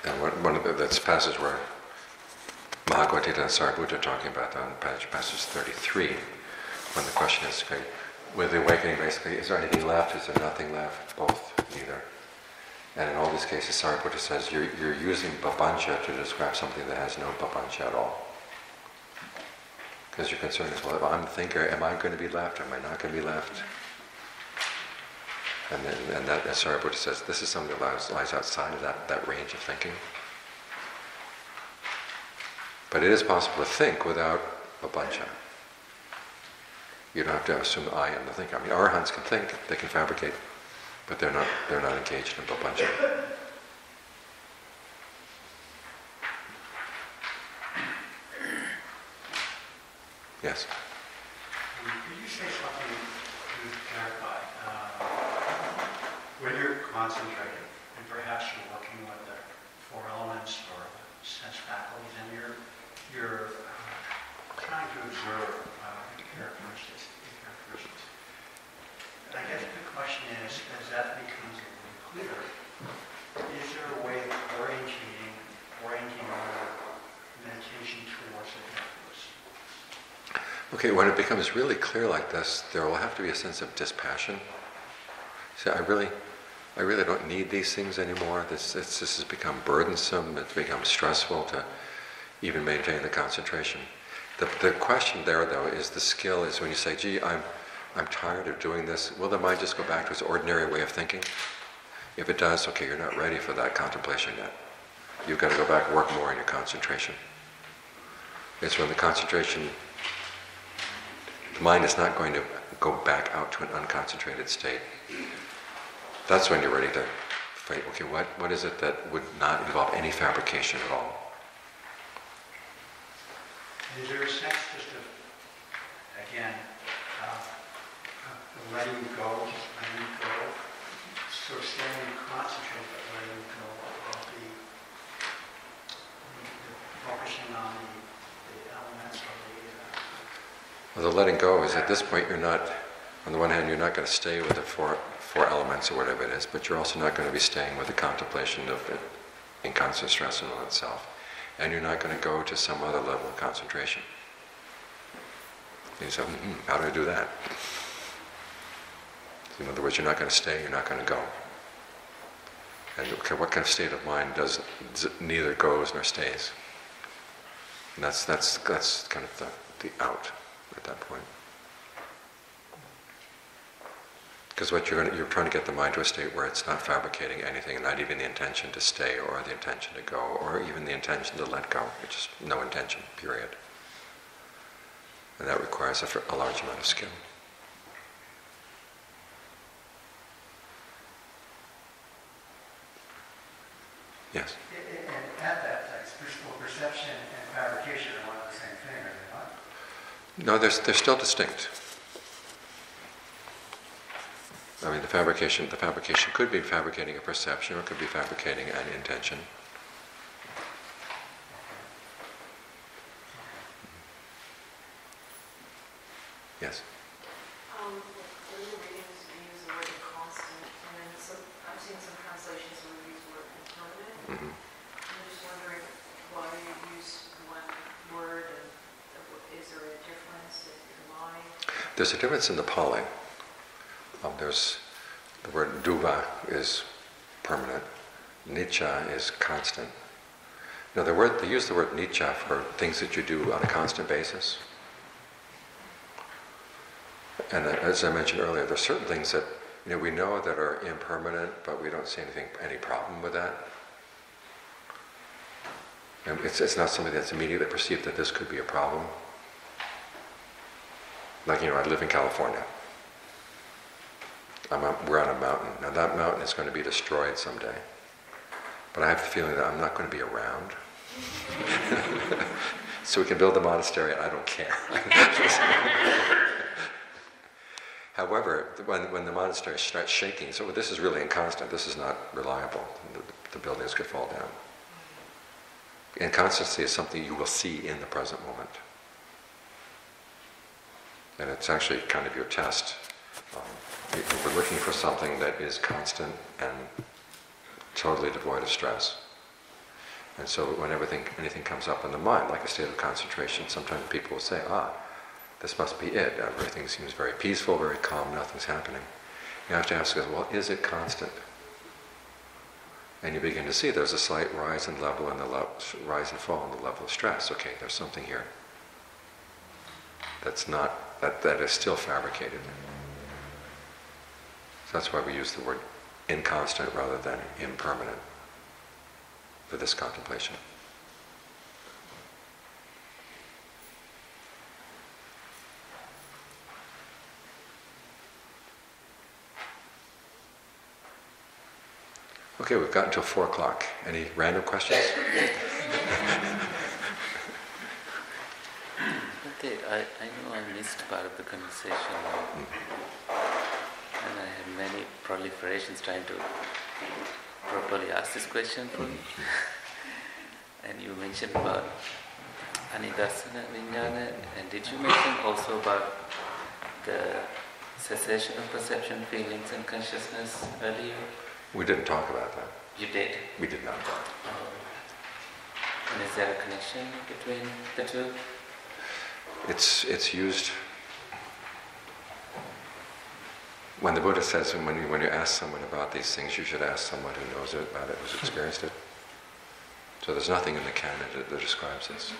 And that's passage where Thanissaro Bhikkhu talking about that on passage 33, when the question is, okay, with the awakening, basically, is there anything left? Is there nothing left? Both, neither. And in all these cases, Sariputta says you're using papancha to describe something that has no papancha at all. Because your concern is, well, if I'm the thinker, am I going to be left? Am I not going to be left? And that, as Sariputta says, this is something that lies outside of that range of thinking. But it is possible to think without papancha. You don't have to assume I am the thinker. I mean, arahants can think, they can fabricate, but they're not engaged in papancha. Yes? Could you say something to clarify? when you're concentrating, and perhaps you're working with the four elements or the sense faculties, and you're trying to observe characteristics. I guess the question is, as that becomes a little clearer, is there a way of orienting our meditation towards a purpose? Okay, when it becomes really clear like this, there will have to be a sense of dispassion. See, I really don't need these things anymore. This has become burdensome. It's become stressful to even maintain the concentration. The question there, though, is the skill is when you say, gee, I'm tired of doing this, will the mind just go back to its ordinary way of thinking? If it does, okay, you're not ready for that contemplation yet. You've got to go back and work more on your concentration. It's when the concentration, the mind is not going to go back out to an unconcentrated state. That's when you're ready to fight, okay, what is it that would not involve any fabrication at all? Is there a sense just of, again, letting go, so staying concentrated, but letting go of the focusing on the elements of Well, the letting go is at this point you're not, on the one hand, you're not going to stay with the four elements or whatever it is, but you're also not going to be staying with the contemplation of the inconstant stress in itself. And you're not going to go to some other level of concentration. And you say, how do I do that? So in other words, you're not going to stay, you're not going to go. And okay, what kind of state of mind does neither goes nor stays? And that's kind of the out at that point. Because what you're trying to get the mind to a state where it's not fabricating anything, not even the intention to stay or the intention to go or even the intention to let go. It's just no intention, period. And that requires a large amount of skill. Yes? And at that place, perception and fabrication are one and the same thing, are they not? No, they're still distinct. I mean, the fabrication could be fabricating a perception or it could be fabricating an intention. Yes? In the readings, you use the word constant, and then I've seen some translations where we use the word impermanent. Mm-hmm. I'm just wondering why you use one word, and is there a difference in your mind? There's a difference in the Pali. There's the word duva is permanent, nicca is constant. Now they use the word nicca for things that you do on a constant basis. And as I mentioned earlier, there's certain things that we know that are impermanent, but we don't see any problem with that. And it's not something that's immediately perceived that this could be a problem. Like I live in California. We're on a mountain. Now that mountain is going to be destroyed someday. But I have the feeling that I'm not going to be around. So we can build a monastery and I don't care. However, when the monastery starts shaking, so this is really inconstant, this is not reliable. The buildings could fall down. Inconstancy is something you will see in the present moment. And it's actually kind of your test. We're looking for something that is constant and totally devoid of stress. And so when anything comes up in the mind, like a state of concentration, sometimes people will say, this must be it. Everything seems very peaceful, very calm, nothing's happening. You have to ask yourself, well, is it constant? And you begin to see there's a slight rise and level and rise and fall in the level of stress. Okay, there's something here that is still fabricated. So that's why we use the word inconstant rather than impermanent for this contemplation. Okay, we've got until 4 o'clock. Any random questions? Okay, I know I missed part of the conversation. and I had many proliferations trying to properly ask this question. And you mentioned about Anidasana, Vijnana, and did you mention also about the cessation of perception, feelings, and consciousness earlier? We didn't talk about that. You did? We did not. And is there a connection between the two? It's used when the Buddha says when you ask someone about these things, you should ask someone who knows about it, who's experienced it. So there's nothing in the canon that describes this.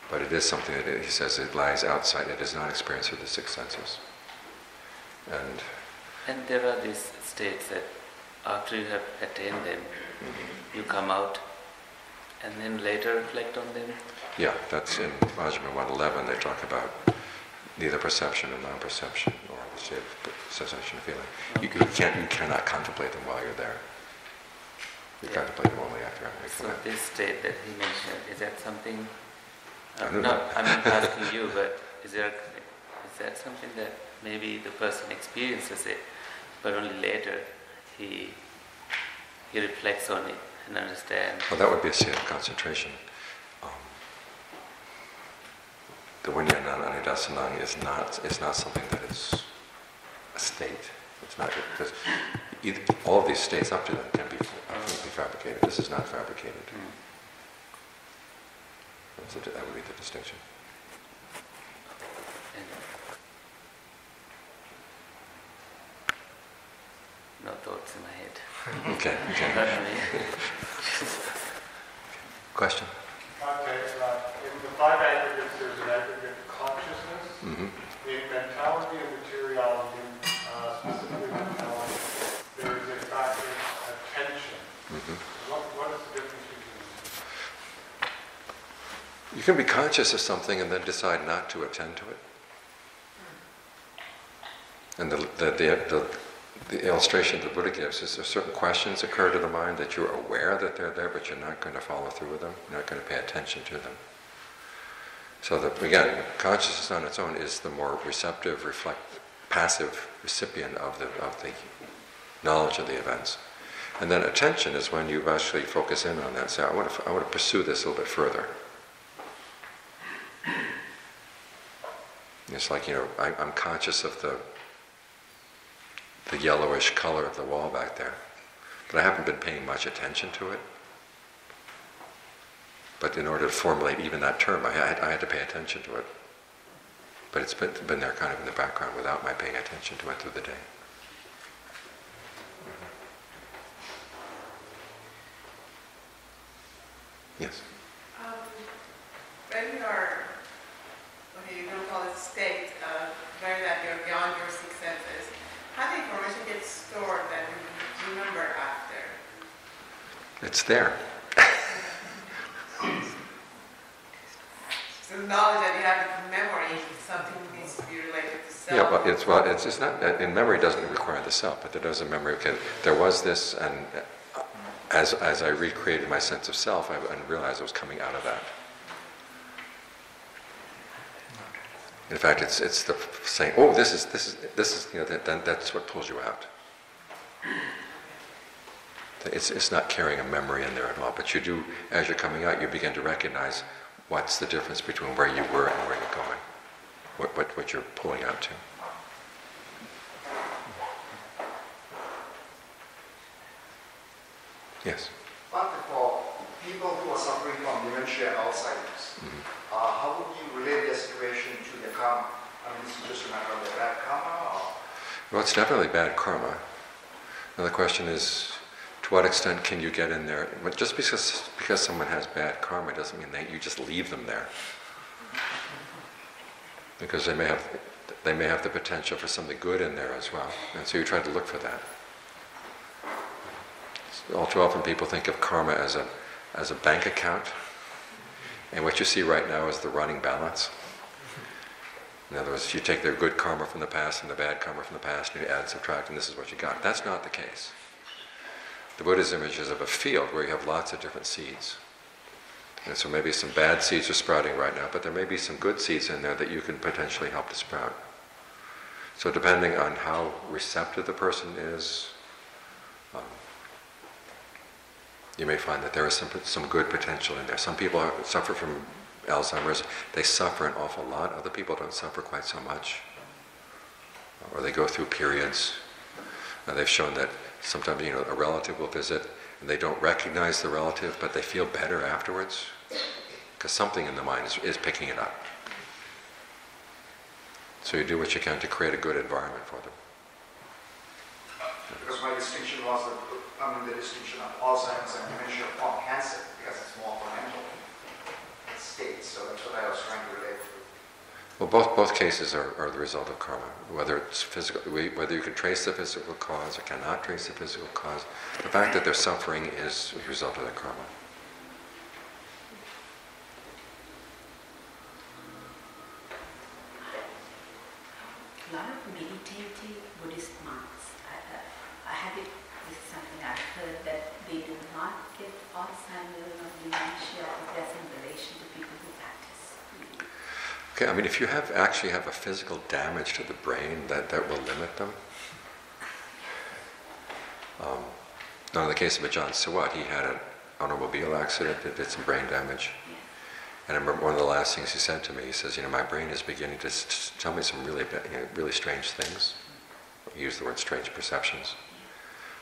But it is something that he says it lies outside, it is not experienced through the six senses. And there are these states that after you have attained them, you come out and then later reflect on them? Yeah, that's in Vajrayana 111, they talk about neither perception or non-perception, or the state of cessation of feeling. You cannot contemplate them while you're there. You contemplate them only after you come out. So this state that he mentioned, is that something... I'm know. not asking you, but is that something that maybe the person experiences it, but only later he reflects on it and understands? Well, that would be a state of concentration. The Vijnana Anidasana is not something that is a state. It's not. All of these states up to them can be fabricated. This is not fabricated. That would be the distinction. No thoughts in my head. Okay. Question? Okay, in the five aggregates, there's an aggregate consciousness, in mentality and materiality, specifically mentality, there is a factor attention. What is the difference between them? You can be conscious of something and then decide not to attend to it. And the illustration the Buddha gives is there certain questions occur to the mind that you're aware that they're there, but you're not going to follow through with them. You're not going to pay attention to them. So that, again, consciousness on its own is the more receptive, passive recipient of the knowledge of the events. And then attention is when you actually focus in on that and say, I want to pursue this a little bit further. It's like, I'm conscious of the yellowish color of the wall back there. But I haven't been paying much attention to it. But in order to formulate even that term, I had to pay attention to it. But it's been there kind of in the background without my paying attention to it through the day. Yes? When you are, you don't call it state, where that you're beyond your six senses, how the information gets stored that you remember after? It's there. So the knowledge that you have in memory, something needs to be related to self. Yeah, but it's not, in memory doesn't require the self, but there does a memory, okay, there was this, and as I recreated my sense of self, I realized I was coming out of that. In fact, it's the saying, oh, this is that's what pulls you out. It's not carrying a memory in there at all, but you do, as you're coming out, you begin to recognize what's the difference between where you were and where you're going, what you're pulling out to. Yes? But for people who are suffering from dementia and Alzheimer's, how would you relate their situation to their karma? I mean, is it just a matter of their bad karma? Or? Well, it's definitely bad karma. Now the question is, to what extent can you get in there? But just because someone has bad karma doesn't mean that you just leave them there. Because they may have the potential for something good in there as well. And so you try to look for that. All too often people think of karma as a bank account. And what you see right now is the running balance. In other words, you take the good karma from the past and the bad karma from the past, and you add and subtract, and this is what you got. That's not the case. The Buddha's image is of a field where you have lots of different seeds. And so maybe some bad seeds are sprouting right now, but there may be some good seeds in there that you can potentially help to sprout. So depending on how receptive the person is, you may find that there is some good potential in there. Some people suffer from Alzheimer's. They suffer an awful lot. Other people don't suffer quite so much. Or they go through periods. They've shown that sometimes, a relative will visit and they don't recognize the relative, but they feel better afterwards because something in the mind is picking it up. So you do what you can to create a good environment for them. Because my distinction was the distinction of Alzheimer's and dementia from cancer, because it's more of a mental state. So that's what I was trying to relate to. Well, both cases are the result of karma. Whether it's physical, whether you can trace the physical cause or cannot trace the physical cause, the fact that they're suffering is a result of their karma. A lot of meditative Buddhist monks, I have it. This is something I've heard, that they do not get Alzheimer's or dementia if there's in relation to people who practice. Okay, I mean, if you actually have a physical damage to the brain, that will limit them. Now, in the case of Ajahn Suwat, he had an automobile accident that did some brain damage. And I remember one of the last things he said to me, he says, my brain is beginning to tell me some really strange things. He used the word strange perceptions.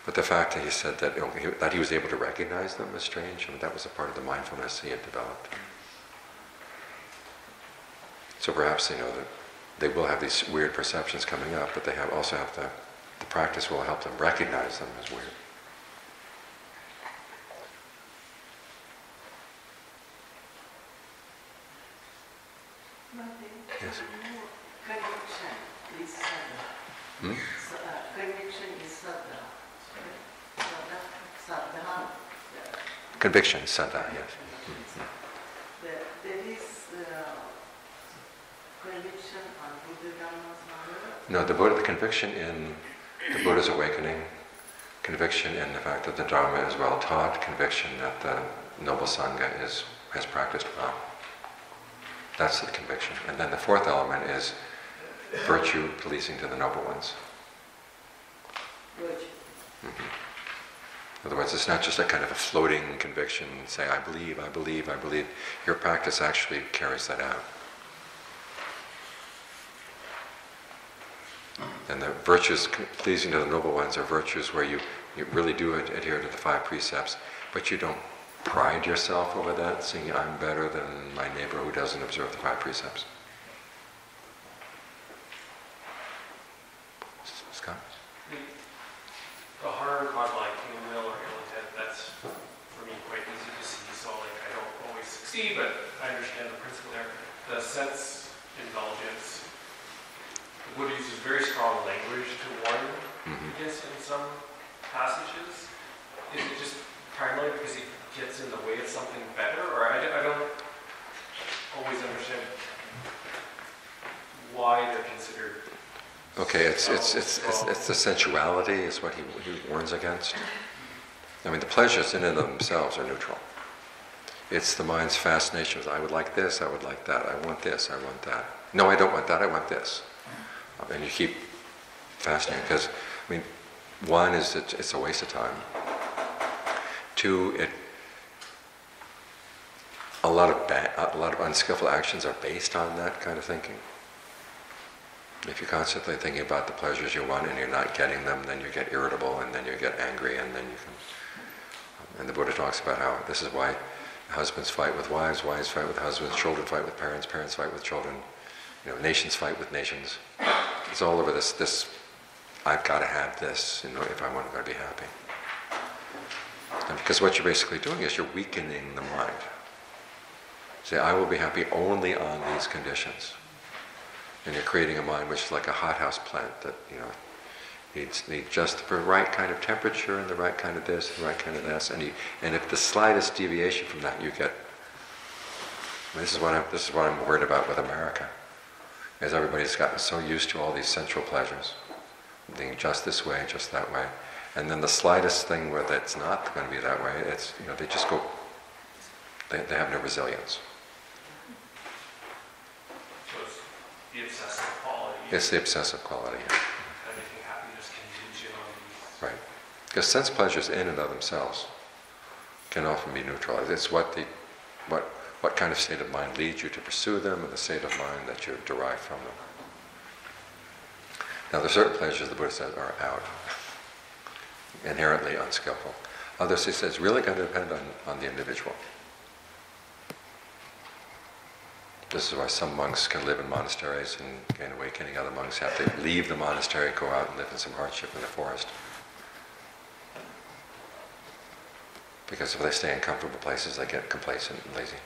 But the fact that he said that, that he was able to recognize them as strange, that was a part of the mindfulness he had developed. So perhaps, that they will have these weird perceptions coming up, but they also have the practice will help them recognize them as weird. Yes. Conviction is sadha. Conviction is sadha. Sadha. Conviction, saddha, yes. There is conviction on Buddha Dhamma's. No, the conviction in the Buddha's awakening, conviction in the fact that the Dharma is well taught, conviction that the noble Sangha has practiced well. That's the conviction. And then the fourth element is virtue pleasing to the noble ones. Virtue. In other words, it's not just a kind of a floating conviction, say, I believe, I believe, I believe. Your practice actually carries that out. And the virtues pleasing to the noble ones are virtues where you really do adhere to the 5 precepts, but you don't pride yourself over that, saying I'm better than my neighbor who doesn't observe the 5 precepts. Scott? The hard part, like will or ill intent, that's for me quite easy to see. So I don't always succeed, but I understand the principle there. The sense indulgence, the Buddha uses very strong language to warn against in some passages. Is it just primarily because he gets in the way of something better, or I don't always understand why they're considered. Okay, it's the sensuality is what he warns against. I mean, the pleasures in and of themselves are neutral. It's the mind's fascination with, I would like this, I would like that, I want this, I want that. No, I don't want that, I want this. And you keep fascinating because, one is it's a waste of time. 2, a lot of unskillful actions are based on that kind of thinking. If you're constantly thinking about the pleasures you want and you're not getting them, then you get irritable and then you get angry and then you can... And the Buddha talks about how this is why husbands fight with wives, wives fight with husbands, children fight with parents, parents fight with children, nations fight with nations. It's all over this I've got to have this, if I want to be happy. And because what you're basically doing is you're weakening the mind. Say, I will be happy only on these conditions. And you're creating a mind which is like a hothouse plant that, needs just the right kind of temperature and the right kind of this, the right kind of this. And if the slightest deviation from that, you get... This is what I'm worried about with America. Is everybody's gotten so used to all these sensual pleasures. Being just this way, just that way. And then the slightest thing where that's not going to be that way, it's, they just go they have no resilience. So it's the obsessive quality. It's the obsessive quality. Yeah. Everything happy just contingent on these. Right. Because sense pleasures in and of themselves can often be neutralized. It's what kind of state of mind leads you to pursue them, and the state of mind that you derive from them. Now, there are certain pleasures the Buddha says are out, inherently unskillful. Others, he says, really going to depend on the individual. This is why some monks can live in monasteries and gain awakening. Other monks have to leave the monastery, go out and live in some hardship in the forest. Because if they stay in comfortable places, they get complacent and lazy.